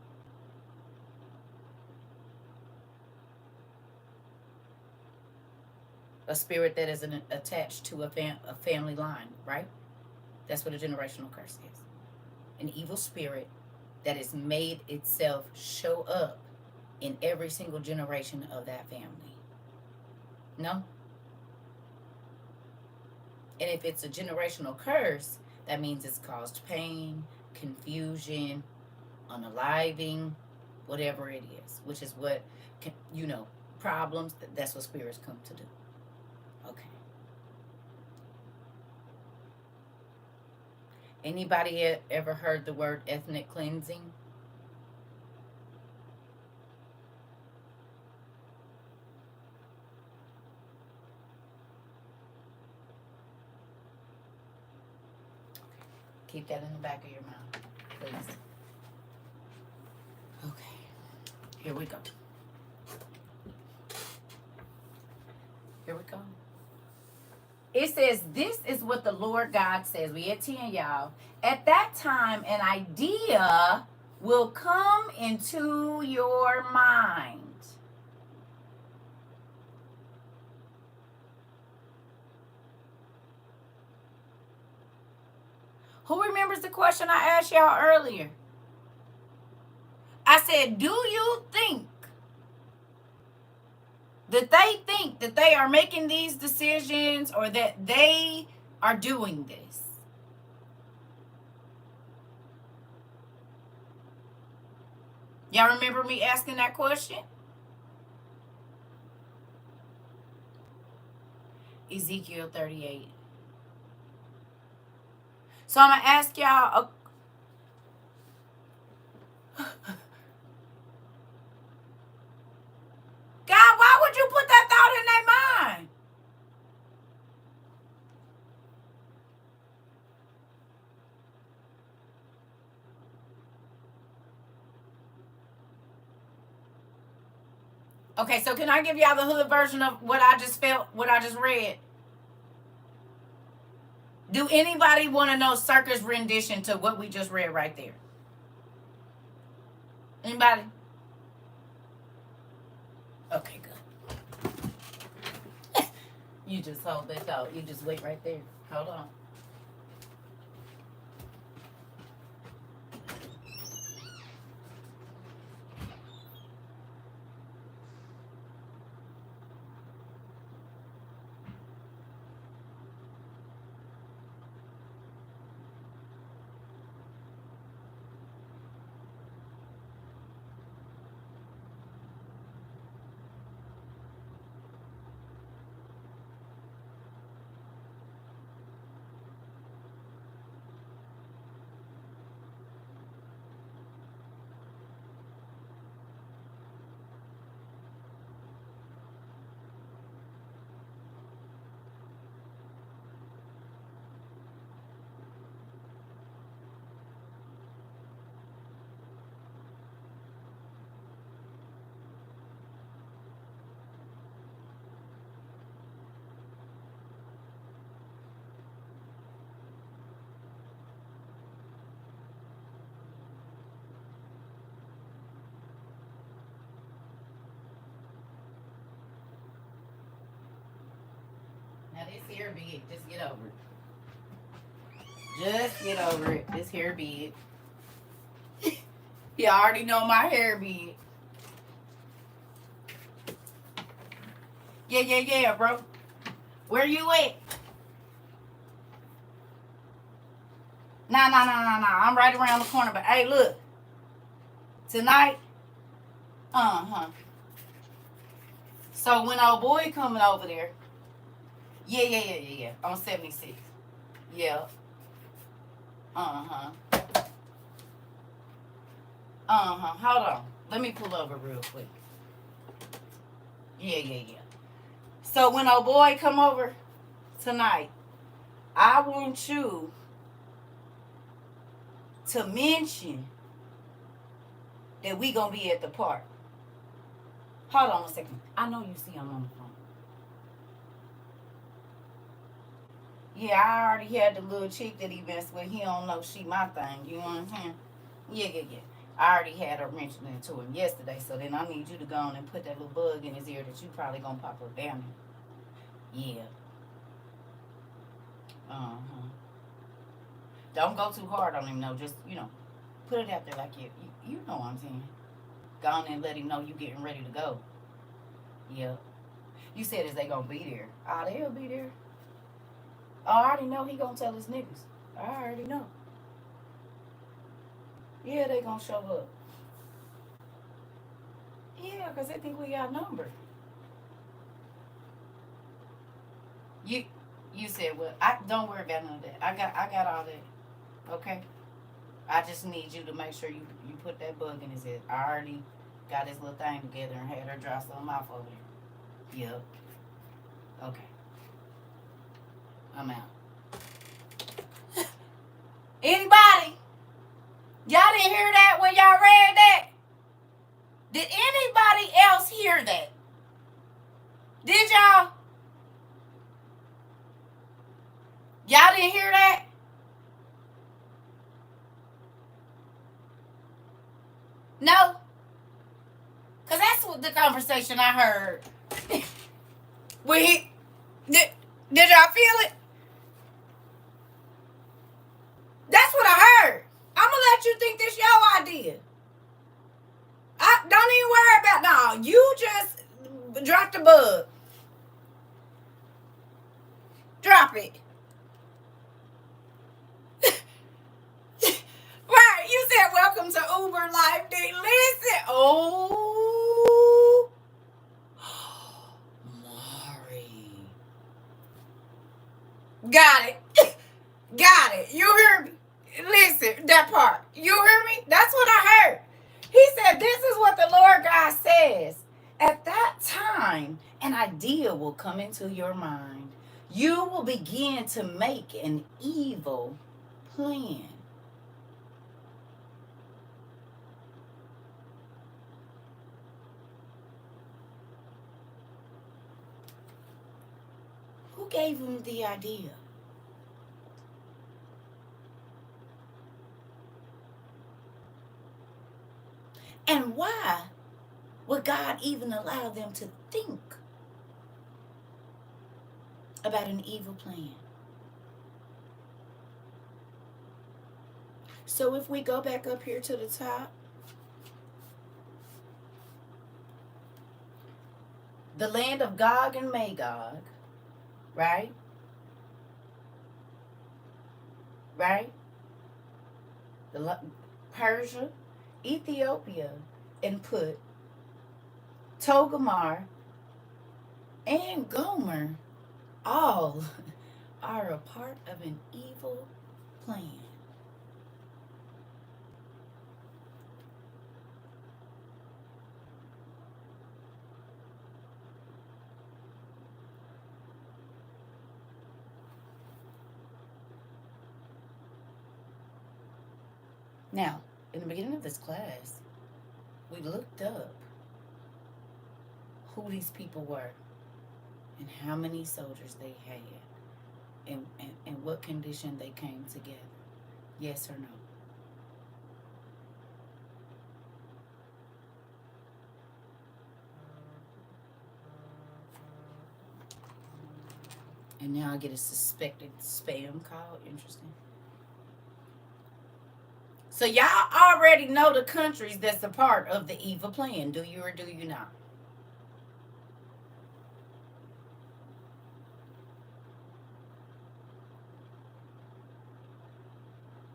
A spirit that is attached to a family line, right? That's what a generational curse is. An evil spirit that has made itself show up in every single generation of that family. No? And if it's a generational curse, that means it's caused pain, confusion, unaliving, whatever it is, which is what, problems, that's what spirits come to do. Okay. Anybody ever heard the word ethnic cleansing? Keep that in the back of your mind, please. Okay. Here we go. Here we go. It says, this is what the Lord God says. We at 10, y'all. At that time, an idea will come into your mind. Who remembers the question I asked y'all earlier? I said, do you think that they are making these decisions or that they are doing this? Y'all remember me asking that question? Ezekiel 38. So I'm going to ask y'all God, why would you put that thought in their mind? Okay, so can I give y'all the hood version of what I just felt, what I just read? Do anybody want to know CERCA's rendition to what we just read right there? Anybody? Okay, good. You just hold that thought. You just wait right there. Hold on. Now this hair big. Just get over it. Just get over it. This hair big. You already know my hair big. Yeah, bro. Where you at? Nah. I'm right around the corner. But hey, look. Tonight. So when old boy coming over there. Yeah. On 76. Yeah. Hold on. Let me pull over real quick. Yeah. So when old boy come over tonight, I want you to mention that we gonna be at the park. Hold on a second. I know you see him on the phone. Yeah, I already had the little chick that he messed with. He don't know she my thing. You know what I'm saying? Yeah. I already had her mentioning it to him yesterday. So then I need you to go on and put that little bug in his ear that you probably gonna pop her down there. Yeah. Don't go too hard on him, no. Just, put it out there like you know what I'm saying. Go on and let him know you getting ready to go. Yeah. You said, is they gonna be there? Oh, they'll be there. Oh, I already know he gonna tell his niggas. I already know. Yeah, they gonna show up. Yeah, because they think we got numbered. You said what? I don't worry about none of that. I got all that. Okay? I just need you to make sure you put that bug in his head. I already got his little thing together and had her dry something off over there. Yep. Okay. I'm out. Anybody? Y'all didn't hear that when y'all read that? Did anybody else hear that? Did y'all? Y'all didn't hear that? No? Because that's what the conversation I heard. Did y'all feel it? That's what I heard. I'm going to let you think this your idea. Don't even worry about no. You just drop the bug. Drop it. Right. You said welcome to Uber Life Day. Listen. Oh. Maury. Got it. Got it. You hear me? Listen, that part. You hear me? That's what I heard. He said, this is what the Lord God says. At that time, an idea will come into your mind. You will begin to make an evil plan. Who gave him the idea? And why would God even allow them to think about an evil plan? So if we go back up here to the top, the land of Gog and Magog, right? Right? Persia, Ethiopia, and Put, Togarmah, and Gomer all are a part of an evil plan. Now, in the beginning of this class, we looked up who these people were and how many soldiers they had and what condition they came together. Yes or no? And now I get a suspected spam call. Interesting. So y'all already know the countries that's a part of the evil plan. Do you or do you not?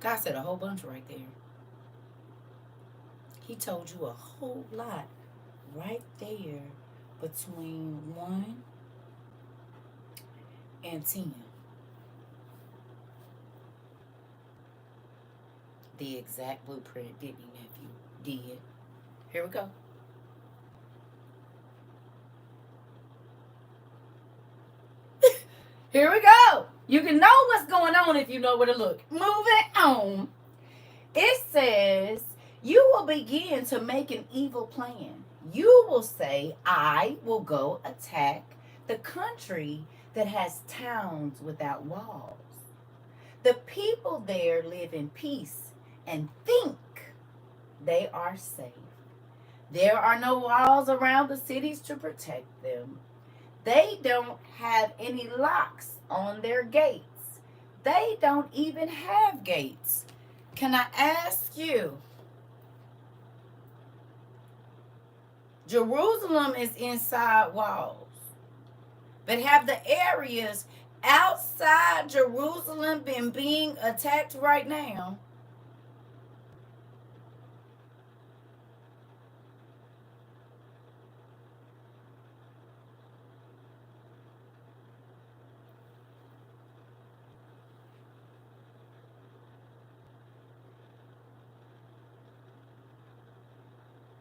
God said a whole bunch right there. He told you a whole lot right there between 1 and 10. The exact blueprint, didn't you, nephew? Did. Here we go. Here we go. You can know what's going on if you know where to look. Moving on. It says, you will begin to make an evil plan. You will say, I will go attack the country that has towns without walls. The people there live in peace and think they are safe. There are no walls around the cities to protect them. They don't have any locks on their gates. They don't even have gates. Can I ask you? Jerusalem is inside walls. But have the areas outside Jerusalem been being attacked right now?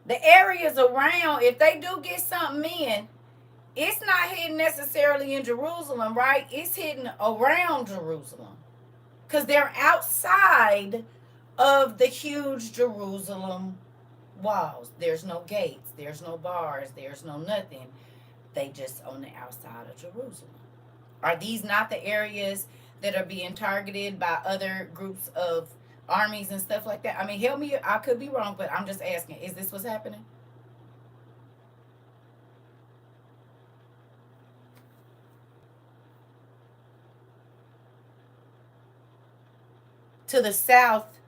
The areas around, if they do get something in, it's not hidden necessarily in Jerusalem, right? It's hidden around Jerusalem. because they're outside of the huge Jerusalem walls. There's no gates, there's no bars, there's no nothing. They just on the outside of Jerusalem. Are these not the areas that are being targeted by other groups of armies and stuff like that? I mean, help me, I could be wrong, but I'm just asking, is this what's happening? To the south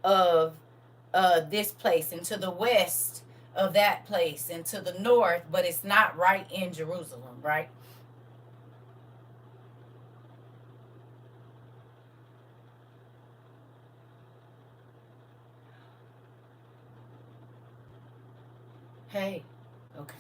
of this place, and to the west of that place, and to the north, but it's not right in Jerusalem, right? Hey, okay.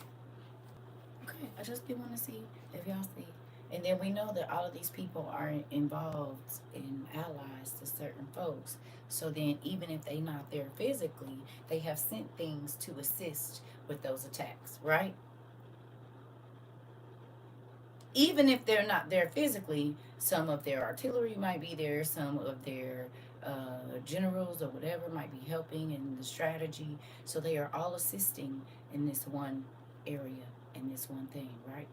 Okay, I just did want to see if y'all see. And then we know that all of these people are involved in allies to certain folks. So then, even if they not there physically, they have sent things to assist with those attacks, right? Even if they're not there physically, some of their artillery might be there, some of their generals or whatever might be helping in the strategy. So they are all assisting in this one area, in this one thing, right?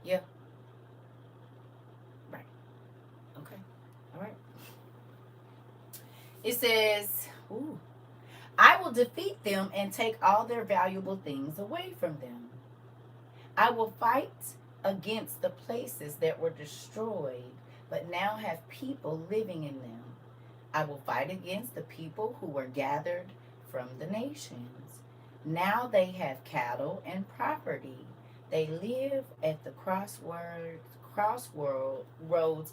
Yeah, right. Okay, all right. It says, ooh, I will defeat them and take all their valuable things away from them. I will fight against the places that were destroyed, but now have people living in them. I will fight against the people who were gathered from the nations. Now they have cattle and property. They live at the crossroads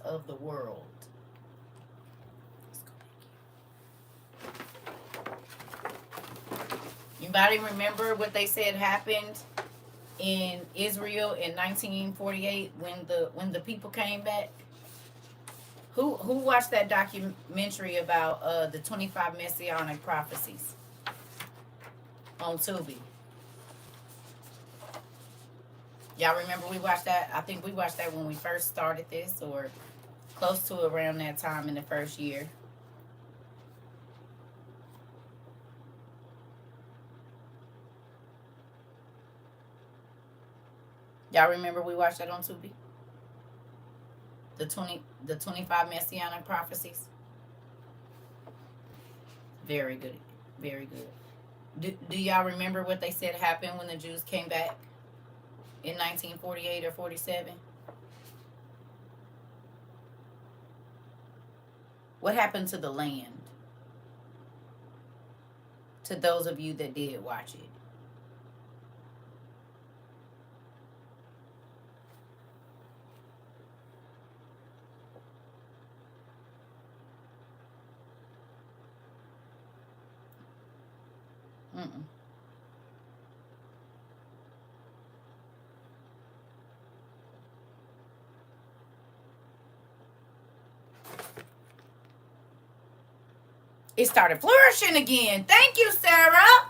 of the world. Anybody remember what they said happened in Israel in 1948 when the people came back? Who watched that documentary about the 25 messianic prophecies on Tubi? Y'all remember we watched that? I think we watched that when we first started this, or close to around that time in the first year. Y'all remember we watched that on Tubi? The 25 messianic prophecies. Very good. Very good. Do y'all remember what they said happened when the Jews came back in 1948 or 47? What happened to the land? To those of you that did watch it. Mm-mm. It started flourishing again. Thank you, Sarah.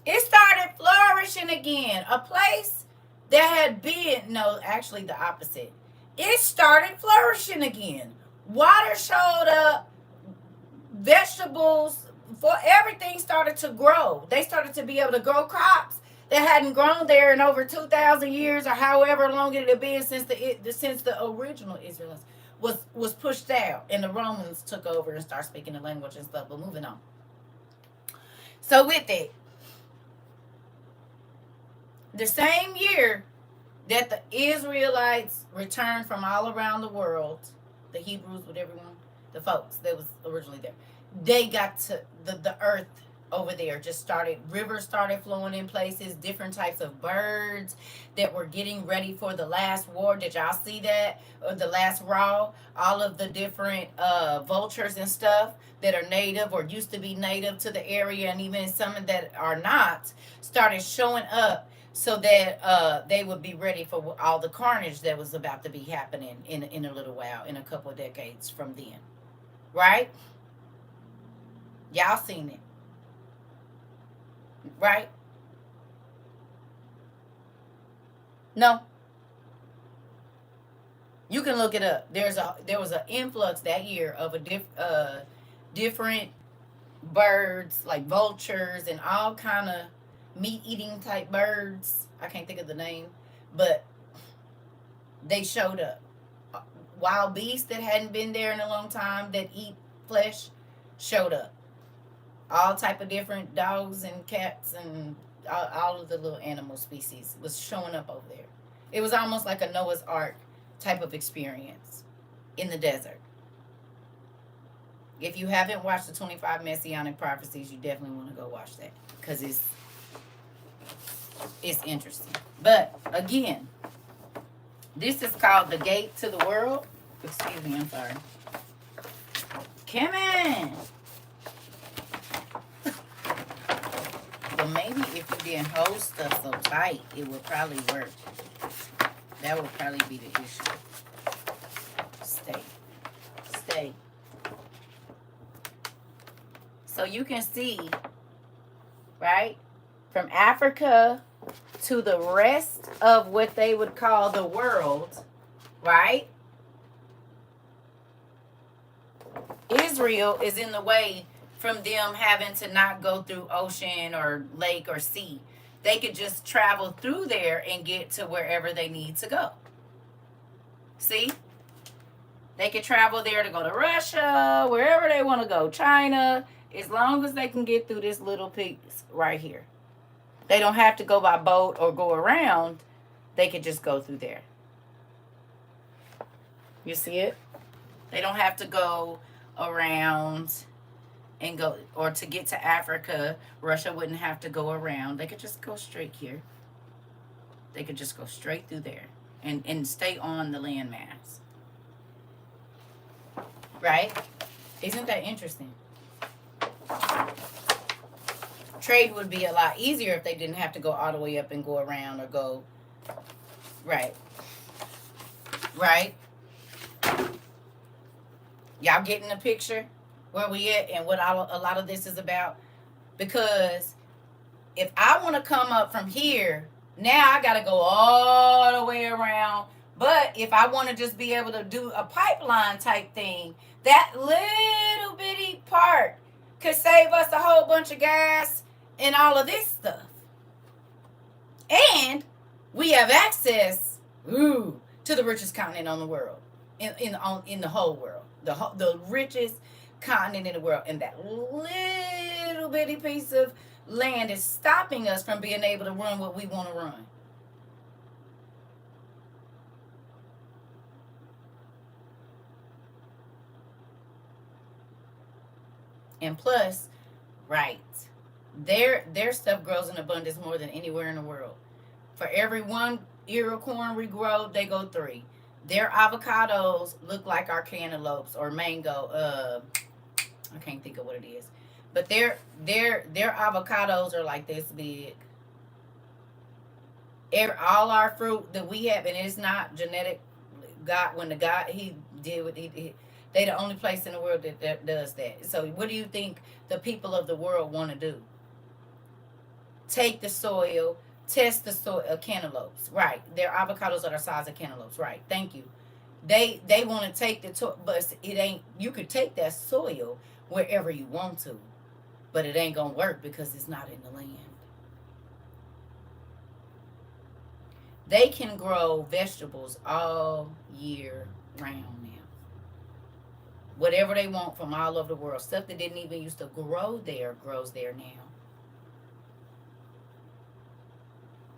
It started flourishing again. A place that had been, no, actually the opposite. It started flourishing again. Water showed up, vegetables, for everything started to grow. They started to be able to grow crops that hadn't grown there in over 2,000 years, or however long it had been since the original Israelites was pushed out and the Romans took over and started speaking the language and stuff. But moving on. So with it, the same year that the Israelites returned from all around the world, the Hebrews with everyone, the folks that was originally there, they got to the earth over there just started, rivers started flowing in places, different types of birds that were getting ready for the last war. Did y'all see that? Or the last raw, all of the different vultures and stuff that are native or used to be native to the area, and even some that are not, started showing up so that they would be ready for all the carnage that was about to be happening in a little while, in a couple of decades from then. Right? Y'all seen it. Right? No. You can look it up. There was an influx that year of different birds like vultures and all kind of meat eating type birds. I can't think of the name, but they showed up. Wild beasts that hadn't been there in a long time that eat flesh showed up. All type of different dogs and cats and all of the little animal species was showing up over there. It was almost like a Noah's Ark type of experience in the desert. If you haven't watched the 25 Messianic Prophecies, you definitely want to go watch that because it's interesting. But again, this is called the gate to the world. Excuse me, I'm sorry. Come in. But maybe if you didn't hold stuff so tight, it would probably work. That would probably be the issue. Stay. Stay. So you can see, right, from Africa to the rest of what they would call the world, right? Israel is in the way from them having to not go through ocean or lake or sea. They could just travel through there and get to wherever they need to go. See? They could travel there to go to Russia, wherever they want to go, China, as long as they can get through this little piece right here. They don't have to go by boat or go around. They could just go through there. You see it? They don't have to go around and go, or to get to Africa, Russia wouldn't have to go around. They could just go straight here. They could just go straight through there and stay on the landmass. Right? Isn't that interesting? Trade would be a lot easier if they didn't have to go all the way up and go around or go. Right. Right? Y'all getting the picture where we at and what a lot of this is about? Because if I want to come up from here, now I got to go all the way around. But if I want to just be able to do a pipeline type thing, that little bitty part could save us a whole bunch of gas and all of this stuff. And we have access to the richest continent on the world, in the whole world, the richest continent in the world, and that little bitty piece of land is stopping us from being able to run what we want to run. And plus, right, their stuff grows in abundance more than anywhere in the world. For every one ear of corn we grow, they go 3. Their avocados look like our cantaloupes or mango. I can't think of what it is, but their avocados are like this big. All our fruit that we have, and it's not genetic. God, when the God he did what he they the only place in the world that does that. So what do you think the people of the world want to do? Take the soil, test the soil, cantaloupes, right? Their avocados are the size of cantaloupes, right? Thank you. They want to take but it ain't. You could take that soil wherever you want to, but it ain't gonna work because it's not in the land. They can grow vegetables all year round now. Whatever they want from all over the world. Stuff that didn't even used to grow there grows there now.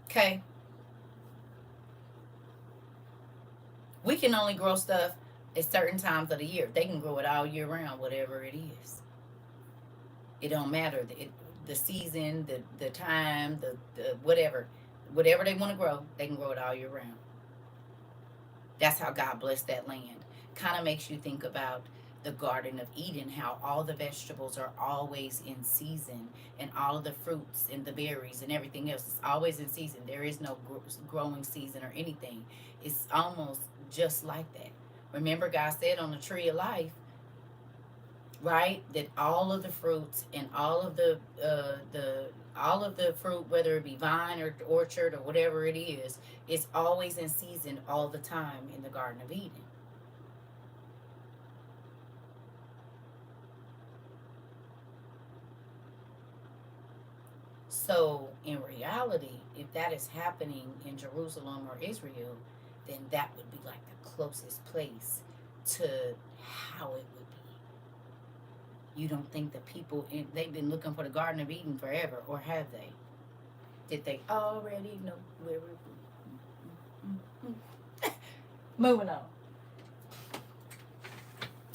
Okay? We can only grow stuff at certain times of the year. They can grow it all year round, whatever it is. It don't matter. The season, the time, the whatever. Whatever they want to grow, they can grow it all year round. That's how God blessed that land. Kind of makes you think about the Garden of Eden, how all the vegetables are always in season, and all of the fruits and the berries and everything else is always in season. There is no growing season or anything. It's almost just like that. Remember, God said on the tree of life, right? That all of the fruits and all of the fruit, whether it be vine or orchard or whatever it is, it's always in season all the time in the Garden of Eden. So in reality, if that is happening in Jerusalem or Israel, then that would be like the closest place to how it would be. You don't think the people they've been looking for the Garden of Eden forever, or have they? Did they already know where we're moving on?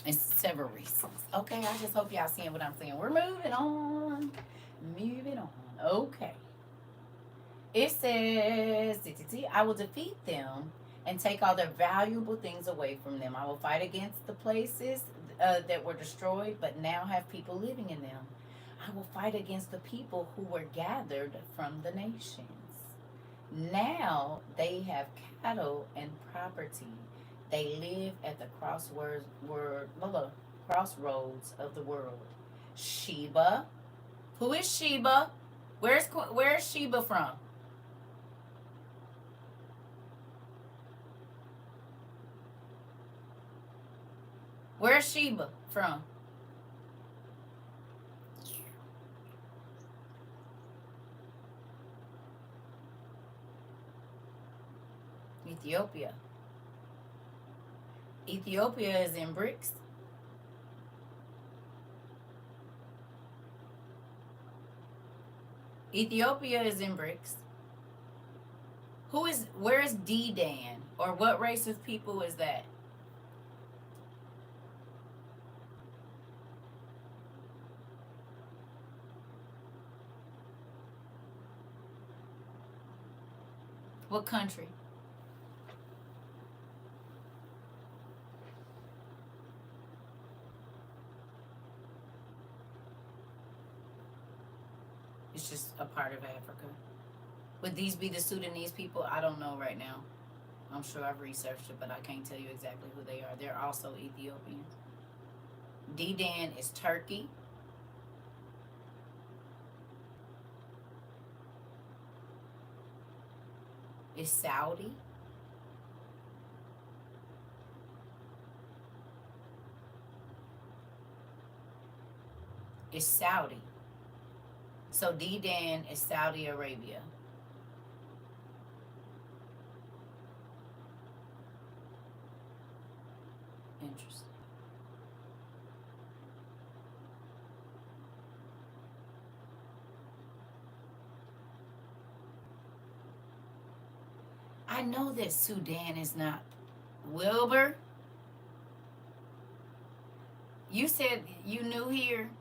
It's several reasons. Okay, I just hope y'all seeing what I'm saying. We're moving on. Moving on. Okay. It says, I will defeat them and take all their valuable things away from them. I will fight against the places that were destroyed, but now have people living in them. I will fight against the people who were gathered from the nations. Now they have cattle and property. They live at the crossroads of the world. Sheba. Who is Sheba? Where's Sheba from? Where's Sheba from? Ethiopia. Ethiopia is in BRICS. Ethiopia is in BRICS. Where is D-Dan? Or what race of people is that? What country? It's just a part of Africa. Would these be the Sudanese people? I don't know right now. I'm sure I've researched it, but I can't tell you exactly who they are. They're also Ethiopians. D-Dan is Turkey. Is Saudi. Is Saudi. So D-Dan is Saudi Arabia. Interesting. I know that Sudan is not. Wilbur, you said you knew here.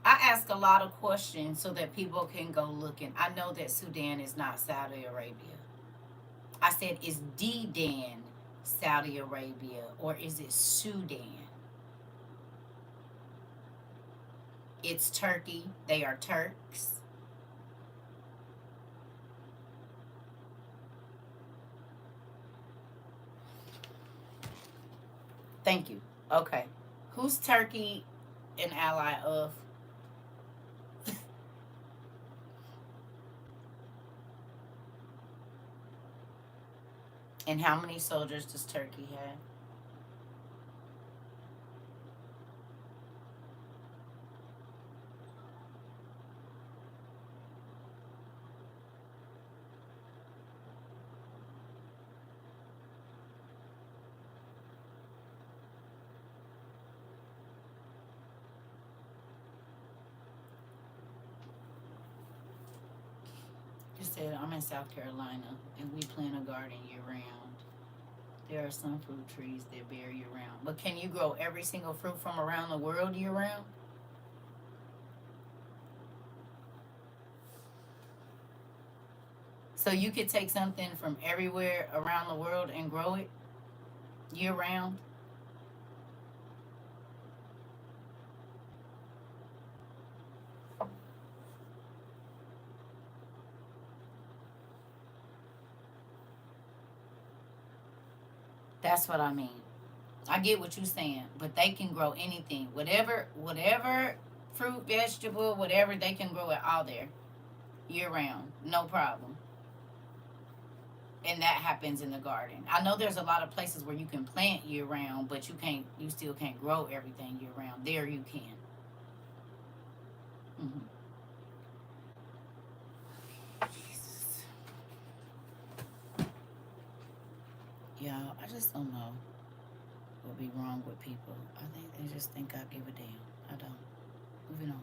I ask a lot of questions so that people can go looking. I know that Sudan is not Saudi Arabia. I said, is D-Dan Saudi Arabia or is it Sudan? It's Turkey. They are Turks. Thank you. Okay. Who's Turkey an ally of? And how many soldiers does Turkey have? You said, I'm in South Carolina and we plant a garden year round. There are some fruit trees that bear year round. But can you grow every single fruit from around the world year round? So you could take something from everywhere around the world and grow it year round? That's what I mean. I get what you're saying, but they can grow anything, whatever fruit, vegetable, whatever, they can grow it all there, year round, no problem. And that happens in the garden. I know there's a lot of places where you can plant year round, but you still can't grow everything year round. There you can. Mm-hmm. Jesus. Y'all, I just don't know what be wrong with people. I think they just think I give a damn. I don't. Moving on.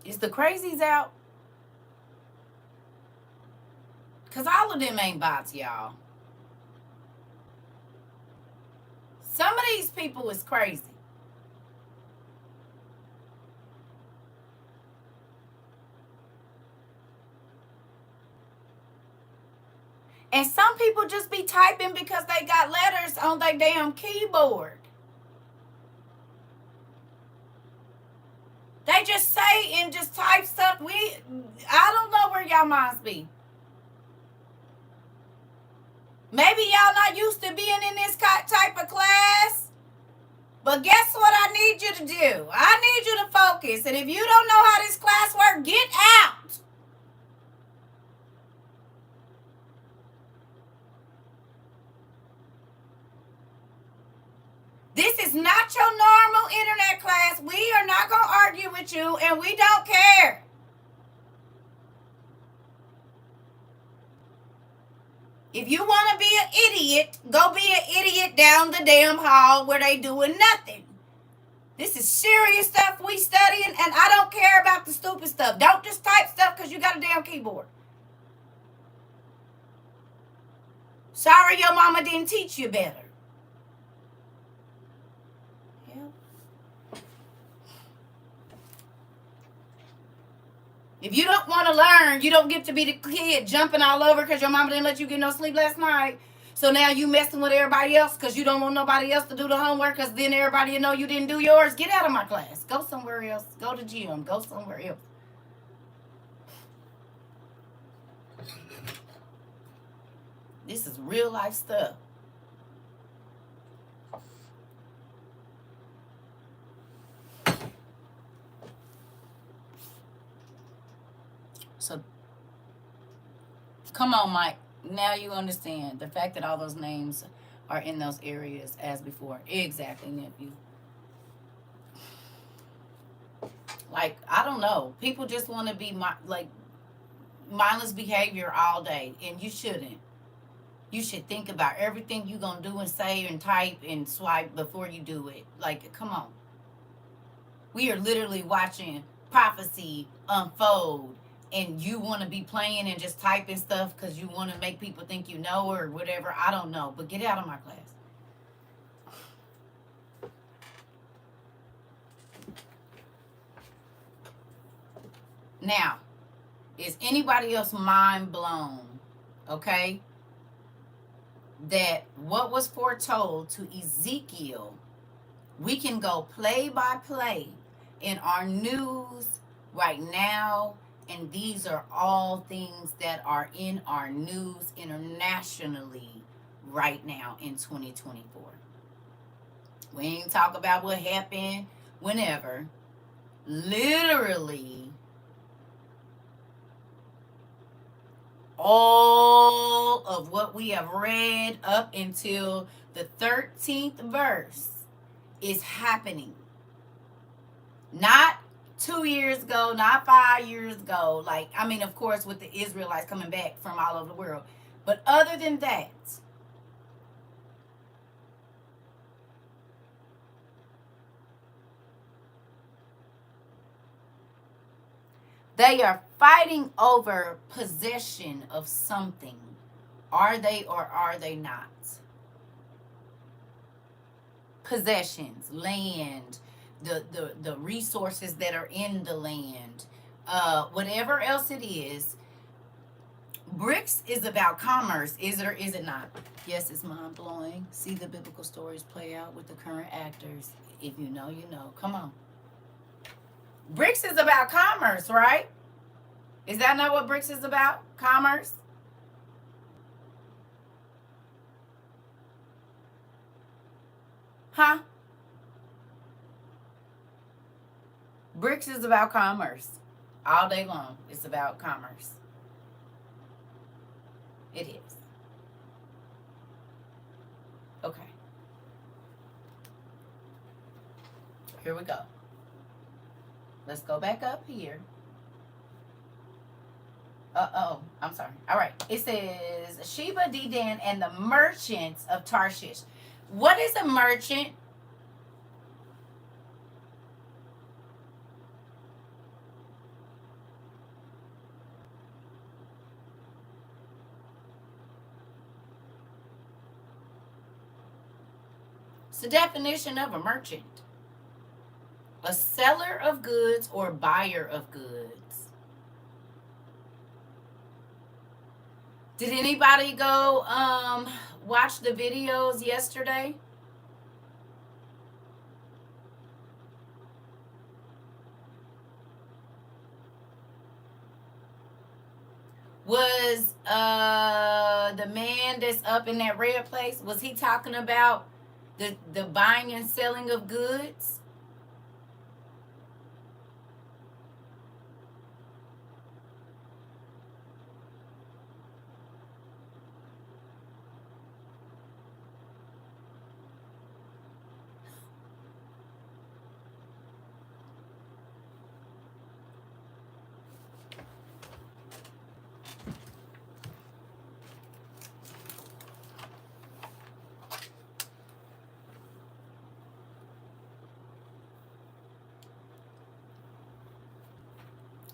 Is the crazies out? Because all of them ain't bots, y'all. Some of these people is crazy. And some people just be typing because they got letters on their damn keyboard. They just say and just type stuff. I don't know where y'all minds be. Maybe y'all not used to being in this type of class. But guess what I need you to do? I need you to focus. And if you don't know how this class works, get out. This is not your normal internet class. We are not going to argue with you, and we don't care. If you want to be an idiot, go be an idiot down the damn hall where they doing nothing. This is serious stuff we studying, and I don't care about the stupid stuff. Don't just type stuff because you got a damn keyboard. Sorry your mama didn't teach you better. If you don't want to learn, you don't get to be the kid jumping all over because your mama didn't let you get no sleep last night. So now you messing with everybody else because you don't want nobody else to do the homework because then everybody will know you didn't do yours. Get out of my class. Go somewhere else. Go to gym. Go somewhere else. This is real life stuff. So, come on, Mike. Now you understand the fact that all those names are in those areas as before. Exactly, nephew. Like, I don't know. People just want to be mindless behavior all day, and you shouldn't. You should think about everything you're going to do and say and type and swipe before you do it. Like, come on. We are literally watching prophecy unfold, and you want to be playing and just typing stuff because you want to make people think you know or whatever. I don't know. But get out of my class. Now, is anybody else mind blown? Okay? That what was foretold to Ezekiel, we can go play by play in our news right now, and these are all things that are in our news internationally right now in 2024. We ain't talk about what happened whenever. Literally, all of what we have read up until the 13th verse is happening. Not 2 years ago, not 5 years ago. Like, I mean, of course, with the Israelites coming back from all over the world. But other than that, they are fighting over possession of something. Are they or are they not? Possessions, land, the resources that are in the land, whatever else it is. BRICS is about commerce. Is it or is it not? Yes, it's mind-blowing. See the biblical stories play out with the current actors. If you know, you know. Come on. BRICS is about commerce, right? Is that not what BRICS is about? Commerce? Huh? BRICS is about commerce. All day long, it's about commerce. It is. Okay. Here we go. Let's go back up here. I'm sorry. All right. It says Sheba, Dedan, and the merchants of Tarshish. What is a merchant? It's the definition of a merchant. A seller of goods or buyer of goods. Did anybody go watch the videos yesterday? Was the man that's up in that red place, was he talking about the buying and selling of goods?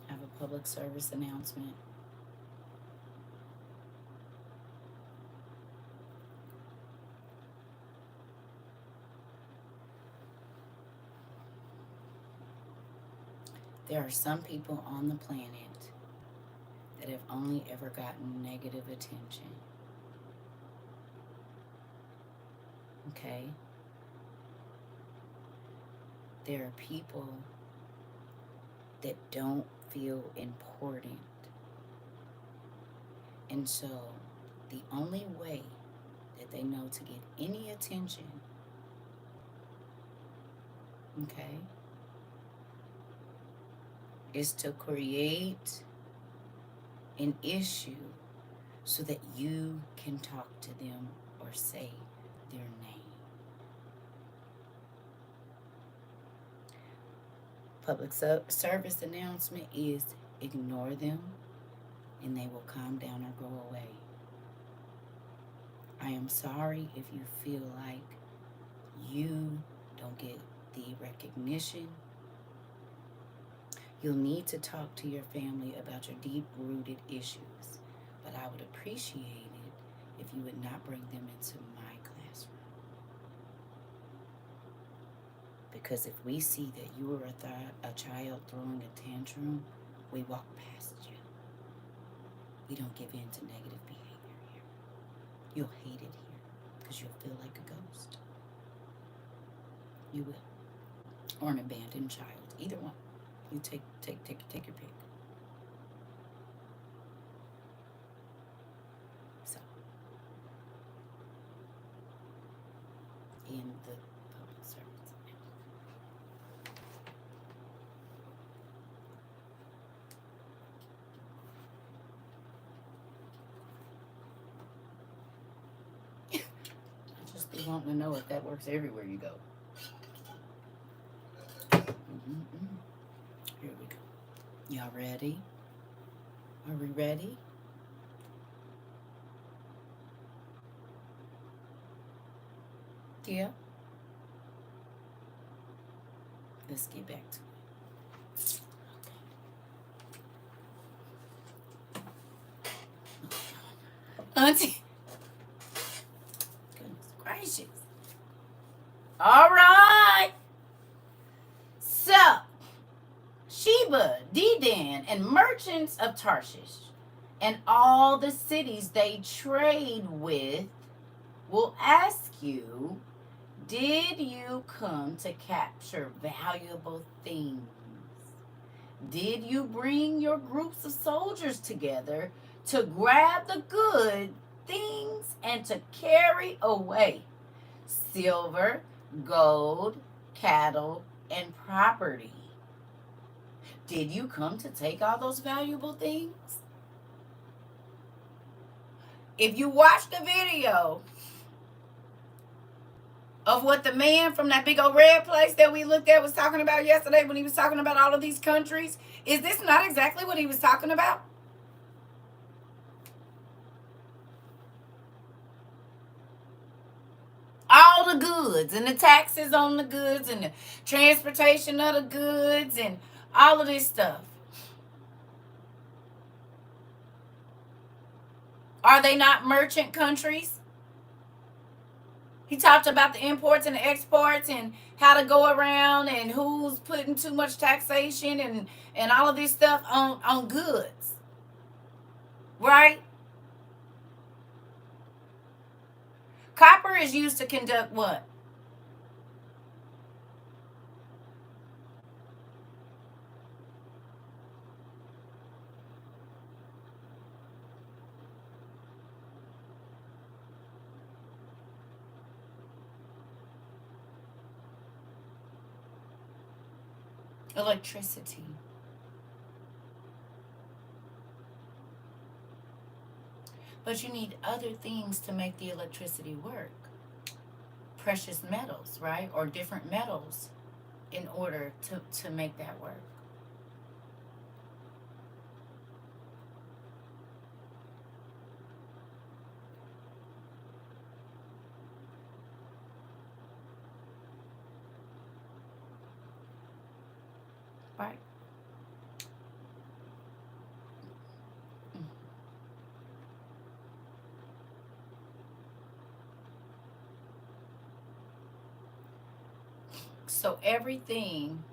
I have a public service announcement. There are some people on the planet that have only ever gotten negative attention. Okay? There are people that don't feel important. And so the only way that they know to get any attention, okay, is to create an issue so that you can talk to them or say their name. Public service announcement is ignore them and they will calm down or go away. I am sorry if you feel like you don't get the recognition. You'll need to talk to your family about your deep-rooted issues, but I would appreciate it if you would not bring them into my classroom. Because if we see that you are a child throwing a tantrum, we walk past you. We don't give in to negative behavior here. You'll hate it here because you'll feel like a ghost. You will. Or an abandoned child. Either one. You take your pick. So, in the public service. I just be wanting to know if that works everywhere you go. Here we go. Y'all ready? Are we ready? Yeah. Let's get back to it. Auntie. Goodness gracious. All right. So, Sheba, Dedan, and merchants of Tarshish, and all the cities they trade with will ask you, did you come to capture valuable things? Did you bring your groups of soldiers together to grab the good things and to carry away silver, gold, cattle, and property? Did you come to take all those valuable things? If you watch the video of what the man from that big old red place that we looked at was talking about yesterday when he was talking about all of these countries, is this not exactly what he was talking about? All the goods and the taxes on the goods and the transportation of the goods and all of this stuff. Are they not merchant countries? He talked about the imports and the exports and how to go around and who's putting too much taxation and all of this stuff on goods. Right? Copper is used to conduct what? Electricity. But you need other things to make the electricity work. Precious metals, right? Or different metals in order to make that work. Right? So everything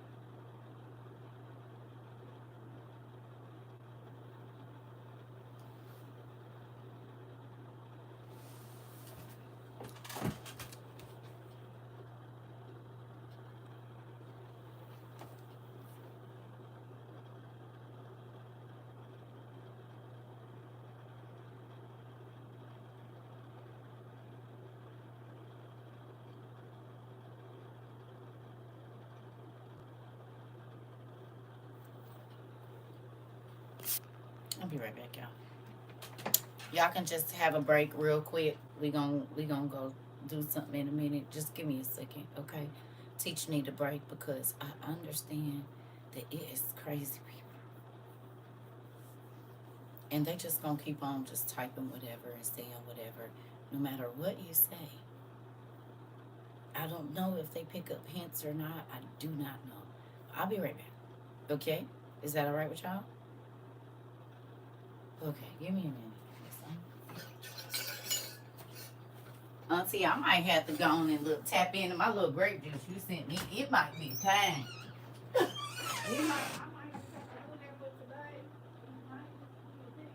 I'll be right back, y'all. Y'all can just have a break real quick. We gonna go do something in a minute. Just give me a second, okay? Teach need a break because I understand that it is crazy people. And they just gonna keep on just typing whatever and saying whatever, no matter what you say. I don't know if they pick up hints or not. I do not know. I'll be right back. Okay? Is that all right with y'all? Okay, give me a minute. Auntie, I might have to go on and look tap into my little grape juice you sent me. It might be time. I might just have to go there for today. It might just be a thing.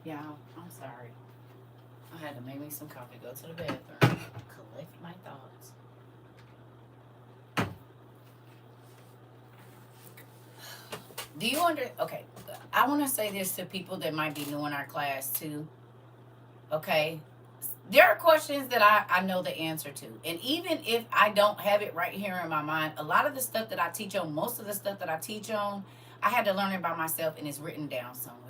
Y'all, I'm sorry. I had to make me some coffee, go to the bathroom, collect my thoughts. Do you okay, I want to say this to people that might be new in our class too. Okay, there are questions that I know the answer to. And even if I don't have it right here in my mind, a lot of the stuff that I teach on, most of the stuff that I teach on, I had to learn it by myself and it's written down somewhere.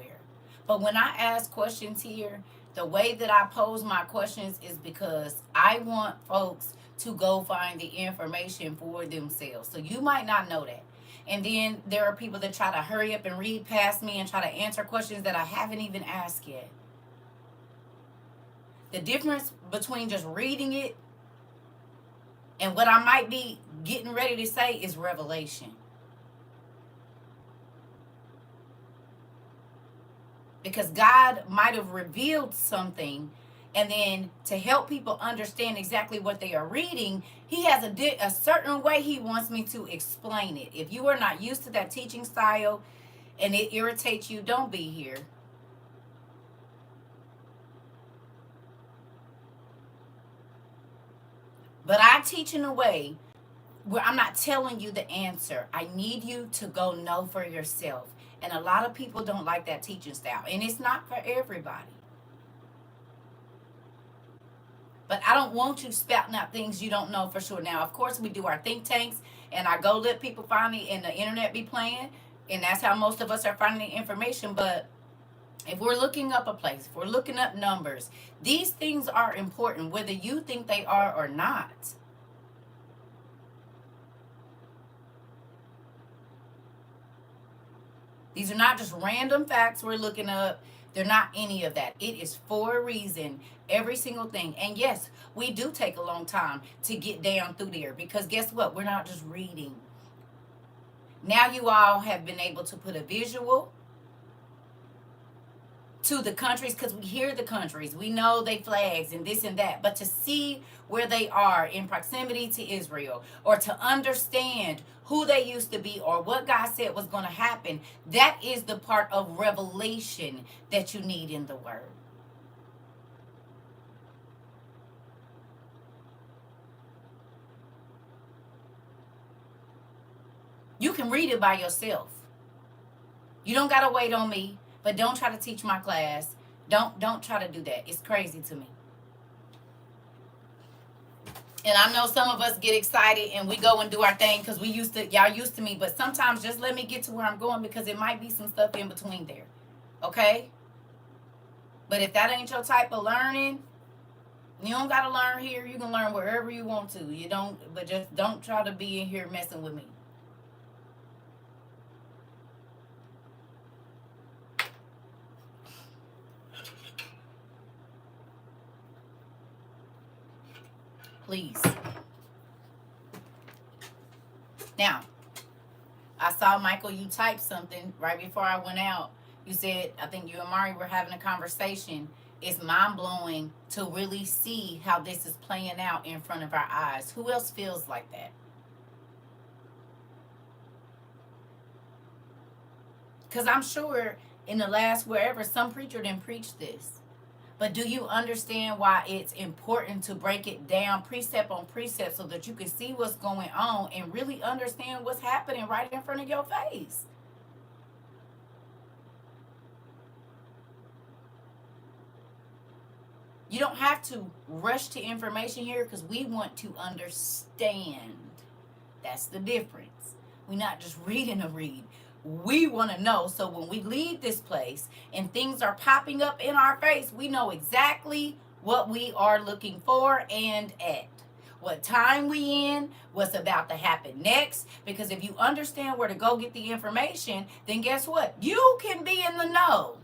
But when I ask questions here, the way that I pose my questions is because I want folks to go find the information for themselves. So you might not know that. And then there are people that try to hurry up and read past me and try to answer questions that I haven't even asked yet. The difference between just reading it and what I might be getting ready to say is revelation. Because God might have revealed something, and then to help people understand exactly what they are reading, He has a certain way He wants me to explain it. If you are not used to that teaching style and it irritates you, don't be here. But I teach in a way where I'm not telling you the answer. I need you to go know for yourself. And a lot of people don't like that teaching style. And it's not for everybody. But I don't want you spouting out things you don't know for sure. Now, of course, we do our think tanks. And I go let people find me and the internet be playing. And that's how most of us are finding the information. But if we're looking up a place, if we're looking up numbers, these things are important, whether you think they are or not. These are not just random facts we're looking up. They're not any of that. It is for a reason, every single thing. And yes, we do take a long time to get down through there because guess what? We're not just reading. Now you all have been able to put a visual to the countries because we hear the countries. We know they flags and this and that. But to see where they are in proximity to Israel or to understand who they used to be or what God said was going to happen, that is the part of revelation that you need in the Word. You can read it by yourself. You don't got to wait on me. But don't try to teach my class. Don't try to do that. It's crazy to me. And I know some of us get excited and we go and do our thing because y'all used to me. But sometimes just let me get to where I'm going because it might be some stuff in between there. Okay? But if that ain't your type of learning, you don't got to learn here. You can learn wherever you want to. But just don't try to be in here messing with me. Please. Now, I saw, Michael, you typed something right before I went out. You said, I think you and Mari were having a conversation. It's mind-blowing to really see how this is playing out in front of our eyes. Who else feels like that? Because I'm sure in the last wherever, some preacher didn't preach this. But do you understand why it's important to break it down precept on precept so that you can see what's going on and really understand what's happening right in front of your face? You don't have to rush to information here because we want to understand. That's the difference. We're not just reading a read. We want to know, so when we leave this place and things are popping up in our face, we know exactly what we are looking for and at. What time we in, what's about to happen next. Because if you understand where to go get the information, then guess what? You can be in the know.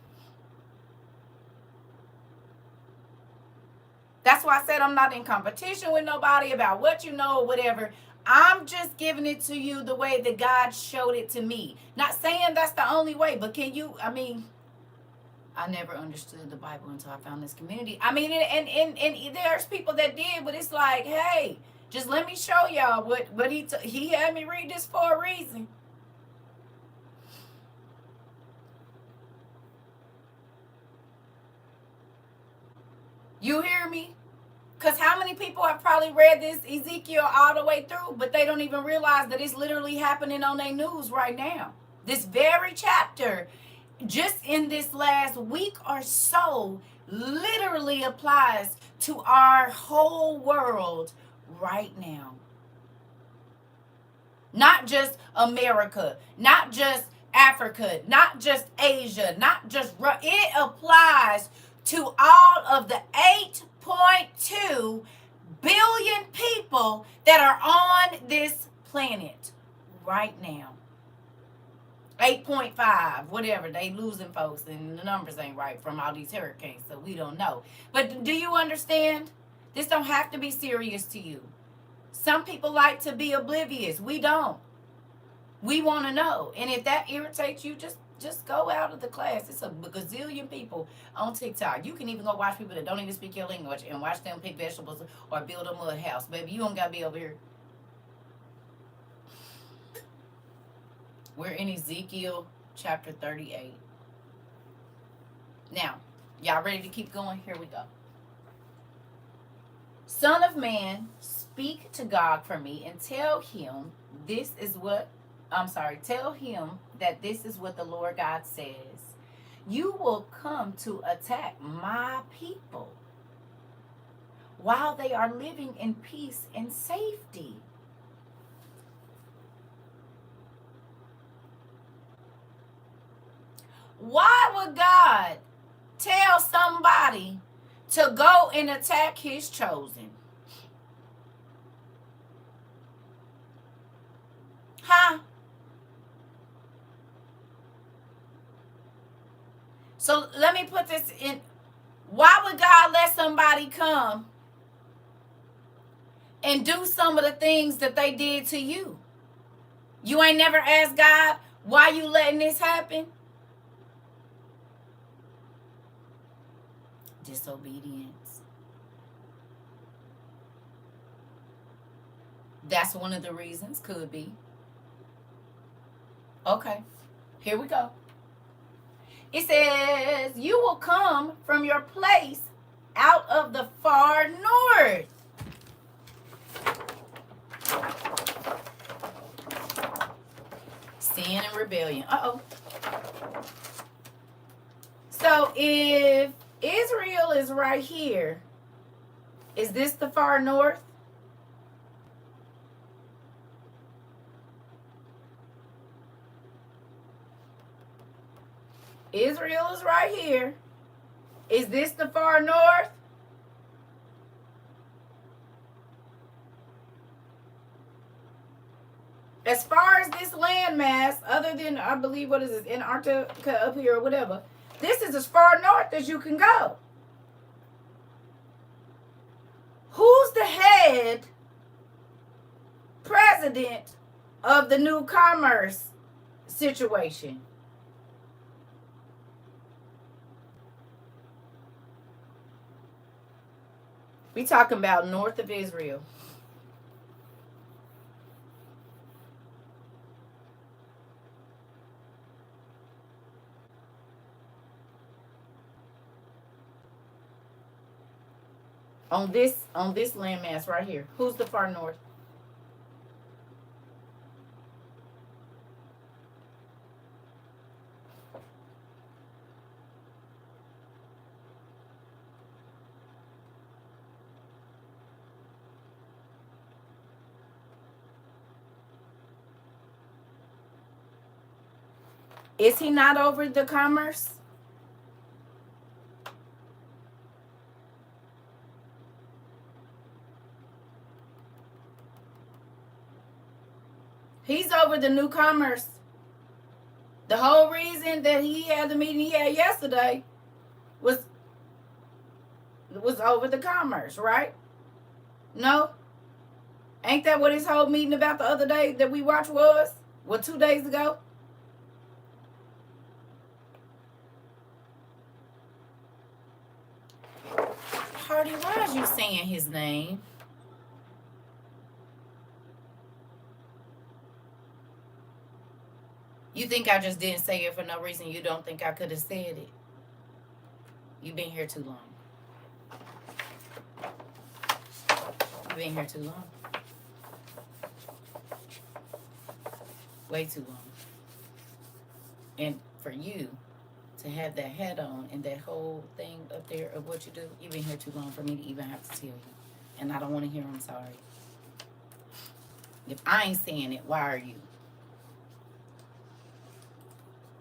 That's why I said I'm not in competition with nobody about what you know or whatever. I'm just giving it to you the way that God showed it to me. Not saying that's the only way, but I never understood the Bible until I found this community. And there's people that did, but it's like, hey, just let me show y'all what he had me read this for a reason. You hear me? Because how many people have probably read this Ezekiel all the way through, but they don't even realize that it's literally happening on their news right now. This very chapter, just in this last week or so, literally applies to our whole world right now. Not just America, not just Africa, not just Asia, not just it applies to all of the 8.2 billion people that are on this planet right now. 8.5, whatever, they losing folks and the numbers ain't right from all these hurricanes, so we don't know. But do you understand? This don't have to be serious to you. Some people like to be oblivious. We don't. We want to know. And if that irritates you, just go out of the class. It's a gazillion people on TikTok. You can even go watch people that don't even speak your language and watch them pick vegetables or build a mud house. Baby, you don't got to be over here. We're in Ezekiel chapter 38. Now, y'all ready to keep going? Here we go. Son of man, speak to God for me and tell him tell him that this is what the Lord God says. You will come to attack my people while they are living in peace and safety. Why would God tell somebody to go and attack his chosen? Huh? So let me put this in. Why would God let somebody come and do some of the things that they did to you? You ain't never asked God, why you letting this happen? Disobedience. That's one of the reasons, could be. Okay, here we go. It says, you will come from your place out of the far north. Sin and rebellion. Uh-oh. So if Israel is right here, is this the far north? Israel is right here. Is this the far north? As far as this landmass, other than, I believe, what is this, Antarctica up here or whatever, this is as far north as you can go. Who's the head president of the new commerce situation? We talking about north of Israel. On this landmass right here. Who's the far north? Is he not over the commerce? He's over the new commerce. The whole reason that he had the meeting he had yesterday was over the commerce, right? No? Ain't that what his whole meeting about the other day that we watched was? What, 2 days ago? Hardy, why is you saying his name? You think I just didn't say it for no reason? You don't think I could have said it? You've been here too long. been here too long. Way too long. And for you to have that hat on and that whole thing up there of what you do, you've been here too long for me to even have to tell you. And I don't want to hear I'm sorry. If I ain't saying it, why are you?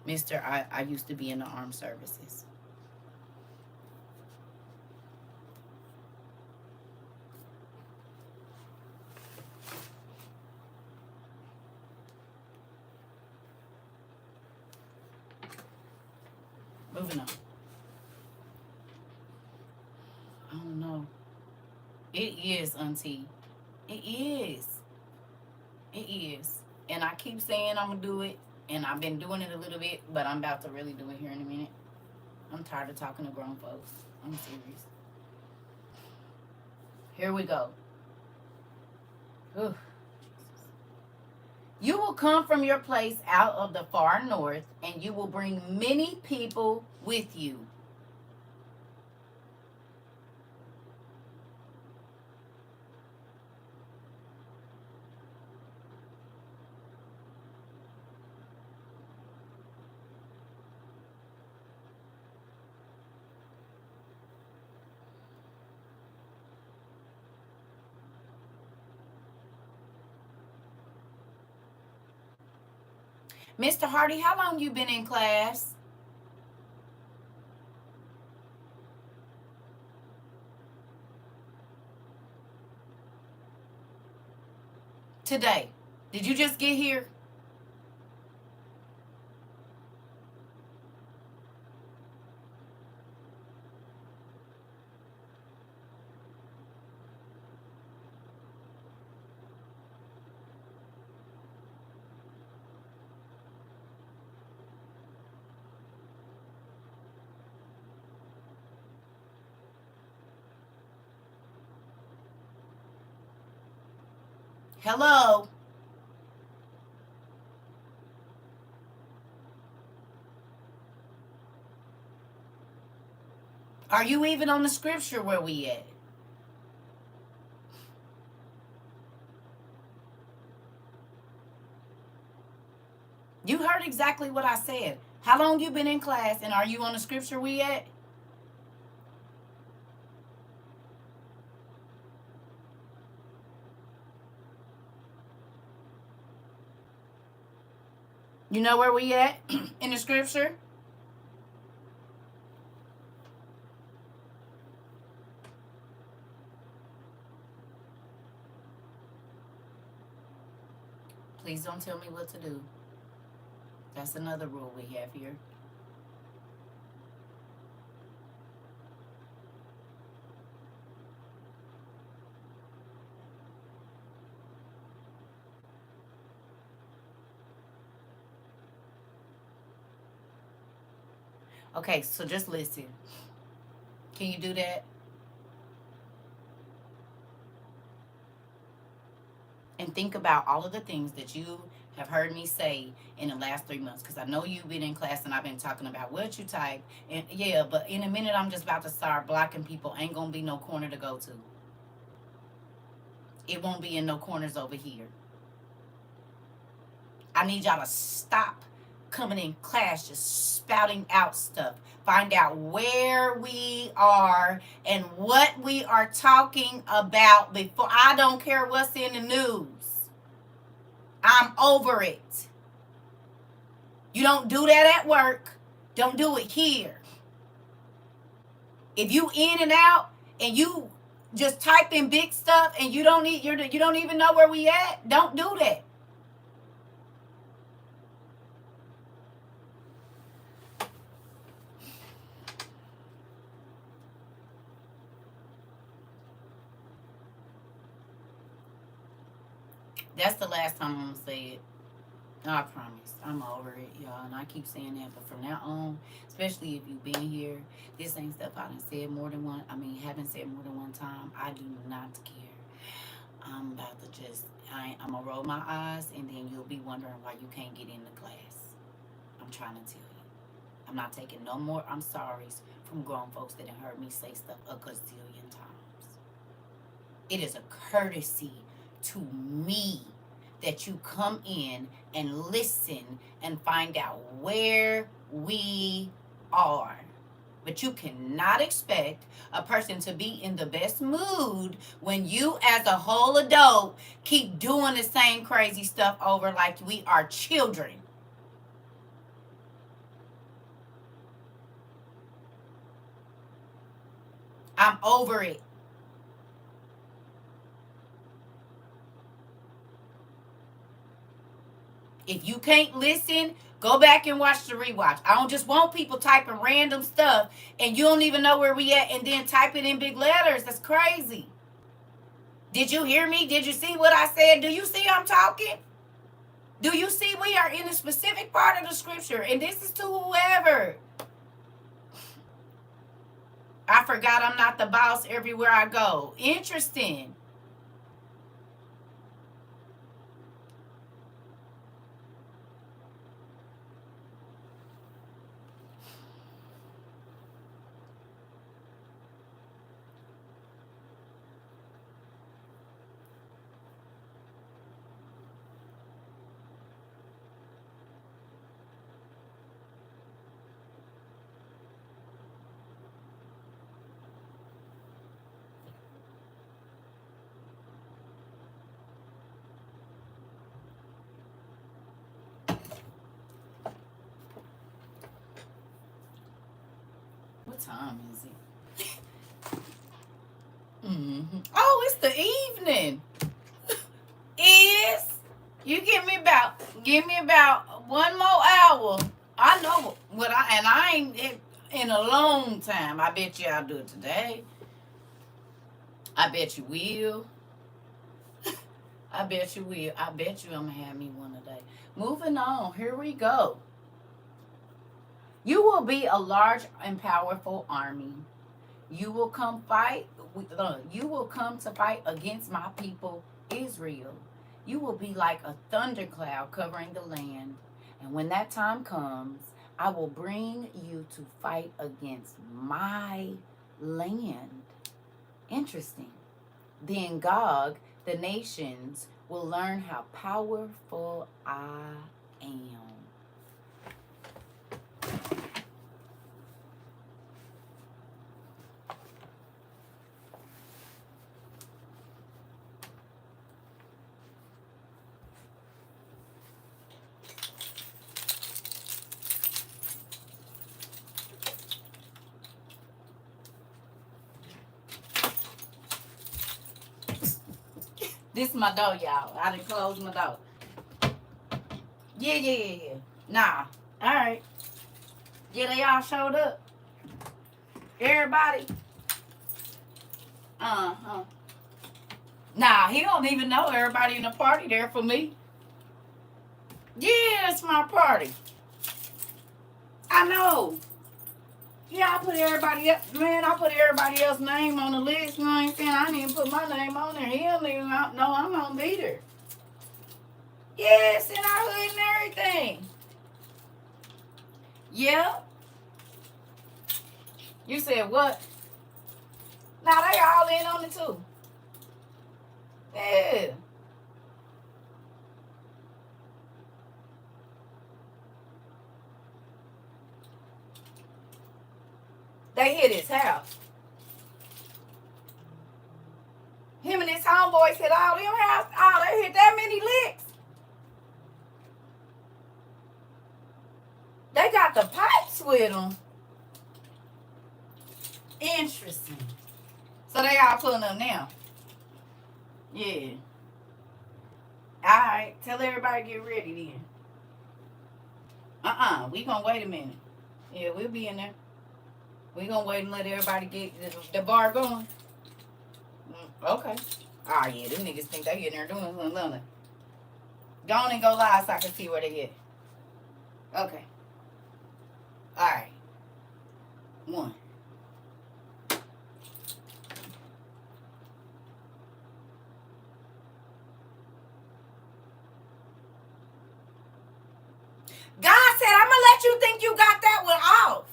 Mister, I used to be in the armed services. Moving on. I don't know. It is, Auntie. It is. It is. And I keep saying I'm going to do it. And I've been doing it a little bit. But I'm about to really do it here in a minute. I'm tired of talking to grown folks. I'm serious. Here we go. Ooh. You will come from your place out of the far north, and you will bring many people with you. Mr. Hardy, how long you been in class? Today. Did you just get here? Hello? Are you even on the scripture where we at? You heard exactly what I said. How long you been in class, and are you on the scripture we at? You know where we at in the scripture? Please don't tell me what to do. That's another rule we have here. Okay, so just listen. Can you do that? And think about all of the things that you have heard me say in the last 3 months. Because I know you've been in class and I've been talking about what you type. And yeah, but in a minute I'm just about to start blocking people. Ain't going to be no corner to go to. It won't be in no corners over here. I need y'all to stop coming in class just spouting out stuff. Find out where we are and what we are talking about before. I don't care what's in the news. I'm over it. You don't do that at work. Don't do it here. If you in and out and you just type in big stuff and you don't even know where we at, don't do that. That's the last time I'm gonna say it. I promise. I'm over it, y'all. And I keep saying that. But from now on, especially if you've been here, this ain't stuff I done said more than one. Haven't said more than one time. I do not care. I'm about to just, I'm gonna roll my eyes and then you'll be wondering why you can't get into class. I'm trying to tell you. I'm not taking no more I'm sorry's from grown folks that have heard me say stuff a gazillion times. It is a courtesy to me that you come in and listen and find out where we are. But you cannot expect a person to be in the best mood when you, as a whole adult, keep doing the same crazy stuff over like we are children. I'm over it. If you can't listen, go back and watch the rewatch. I don't just want people typing random stuff and you don't even know where we at and then type it in big letters. That's crazy. Did you hear me? Did you see what I said? Do you see I'm talking? Do you see we are in a specific part of the scripture? And this is to whoever. I forgot I'm not the boss everywhere I go. Interesting. What time is it? Oh, it's the evening. Is you give me about one more hour. I know what I ain't in a long time. I bet you I'll do it today. I bet you will. I bet you will. I bet you I'm gonna have me one today. Moving on. Here we go. You will be a large and powerful army. You will come fight. You will come to fight against my people, Israel. You will be like a thundercloud covering the land. And when that time comes, I will bring you to fight against my land. Interesting. Then Gog, the nations, will learn how powerful I am. This is my door, y'all. I done closed my door. Yeah. Nah. All right. Yeah, they all showed up. Everybody. Uh-huh. Nah, he don't even know everybody in the party there for me. Yeah, it's my party. I know. Yeah, I put everybody else, man, I put everybody else's name on the list. You know what I'm saying? I didn't even put my name on there. He don't even know I'm gonna be there. Yeah, it's in our hood and everything. Yeah. You said what? Nah, they all in on it too. Yeah. They hit his house. Him and his homeboys hit all them house. Oh, they hit that many licks. They got the pipes with them. Interesting. So they all pulling up now. Yeah. Alright. Tell everybody to get ready then. We gonna wait a minute. Yeah, we'll be in there. We gonna wait and let everybody get the bar going. Okay. Oh yeah, them niggas think they in there doing something. Go on and go live so I can see where they at. Okay. Alright. 1. God said, I'm gonna let you think you got that one off.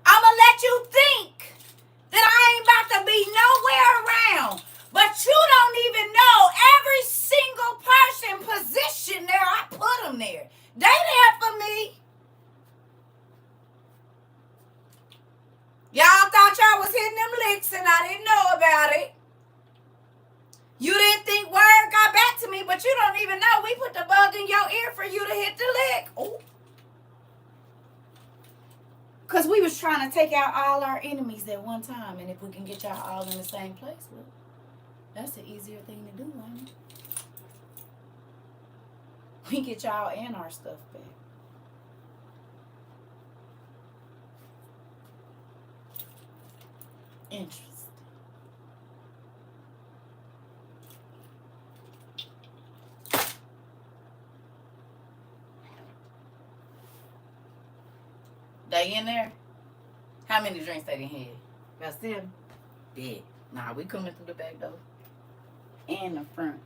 I'm gonna let you think that I ain't about to be no licks and I didn't know about it. You didn't think word got back to me, but you don't even know. We put the bug in your ear for you to hit the lick. Ooh. Because we was trying to take out all our enemies at one time. And if we can get y'all all in the same place, well, that's an easier thing to do, ain't it? We get y'all and our stuff back. Interesting. They in there? How many drinks they done had? About 7? Dead. Nah, we coming through the back door. And the front.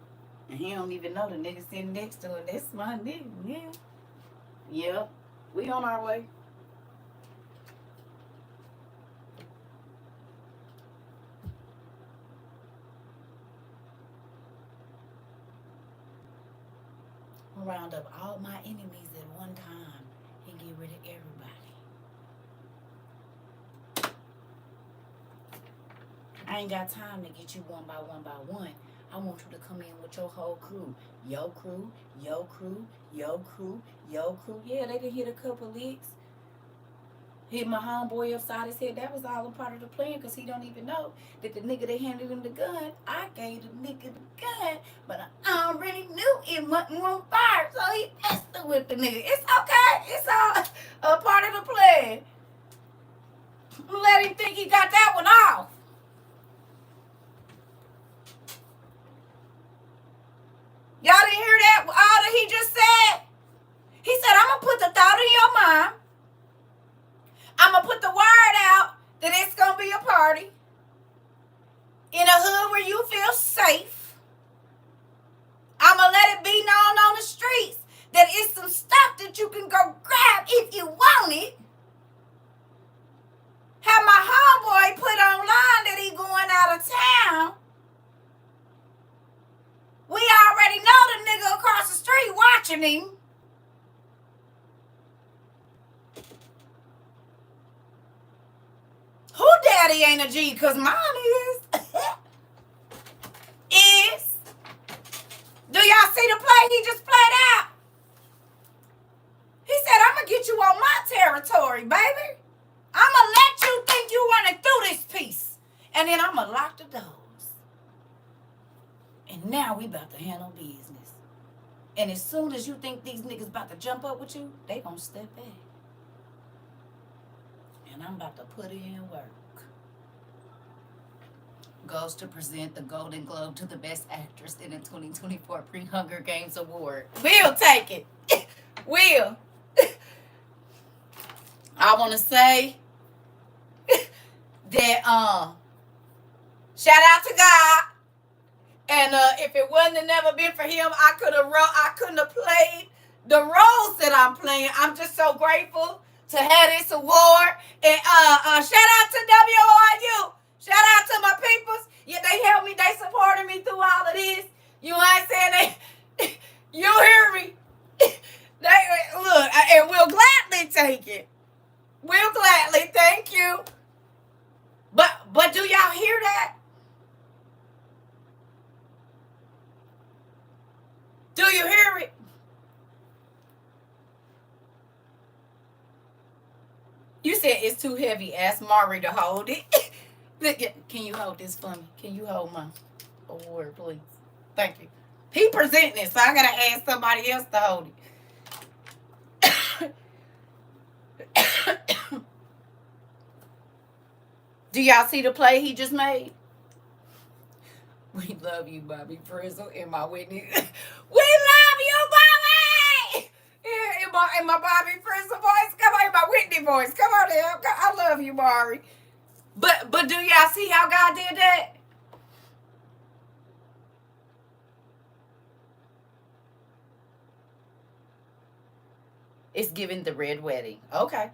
And he don't even know the nigga sitting next to him. That's my nigga, yeah. Yep. We on our way. I'll round up all my enemies at one time and get rid of everybody. I ain't got time to get you one by one. I want you to come in with your whole crew. Your crew, your crew, your crew, your crew. Yeah, they done hit a couple licks. Hit my homeboy upside his head. That was all a part of the plan because he don't even know that the nigga that handed him the gun, I gave the nigga the gun, but I already knew it wasn't on fire, so he messed with the nigga. It's okay. It's all a part of the plan. Let him think he got that one off. Y'all didn't hear that? All that he just said? He said, I'm going to put the thought in your mind. I'm going to put the word out that it's going to be a party in a hood where you feel safe. I'm going to let it be known on the streets that it's some stuff that you can go grab if you want it. Have my homeboy put online that he going out of town. We already know the nigga across the street watching him. Who daddy ain't a G? Because mine is. Is. Do y'all see the play he just played out? He said, I'm going to get you on my territory, baby. I'm going to let you think you running through this piece. And then I'm going to lock the doors. And now we about to handle business. And as soon as you think these niggas about to jump up with you, they gonna step back. And I'm about to put in work. Goes to present the Golden Globe to the Best Actress in the 2024 Pre-Hunger Games Award. We'll take it. We'll. I want to say that shout out to God. And if it wouldn't have never been for him, I couldn't have played the roles that I'm playing. I'm just so grateful to have this award. And shout out to WOIU. Shout out to my peoples. Yeah, they helped me. They supported me through all of this. You know what I'm saying? You hear me? Look, and we'll gladly take it. We'll gladly. Thank you. But do y'all hear that? Do you hear it? You said it's too heavy. Ask Mari to hold it. Can you hold this for me? Can you hold my award, please? Thank you. He presenting it, so I gotta ask somebody else to hold it. Do y'all see the play he just made? We love you, Bobby Frizzle, and my Whitney. We love you, Bobby! Yeah, in my Bobby Frizzle voice. Come on, in my Whitney voice. Come on here. I love you, Mari. But do y'all see how God did that? It's giving the red wedding. Okay.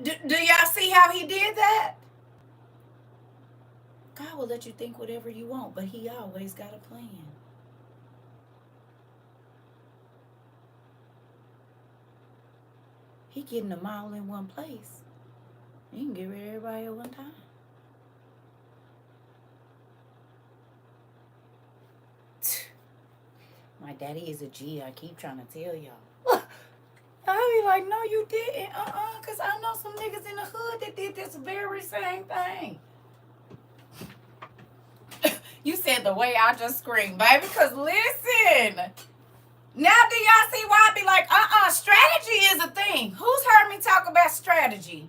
Do y'all see how he did that? God will let you think whatever you want, but he always got a plan. He getting them all in one place. You can get rid of everybody at one time. My daddy is a G. I keep trying to tell y'all. I be like, no, you didn't. Because I know some niggas in the hood that did this very same thing. You said the way I just screamed, baby. Because listen. Now do y'all see why I be like, strategy is a thing. Who's heard me talk about strategy?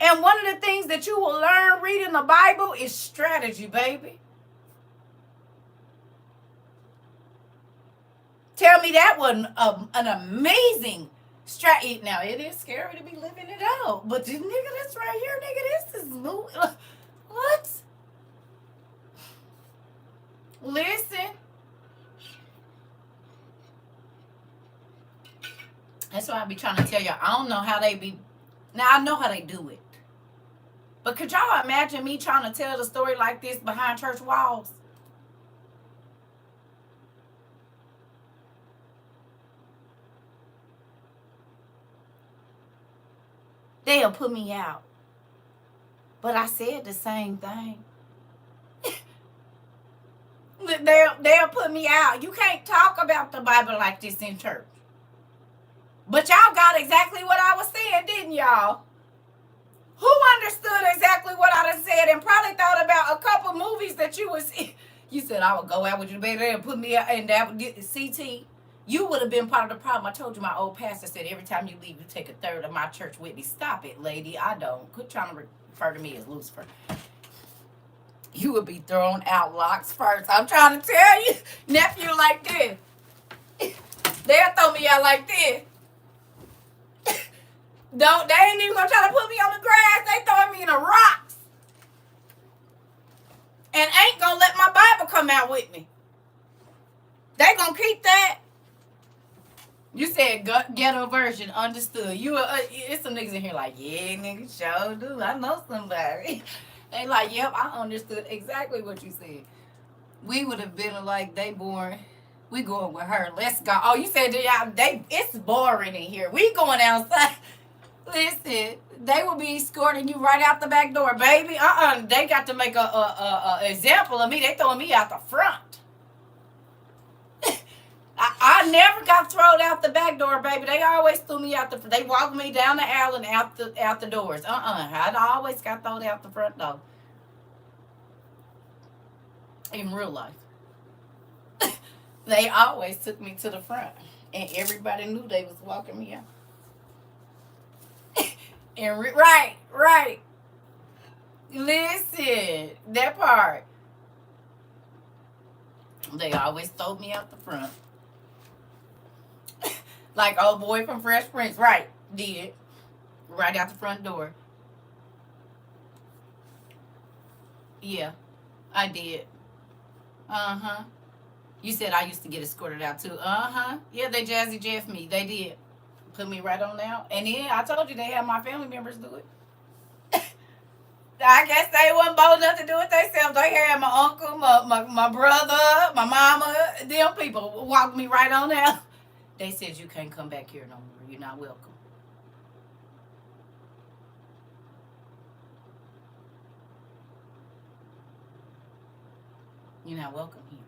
And one of the things that you will learn reading the Bible is strategy, baby. Tell me that wasn't an amazing strategy. Now, it is scary to be living it out. But this nigga that's right here, nigga, this is... What? Listen. That's why I be trying to tell y'all. I don't know how they be... Now, I know how they do it. But could y'all imagine me trying to tell the story like this behind church walls? They'll put me out. But I said the same thing. They'll put me out. You can't talk about the Bible like this in church. But y'all got exactly what I was saying, didn't y'all? Who understood exactly what I done said and probably thought about a couple movies that you was... You said I would go out with you, baby, and put me out, and that would get CT. You would have been part of the problem. I told you my old pastor said every time you leave, you take a third of my church with me. Stop it, lady. I don't. Quit trying to refer to me as Lucifer. You would be thrown out locks first. I'm trying to tell you, nephew, like this. They'll throw me out like this. They ain't even gonna try to put me on the grass. They throwing me in the rocks. And ain't gonna let my Bible come out with me. They gonna keep that. You said ghetto version, understood. It's some niggas in here like, yeah, nigga, sure do. I know somebody. They like, yep, I understood exactly what you said. We would have been like, they boring. We going with her. Let's go. Oh, you said it's boring in here. We going outside. Listen, they will be escorting you right out the back door, baby. They got to make a example of me. They throwing me out the front. I never got thrown out the back door, baby. They always threw me out they walked me down the aisle and out the doors. I always got thrown out the front door. In real life. They always took me to the front. And everybody knew they was walking me out. And right. Listen, that part. They always throw me out the front. Like old boy from Fresh Prince, right? Did. Right out the front door. Yeah, I did. You said I used to get escorted out too. Yeah, they Jazzy Jeff me. They did. Put me right on out. And then I told you they had my family members do it. I guess they wasn't bold enough to do it themselves. They had my uncle, my brother, my mama, them people walked me right on out. They said, you can't come back here no more. You're not welcome. You're not welcome here.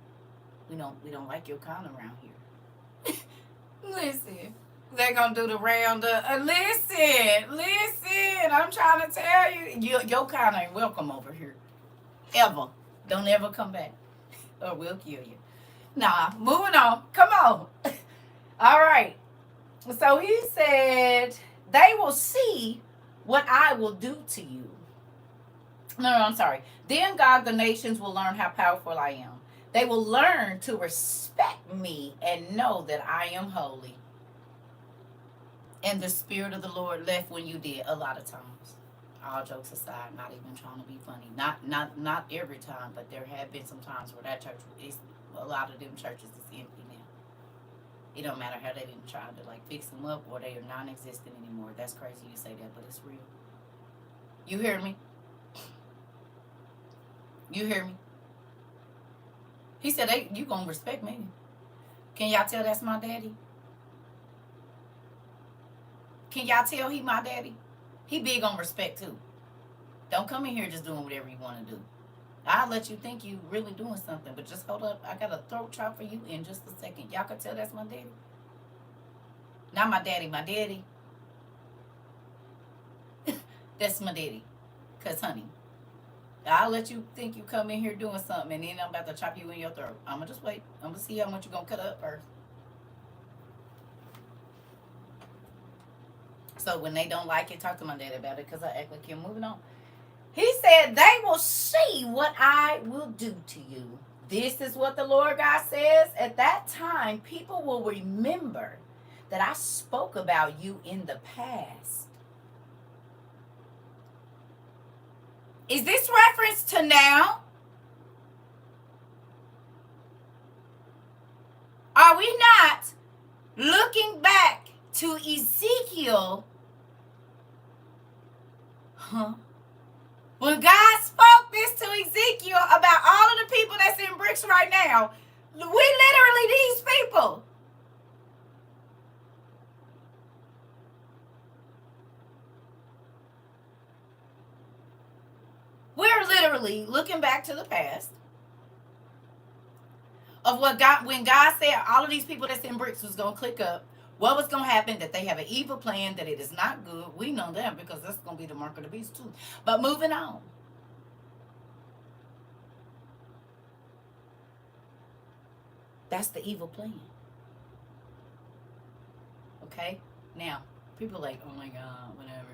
We don't like your kind around here. Listen. They're gonna do the round up. Listen. I'm trying to tell you, your kind ain't welcome over here. Ever. Don't ever come back. Or we'll kill you. Nah, moving on. Come on. All right. So he said, they will see what I will do to you. No, I'm sorry. Then God, the nations will learn how powerful I am. They will learn to respect me and know that I am holy. And the Spirit of the Lord left when you did, a lot of times. All jokes aside, not even trying to be funny. Not every time, but there have been some times where that church is, a lot of them churches is empty now. It don't matter how they didn't try to like fix them up or they are non-existent anymore. That's crazy you say that, but it's real. You hear me? You hear me? He said, you gonna respect me. Can y'all tell that's my daddy? Can y'all tell he my daddy? He big on respect too. Don't come in here just doing whatever you want to do. I'll let you think you really doing something, but just hold up. I got a throat chop for you in just a second. Y'all can tell that's my daddy. Not my daddy, my daddy. That's my daddy. Cause honey, I'll let you think you come in here doing something, and then I'm about to chop you in your throat. I'ma just wait. I'm gonna see how much you gonna cut up first. So when they don't like it, talk to my daddy about it, cause I act like you're moving on. He said, they will see what I will do to you. This is what the Lord God says. At that time, people will remember that I spoke about you in the past. Is this reference to now? Are we not looking back to Ezekiel? Huh? When God spoke this to Ezekiel about all of the people that's in bricks right now, we literally these people. We're literally looking back to the past of what God, when God said all of these people that's in bricks was going to click up, what was going to happen, that they have an evil plan, that it is not good. We know that because that's going to be the mark of the beast too. But moving on. That's the evil plan. Okay? Now, people like, oh my God, whatever.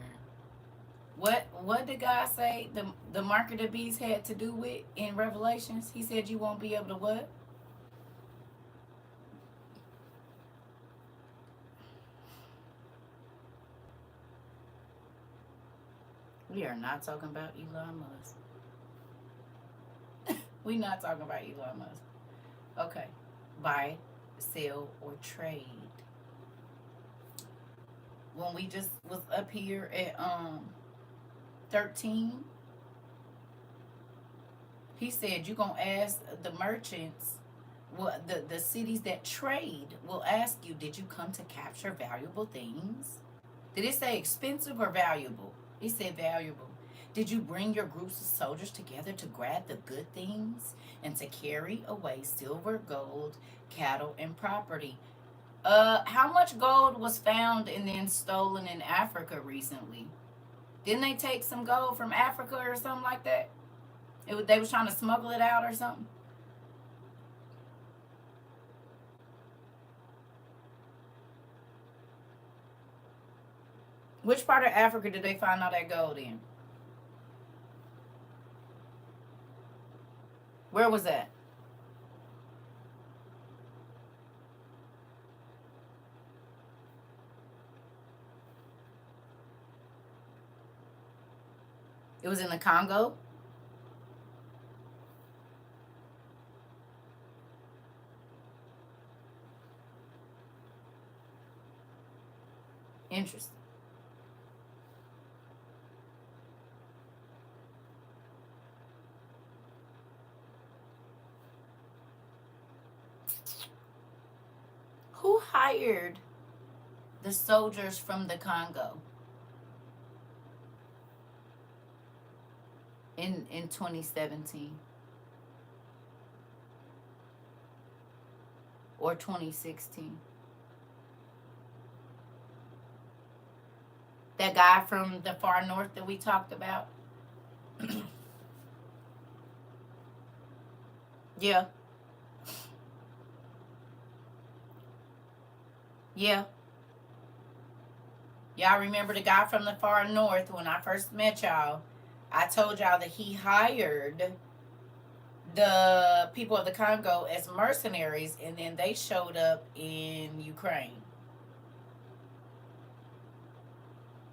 What did God say the mark of the beast had to do with in Revelations? He said you won't be able to what? We are not talking about Elon Musk. We're not talking about Elon Musk. Okay. Buy, sell, or trade. When we just was up here at 13, he said you're gonna ask the merchants, well, the cities that trade will ask you, did you come to capture valuable things? Did it say expensive or valuable? He said valuable. Did you bring your groups of soldiers together to grab the good things and to carry away silver, gold, cattle, and property? How much gold was found and then stolen in Africa recently? Didn't they take some gold from Africa or something like that? They was trying to smuggle it out or something. Which part of Africa did they find all that gold in? Where was that? It was in the Congo. Interesting. Who hired the soldiers from the Congo in 2017 or 2016? That guy from the far north that we talked about? Yeah. Yeah. Y'all remember the guy from the far north when I first met y'all? I told y'all that he hired the people of the Congo as mercenaries, and then they showed up in Ukraine.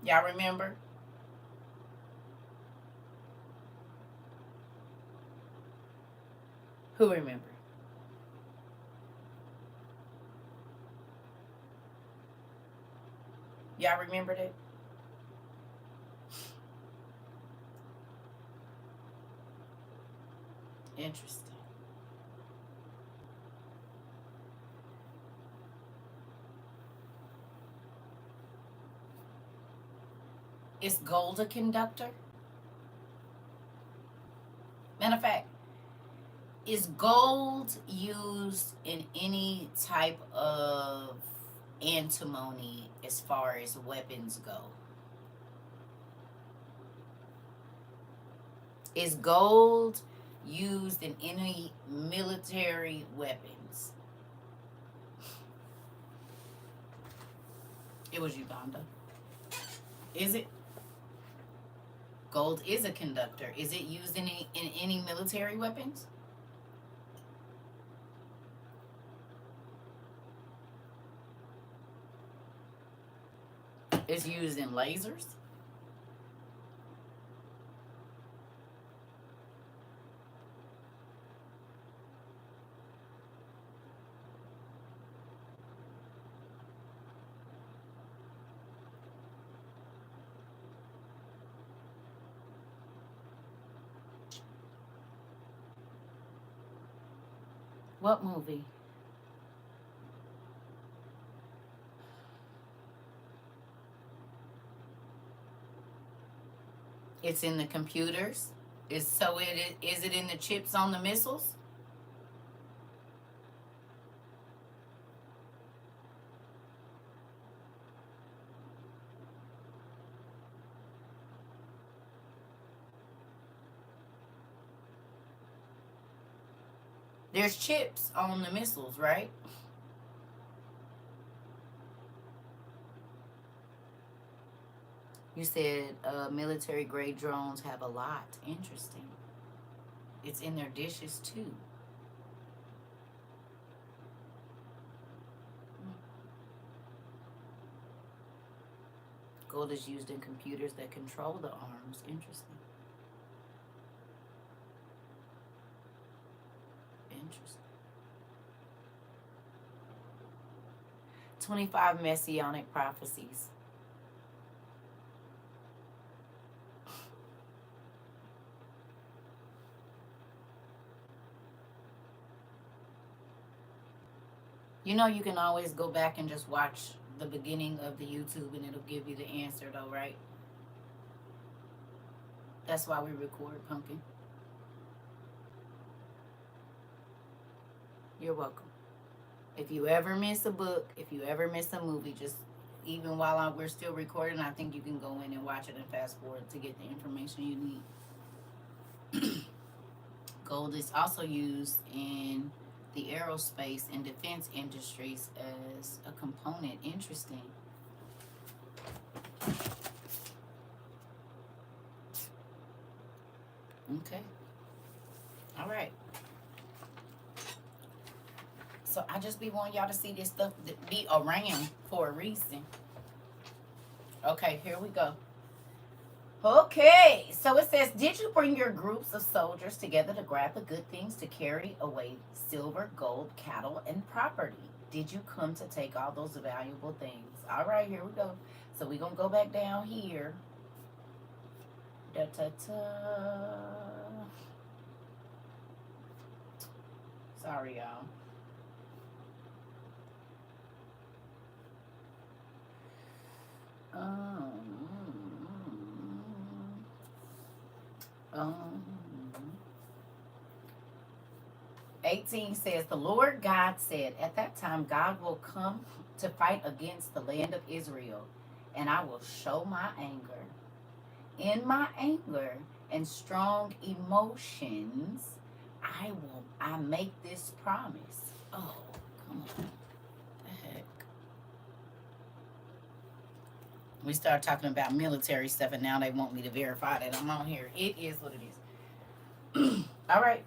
Y'all remember? Who remember? Y'all remember that? Interesting. Is gold a conductor? Matter of fact, Is gold used in any type of antimony as far as weapons go? Is gold used in any military weapons? It was Uganda. Is it? Gold is a conductor. Is it used in any military weapons? It's used in lasers. What movie? It's in the computers. Is it in the chips on the missiles? There's chips on the missiles, right? You said military grade drones have a lot. Interesting. It's in their dishes too. Gold is used in computers that control the arms. Interesting. Interesting. 25 messianic prophecies. You know, you can always go back and just watch the beginning of the YouTube and it'll give you the answer, though, right? That's why we record, Pumpkin. You're welcome. If you ever miss a book, if you ever miss a movie, just even while we're still recording, I think you can go in and watch it and fast forward to get the information you need. Gold is also used in the aerospace and defense industries as a component. Interesting. Okay. All right. So I just be wanting y'all to see this stuff that be around for a reason. Okay, here we go. Okay, so it says, did you bring your groups of soldiers together to grab the good things, to carry away silver, gold, cattle, and property? Did you come to take all those valuable things? All right, here we go. So we're going to go back down here. Da-ta-ta. Sorry, y'all. Um, 18 says, the Lord God said, at that time God will come to fight against the land of Israel, and I will show my anger. In my anger and strong emotions, I make this promise. Oh, come on. The heck? We started talking about military stuff, and now they want me to verify that I'm on here. It is what it is. All right.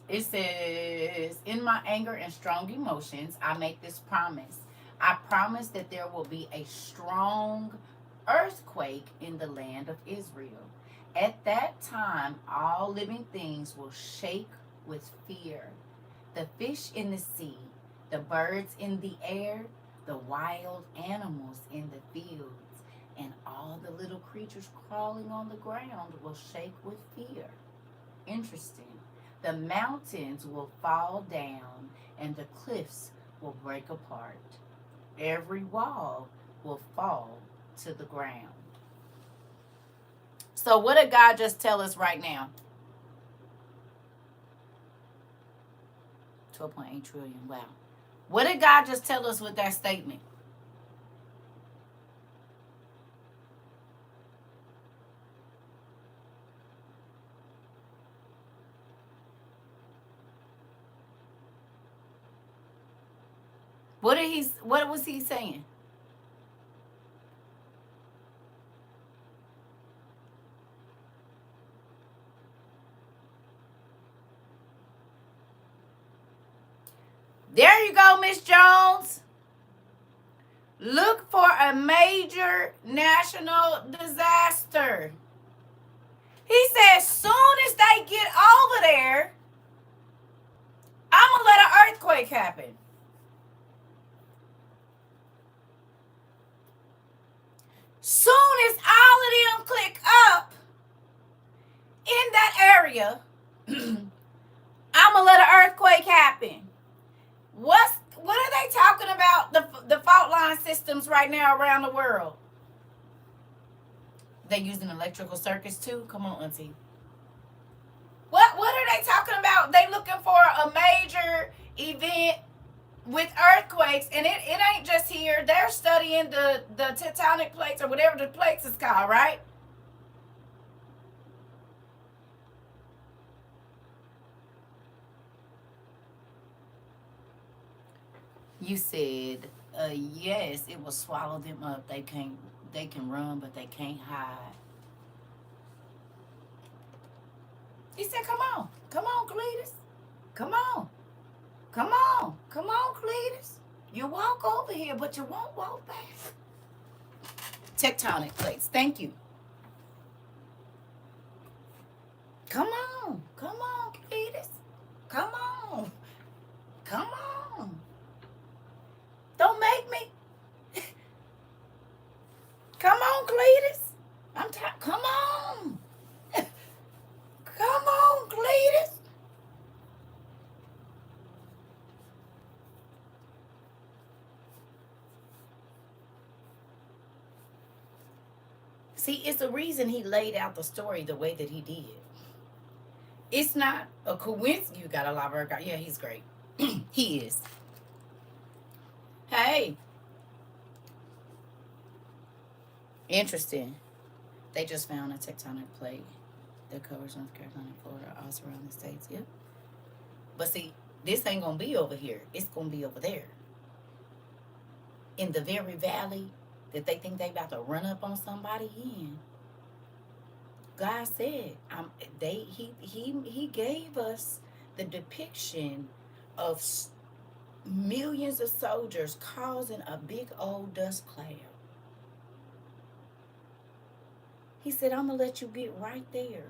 It says, in my anger and strong emotions, I make this promise. I promise that there will be a strong earthquake in the land of Israel. At that time, all living things will shake with fear. The fish in the sea, the birds in the air, the wild animals in the fields, and all the little creatures crawling on the ground will shake with fear. Interesting. The mountains will fall down and the cliffs will break apart. Every wall will fall to the ground. So what did God just tell us right now? 12.8 trillion. Wow. What did God just tell us with that statement? What was he saying? There you go, Miss Jones. Look for a major national disaster. He said, soon as they get over there, I'm going to let an earthquake happen. Soon as all of them click up in that area, I'm going to let an earthquake happen. What are they talking about, the fault line systems right now around the world? They using electrical circuits too? Come on, auntie. What are they talking about? They looking for a major event with earthquakes, and it ain't just here. They're studying the tectonic plates or whatever the plates is called, right? You said, yes, it will swallow them up. They can run, but they can't hide. He said, come on, Cletus. Come on, Cletus. You walk over here, but you won't walk back. Tectonic plates. Thank you. Come on, Cletus. Come on. Don't make me. Come on, Cletus. Come on. Come on, Cletus. See, it's the reason he laid out the story the way that he did. It's not a coincidence. You got a lot of guy. Yeah, he's great. He is. Hey. Interesting. They just found a tectonic plate that covers North Carolina and Florida, all surrounding the states. Yep. But see, this ain't going to be over here. It's going to be over there. In the very valley that they think they about to run up on somebody in. God said, he gave us the depiction of millions of soldiers causing a big old dust cloud. He said, I'm going to let you get right there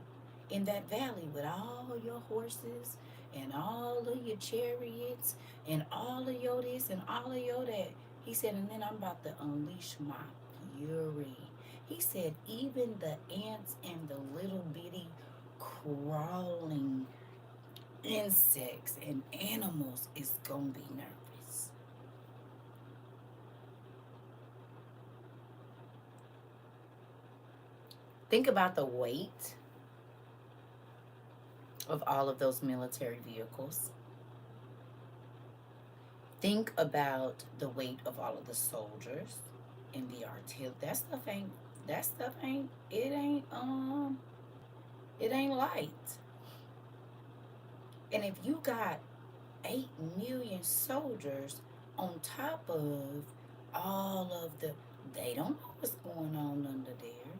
in that valley with all your horses and all of your chariots and all of your this and all of your that. He said, and then I'm about to unleash my fury. He said, even the ants and the little bitty crawling insects and animals is going to be nervous. Think about the weight of all of those military vehicles. Think about the weight of all of the soldiers and the artillery. It ain't light. And if you got 8 million soldiers on top of all of they don't know what's going on under there.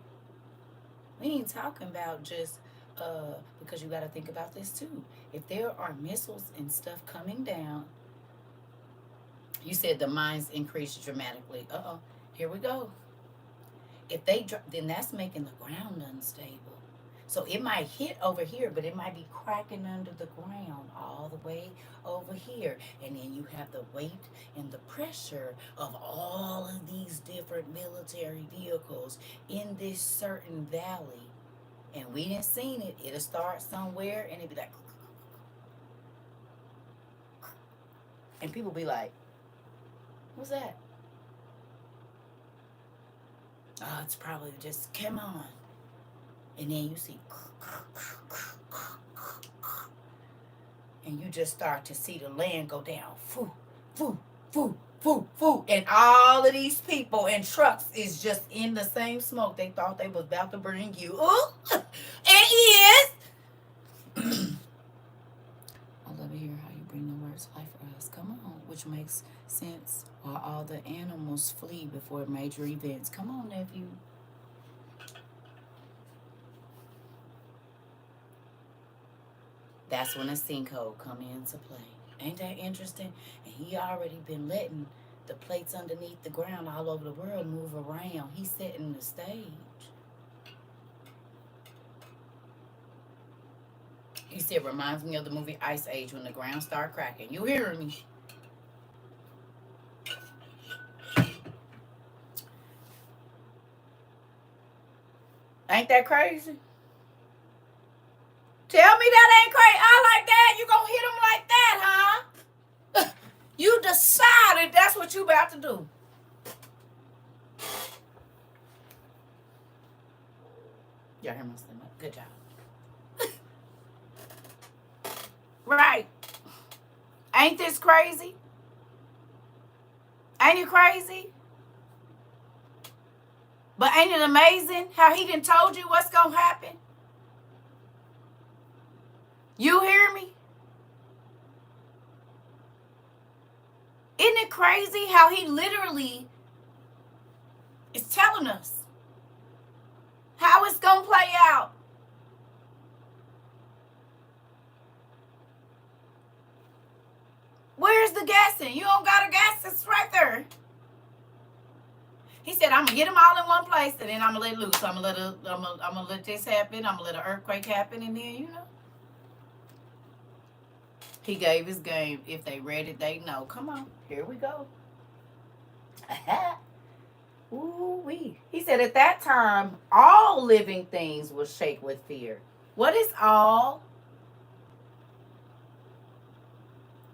We ain't talking about just, because you got to think about this too. If there are missiles and stuff coming down, you said the mines increased dramatically. Here we go. If they drop, then that's making the ground unstable. So it might hit over here, but it might be cracking under the ground all the way over here. And then you have the weight and the pressure of all of these different military vehicles in this certain valley. And we didn't seen it. It'll start somewhere and it'll be like, and people be like, what's that? Oh, it's probably just, come on. And then you see, and you just start to see the land go down. Foo, foo, foo, foo, foo. And all of these people and trucks is just in the same smoke. They thought they was about to bring you. Ooh, and is. I love to hear how you bring the words life for us. Come on, which makes sense while all the animals flee before major events. Come on, nephew. That's when a sinkhole come into play. Ain't that interesting? And he already been letting the plates underneath the ground all over the world move around. He's setting the stage. He said, reminds me of the movie Ice Age when the ground started cracking. You hearing me? Ain't that crazy? Tell me that ain't crazy. I like that. You gonna hit him like that, huh? You decided that's what you about to do. Y'all hear my stomach? Good job. Right. Ain't this crazy? Ain't it crazy? But ain't it amazing how he done told you what's gonna happen? You hear me? Isn't it crazy how he literally is telling us how it's gonna play out? Where's the gassing? You don't got a gas, it's right there. He said, I'm gonna get them all in one place and then I'm gonna let loose. I'm gonna let this happen. I'm gonna let an earthquake happen, and then he gave his game. If they read it, they know. Come on, here we go. Ooh-wee. He said at that time, all living things will shake with fear. What is all?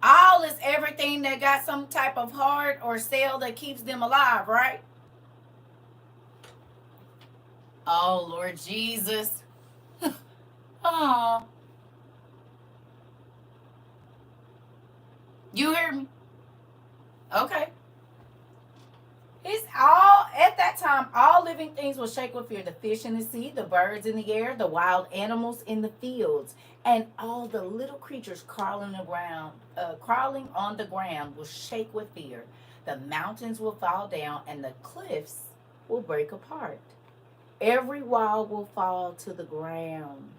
All is everything that got some type of heart or cell that keeps them alive, right? Oh, Lord Jesus. Oh. You hear me? Okay. It's all, at that time, all living things will shake with fear. The fish in the sea, the birds in the air, the wild animals in the fields, and all the little creatures crawling on the ground will shake with fear. The mountains will fall down and the cliffs will break apart. Every wall will fall to the ground.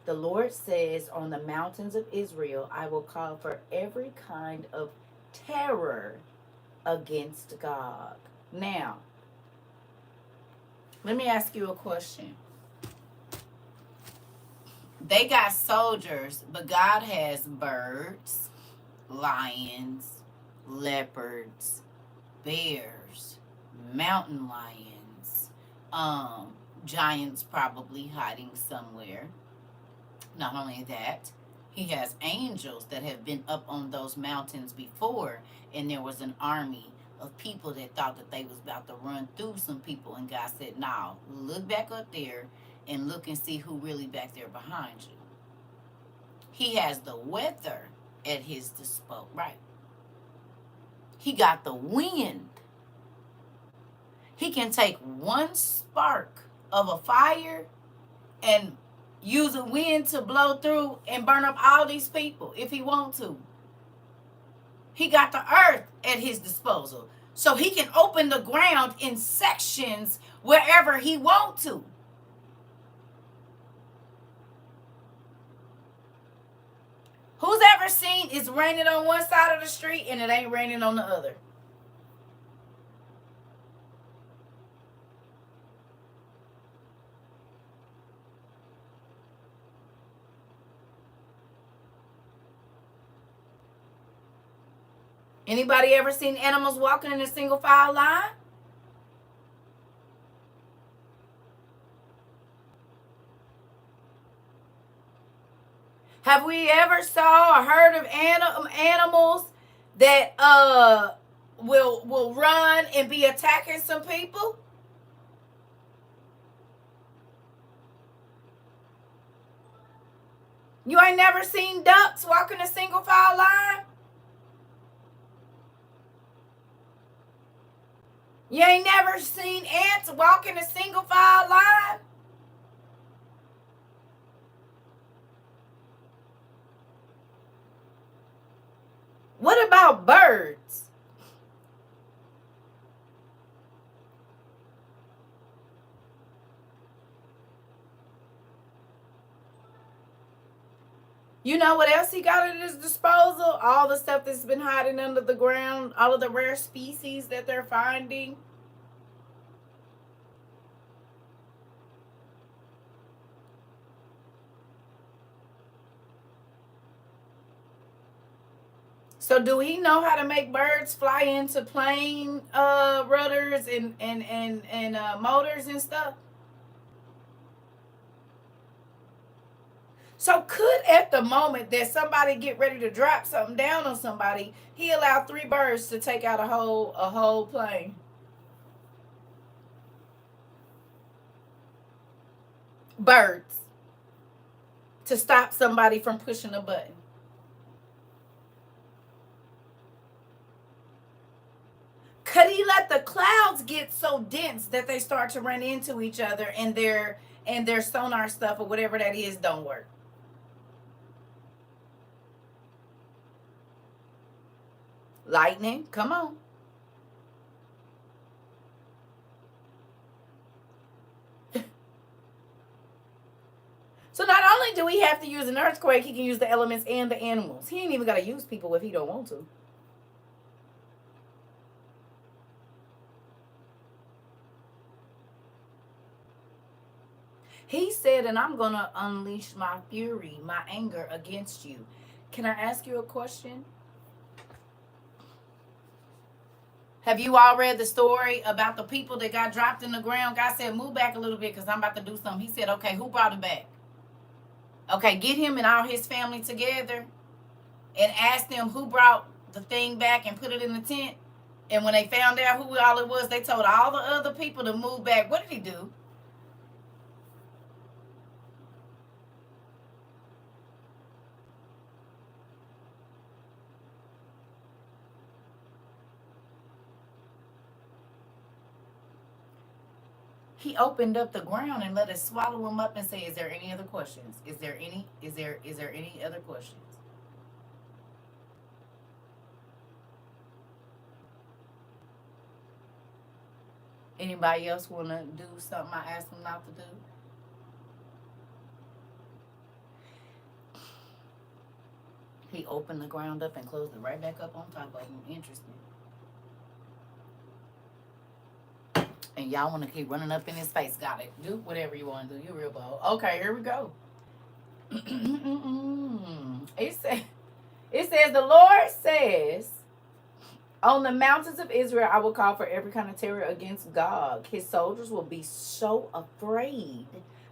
The Lord says, on the mountains of Israel, I will call for every kind of terror against God. Now, let me ask you a question. They got soldiers, but God has birds, lions, leopards, bears, mountain lions, giants probably hiding somewhere. Not only that, he has angels that have been up on those mountains before, and there was an army of people that thought that they was about to run through some people, and God said, no, look back up there and look and see who really back there behind you. He has the weather at his disposal, right? He got the wind. He can take one spark of a fire and use a wind to blow through and burn up all these people if he wants to. He got the earth at his disposal. So he can open the ground in sections wherever he wants to. Who's ever seen it's raining on one side of the street and it ain't raining on the other? Anybody ever seen animals walking in a single file line? Have we ever saw or heard of animals that will run and be attacking some people? You ain't never seen ducks walking a single file line? You ain't never seen ants walking a single file line? What about birds? You know what else he got at his disposal? All the stuff that's been hiding under the ground, all of the rare species that they're finding. So do he know how to make birds fly into plane rudders and motors and stuff? So could at the moment that somebody get ready to drop something down on somebody, he allow 3 birds to take out a whole plane? Birds to stop somebody from pushing a button. Could he let the clouds get so dense that they start to run into each other and their sonar stuff or whatever that is don't work? Lightning, come on. So not only do we have to use an earthquake, he can use the elements and the animals. He ain't even got to use people if he don't want to. He said, and I'm going to unleash my fury, my anger against you. Can I ask you a question? Have you all read the story about the people that got dropped in the ground? God said, move back a little bit because I'm about to do something. He said, okay, who brought it back? Okay, get him and all his family together and ask them who brought the thing back and put it in the tent. And when they found out who all it was, they told all the other people to move back. What did he do? He opened up the ground and let it swallow him up and say, is there any other questions? Is there any other questions? Anybody else want to do something I asked them not to do? He opened the ground up and closed it right back up on top of him. Interesting. And y'all want to keep running up in his face. Got it. Do whatever you want to do. You're real bold. Okay, here we go. It says, the Lord says, on the mountains of Israel, I will call for every kind of terror against Gog. His soldiers will be so afraid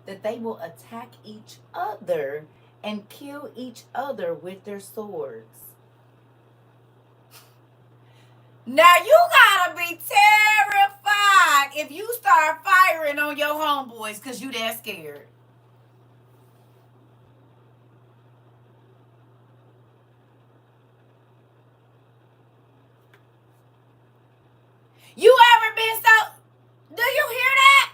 that they will attack each other and kill each other with their swords. Now you gotta be terrified if you start firing on your homeboys because you that scared. You ever been so... Do you hear that?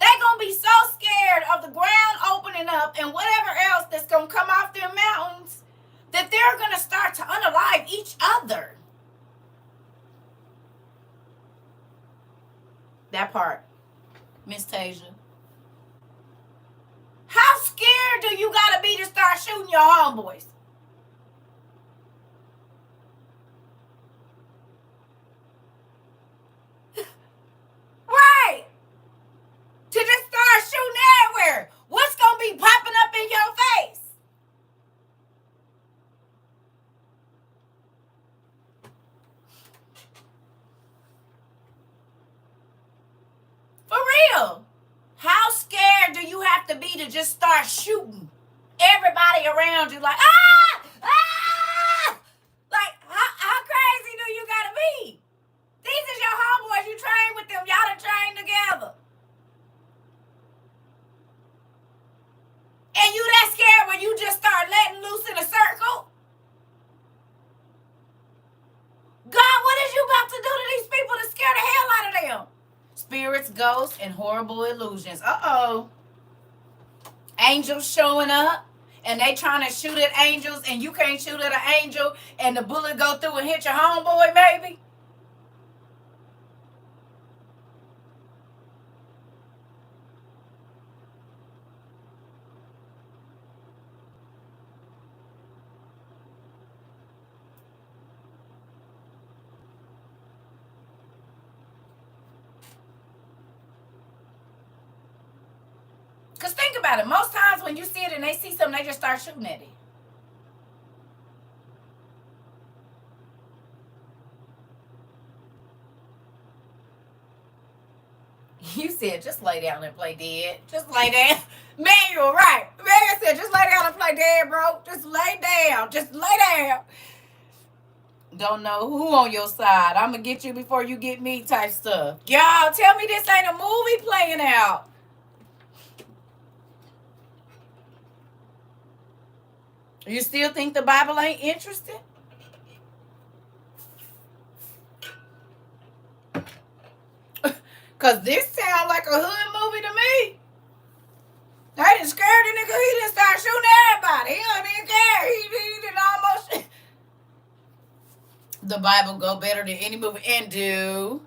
They gonna be so scared of the ground opening up and whatever else that's gonna come off their mountains that they're gonna start to unalive each other. That part, Miss Tasia. How scared do you gotta be to start shooting your homeboys? Right. To just start shooting everywhere. What's gonna be popping up in your face? For real. How scared do you have to be to just start shooting everybody around you like, like how crazy do you gotta be? These is your homeboys, you train with them, y'all done trained together. And you that scared when you just spirits, ghosts, and horrible illusions. Uh-oh. Angels showing up, and they trying to shoot at angels, and you can't shoot at an angel, and the bullet go through and hit your homeboy, maybe? Because think about it. Most times when you see it and they see something, they just start shooting at it. You said, just lay down and play dead. Just lay down. Manuel, right. Manuel said, just lay down and play dead, bro. Just lay down. Just lay down. Don't know who on your side. I'm going to get you before you get me type stuff. Y'all, tell me this ain't a movie playing out. You still think the Bible ain't interesting? Because this sounds like a hood movie to me. They done scared the nigga. He done start shooting everybody. He don't even care. He done almost... The Bible go better than any movie. And do.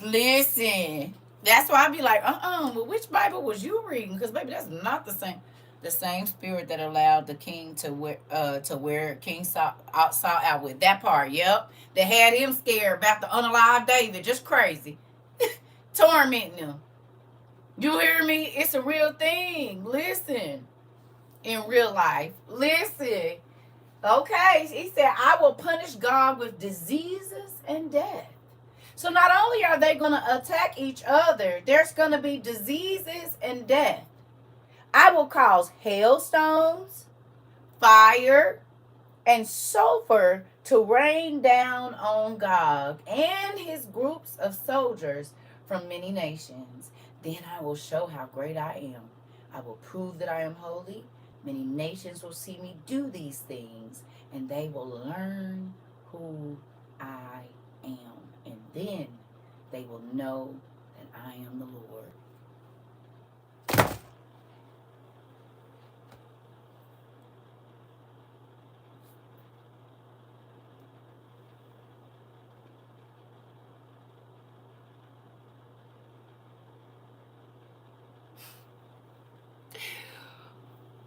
Listen. That's why I be like, but which Bible was you reading? Because, baby, that's not the same. The same spirit that allowed the king to wear King Saul out with. That part, yep. That had him scared about the unalive David. Just crazy. Tormenting him. You hear me? It's a real thing. Listen. In real life. Listen. Okay. He said, I will punish God with diseases and death. So not only are they going to attack each other, there's going to be diseases and death. I will cause hailstones, fire, and sulfur to rain down on Gog and his groups of soldiers from many nations. Then I will show how great I am. I will prove that I am holy. Many nations will see me do these things, and they will learn who I am. And then they will know that I am the Lord.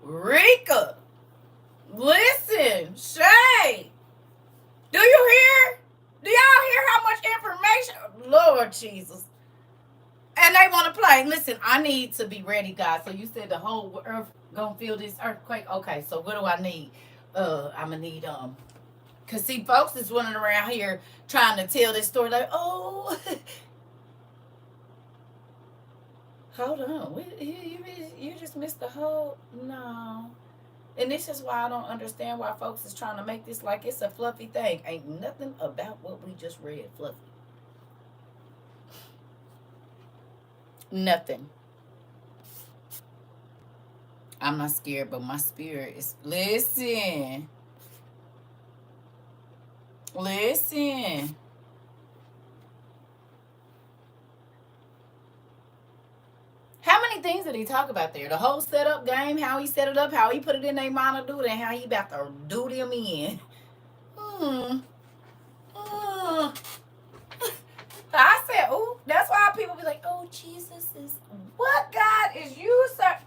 Rika, listen, Shay, do you hear? Do y'all hear how much information? Lord Jesus. And they want to play. Listen, I need to be ready, guys. So you said the whole earth gonna feel this earthquake. Okay, so what do I need? I'm gonna need cause see, folks is running around here trying to tell this story like, oh. Hold on. You just missed the whole... No. And this is why I don't understand why folks is trying to make this like it's a fluffy thing. Ain't nothing about what we just read fluffy. Nothing. I'm not scared, but my spirit is... Listen. Listen. How many things did he talk about there? The whole setup game, how he set it up, how he put it in their mind to do it, and how he about to do them in. I said, ooh, that's why people be like, oh, Jesus is... What God is you, sir?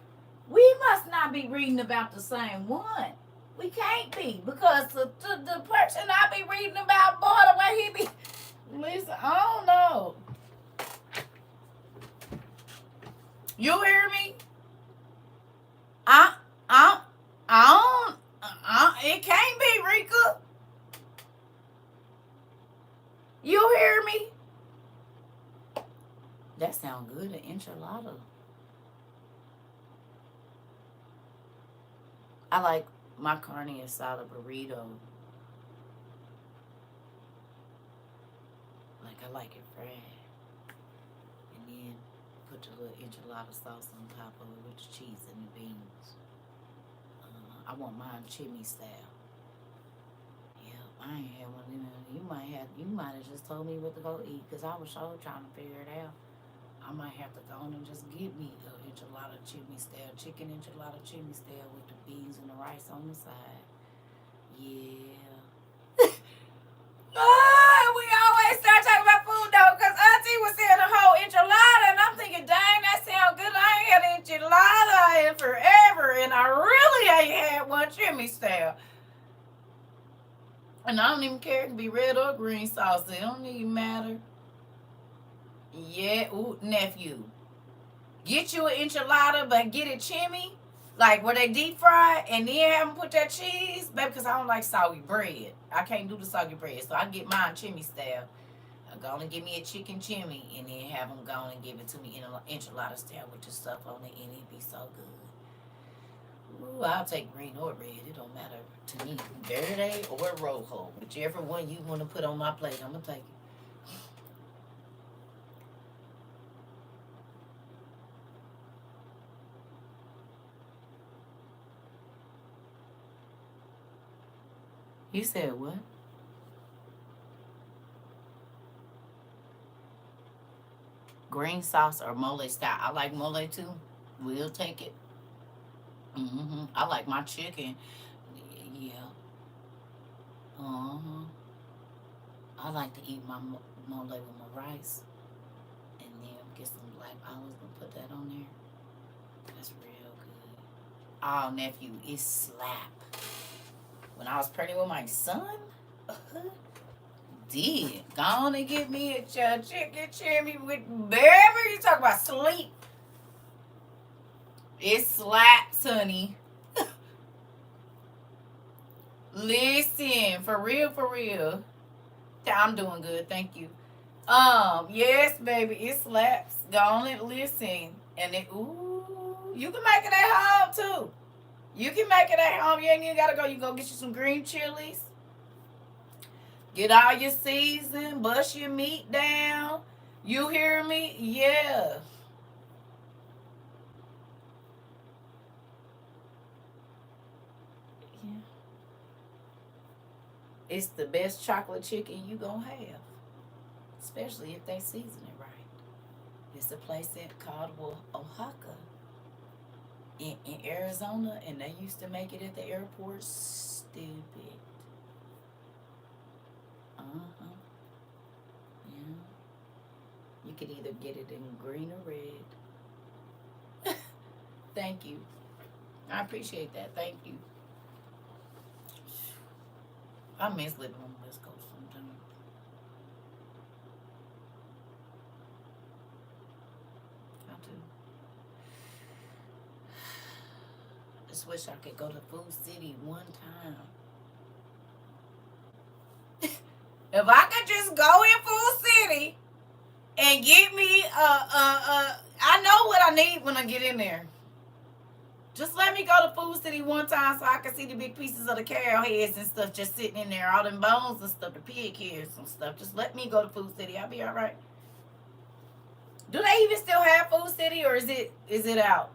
We must not be reading about the same one. We can't be, because the person I be reading about, boy, the way he be... Listen, I don't know. You hear me? It can't be, Rika. You hear me? That sound good, an enchilada. I like my carne asada burrito. Like, I like it fried. And then put the little enchilada sauce on top of it with the cheese and the beans. I want mine chimney style. Yeah, I ain't had one. You might have just told me what to go eat, because I was sure trying to figure it out. I might have to go on and just get me a enchilada chimney style, chicken enchilada chimney style with the beans and the rice on the side. Yeah. We always start talking about food though, because Auntie was saying a whole enchilada, and I'm thinking, dang, that sounds good. I ain't had an enchilada in forever, and I really ain't had one chimney style. And I don't even care. It can be red or green sauce. It don't even matter. Yeah, ooh, nephew. Get you an enchilada, but get it chimney, like where they deep fry, and then have them put that cheese, baby, because I don't like soggy bread. I can't do the soggy bread, so I get mine chimney style. I'm going to give me a chicken chimney, and then have them go and give it to me in an enchilada style with the stuff on it, and it be so good. Ooh, I'll take green or red. It don't matter to me. Verde or rojo, whichever one you want to put on my plate, I'm going to take it. You said what? Green sauce or mole style? I like mole too. We'll take it. I like my chicken. Yeah. I like to eat my mole with my rice, and then get some black olives and put that on there. That's real good. Oh, nephew, it slap. When I was pregnant with my son, did go on and get me a chicken chimney with baby. You talk about sleep. It slaps, honey. Listen, for real, for real. I'm doing good, thank you. Yes, baby, it slaps. Go on and listen. And it, ooh, you can make it at home too. You can make it at home. You ain't even gotta go. You go get you some green chilies. Get all your season. Bust your meat down. You hear me? Yeah. Yeah. It's the best chocolate chicken you gonna have, especially if they season it right. It's a place called Oaxaca in Arizona, and they used to make it at the airport. Stupid. Uh-huh. Yeah. You could either get it in green or red. Thank you. I appreciate that. Thank you. I miss living on the West Coast sometimes. I do. I just wish I could go to Food City one time. If I could just go in Food City and get me I know what I need when I get in there. Just let me go to Food City one time so I can see the big pieces of the cow heads and stuff just sitting in there, all them bones and stuff, the pig heads and stuff. Just let me go to Food City. I'll be all right. Do they even still have Food City, or is it out?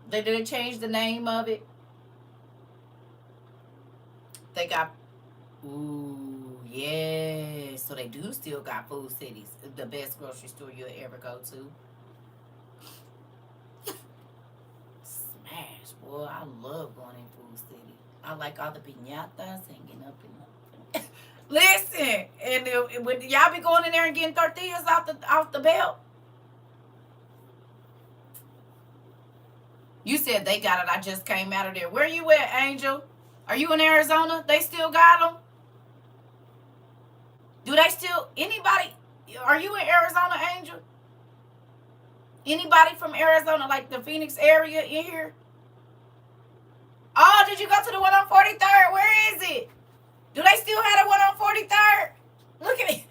Did they change the name of it? They got, ooh, yeah. So they do still got Food Cities, the best grocery store you'll ever go to. Smash, boy. I love going in Food City. I like all the piñatas hanging up in the. Listen, and would y'all be going in there and getting tortillas off the belt? You said they got it. I just came out of there. Where you at, Angel? Are you in Arizona? They still got them? Do they still, anybody, are you in Arizona, Angel? Anybody from Arizona, like the Phoenix area in here? Oh, did you go to the one on 43rd? Where is it? Do they still have the one on 43rd? Look at me.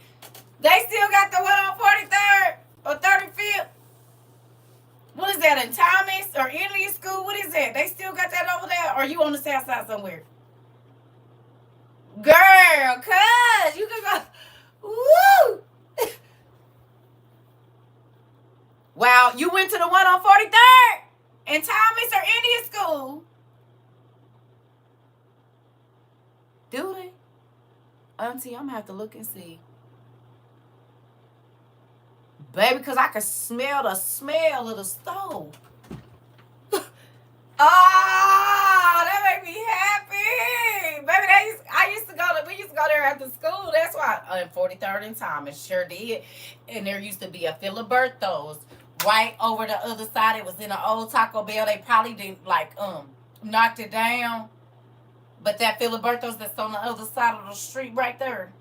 They still got the one on 43rd or 35th? What is that, in Thomas or Indian School? What is that? They still got that over there? Or are you on the south side somewhere? Girl, cuz, you can go. Woo! Wow, you went to the one on 43rd in Thomas or Indian School? Do they? Auntie, I'm going to have to look and see. Baby, because I could smell the smell of the stove. Oh, that made me happy. Baby, we used to go there after school. That's why, in 43rd and Thomas, sure did. And there used to be a Filiberto's right over the other side. It was in an old Taco Bell. They probably didn't, like, knocked it down. But that Filiberto's that's on the other side of the street right there.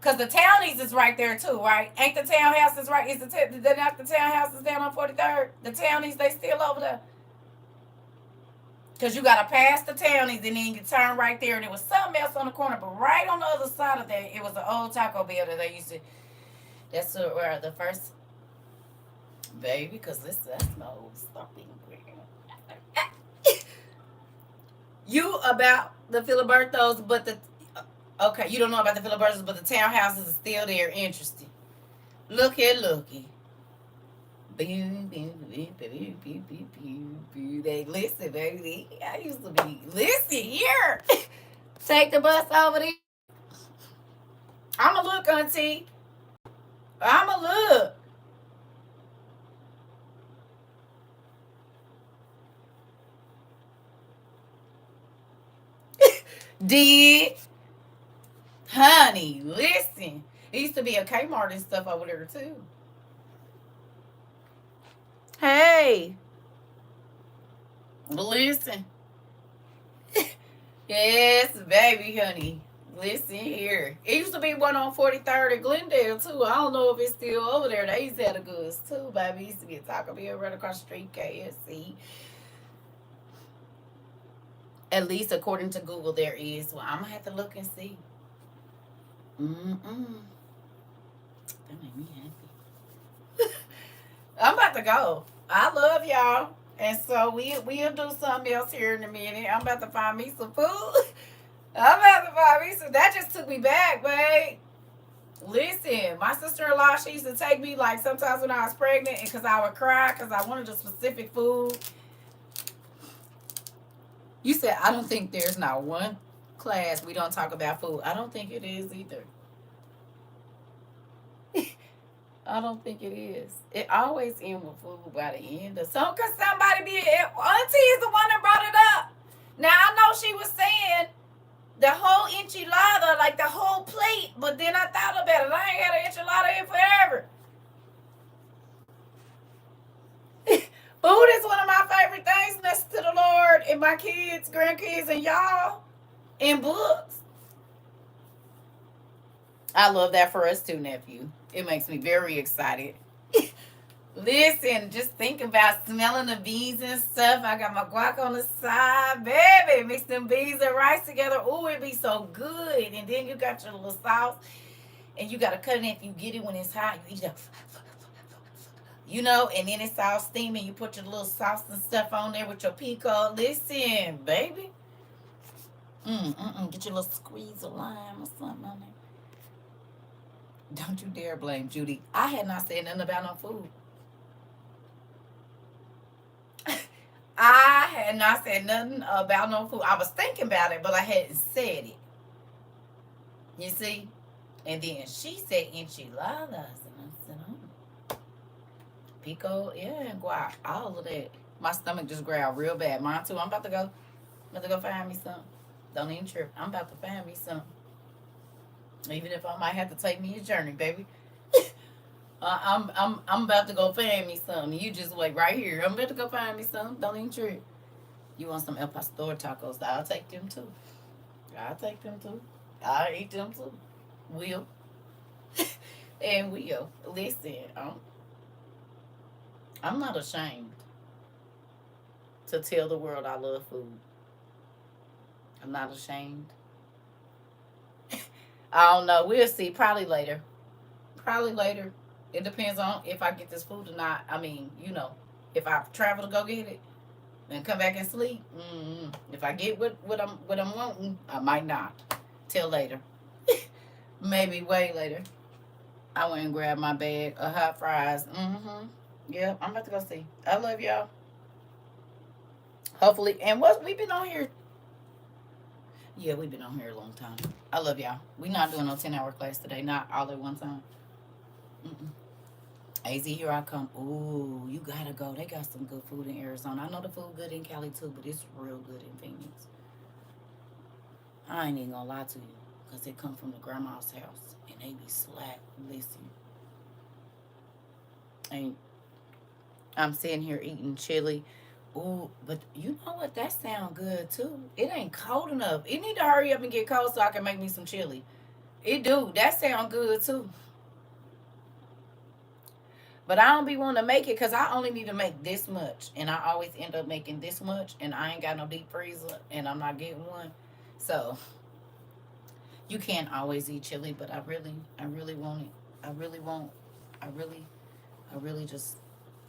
Because the Townies is right there, too, right? Ain't the townhouses right? Is the not the townhouses down on 43rd? The Townies, they still over there? Because you got to pass the Townies and then you turn right there. And there was something else on the corner. But right on the other side of that, it was an old Taco Bell that they used to... That's where the first... Baby, because that's my old something. You about the Filiberto's, but the... Okay, you don't know about the Filiberto's, but the townhouses are still there. Interesting. Looky. They listen, baby. I used to be listen here. Take the bus over there. I'ma look, auntie. I'ma look. Did honey, listen. It used to be a Kmart and stuff over there too. Hey, listen. Yes, baby, honey. Listen here. It used to be one on 43rd in Glendale too. I don't know if it's still over there. They used to have the goods too, baby. Used to get Taco Bell right across the street, KFC. At least according to Google, there is. Well, I'm gonna have to look and see. That made me happy. I'm about to go. I love y'all. And so we'll do something else here in a minute. I'm about to find me some food. That just took me back, babe. Listen, my sister-in-law, she used to take me, like, sometimes when I was pregnant, and because I would cry because I wanted a specific food. You said, I don't think there's not one class we don't talk about food. I don't think it is either. I don't think it is. It always ends with food by the end of so because somebody be auntie is the one that brought it up. Now I know she was saying the whole enchilada, like the whole plate, but then I thought about it. I ain't had an enchilada in forever. Food is one of my favorite things next to the Lord and my kids, grandkids, and y'all, and books. I love that for us too, nephew. It makes me very excited. Listen, just think about smelling the beans and stuff. I got my guac on the side. Baby, mix them beans and rice together. Ooh, it'd be so good. And then you got your little sauce. And you got to cut it if you get it when it's hot. You eat it. You know, and then it's all steaming. You put your little sauce and stuff on there with your pico. Listen, baby. Get your little squeeze of lime or something on there. Don't you dare blame Judy. I had not said nothing about no food. I had not said nothing about no food. I was thinking about it, but I hadn't said it. You see? And then she said enchiladas. And I said, pico, yeah, and guac, all of that. My stomach just growled real bad. Mine too. I'm about to go find me some. Don't even trip. I'm about to find me some. Even if I might have to take me a journey, baby. I'm about to go find me some. You just wait right here. I'm about to go find me some. Don't even trip. You want some El Pastor tacos? I'll take them too. I'll eat them too. Will. And will. Listen, I'm not ashamed to tell the world I love food. I'm not ashamed. I don't know. We'll see. Probably later. It depends on if I get this food or not. I mean, you know, if I travel to go get it and come back and sleep. If I get what I'm wanting, I might not. Till later. Maybe way later. I went and grabbed my bag of hot fries. Yeah, I'm about to go see. I love y'all. Hopefully. And we've been on here. Yeah, we've been on here a long time. I love y'all. We're not doing no 10-hour class today. Not all at one time. AZ, here I come. Ooh, you gotta go. They got some good food in Arizona. I know the food good in Cali too, but it's real good in Phoenix. I ain't even gonna lie to you, cause it come from the grandma's house, and they be slack. Listen, ain't I'm sitting here eating chili. Ooh, but you know what? That sound good too. It ain't cold enough. It need to hurry up and get cold so I can make me some chili. It do. That sound good too. But I don't be wanting to make it because I only need to make this much, and I always end up making this much, and I ain't got no deep freezer, and I'm not getting one. So you can't always eat chili, but I really want it. I really want. I really, I really just.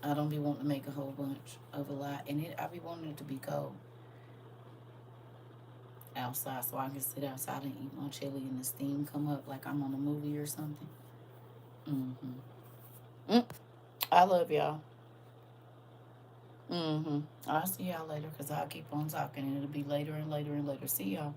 I don't be wanting to make a whole bunch of a lot, and I be wanting it to be cold outside, so I can sit outside and eat my chili, and the steam come up like I'm on a movie or something. Mm. I love y'all. I'll see y'all later because I'll keep on talking and it'll be later and later and later. See y'all.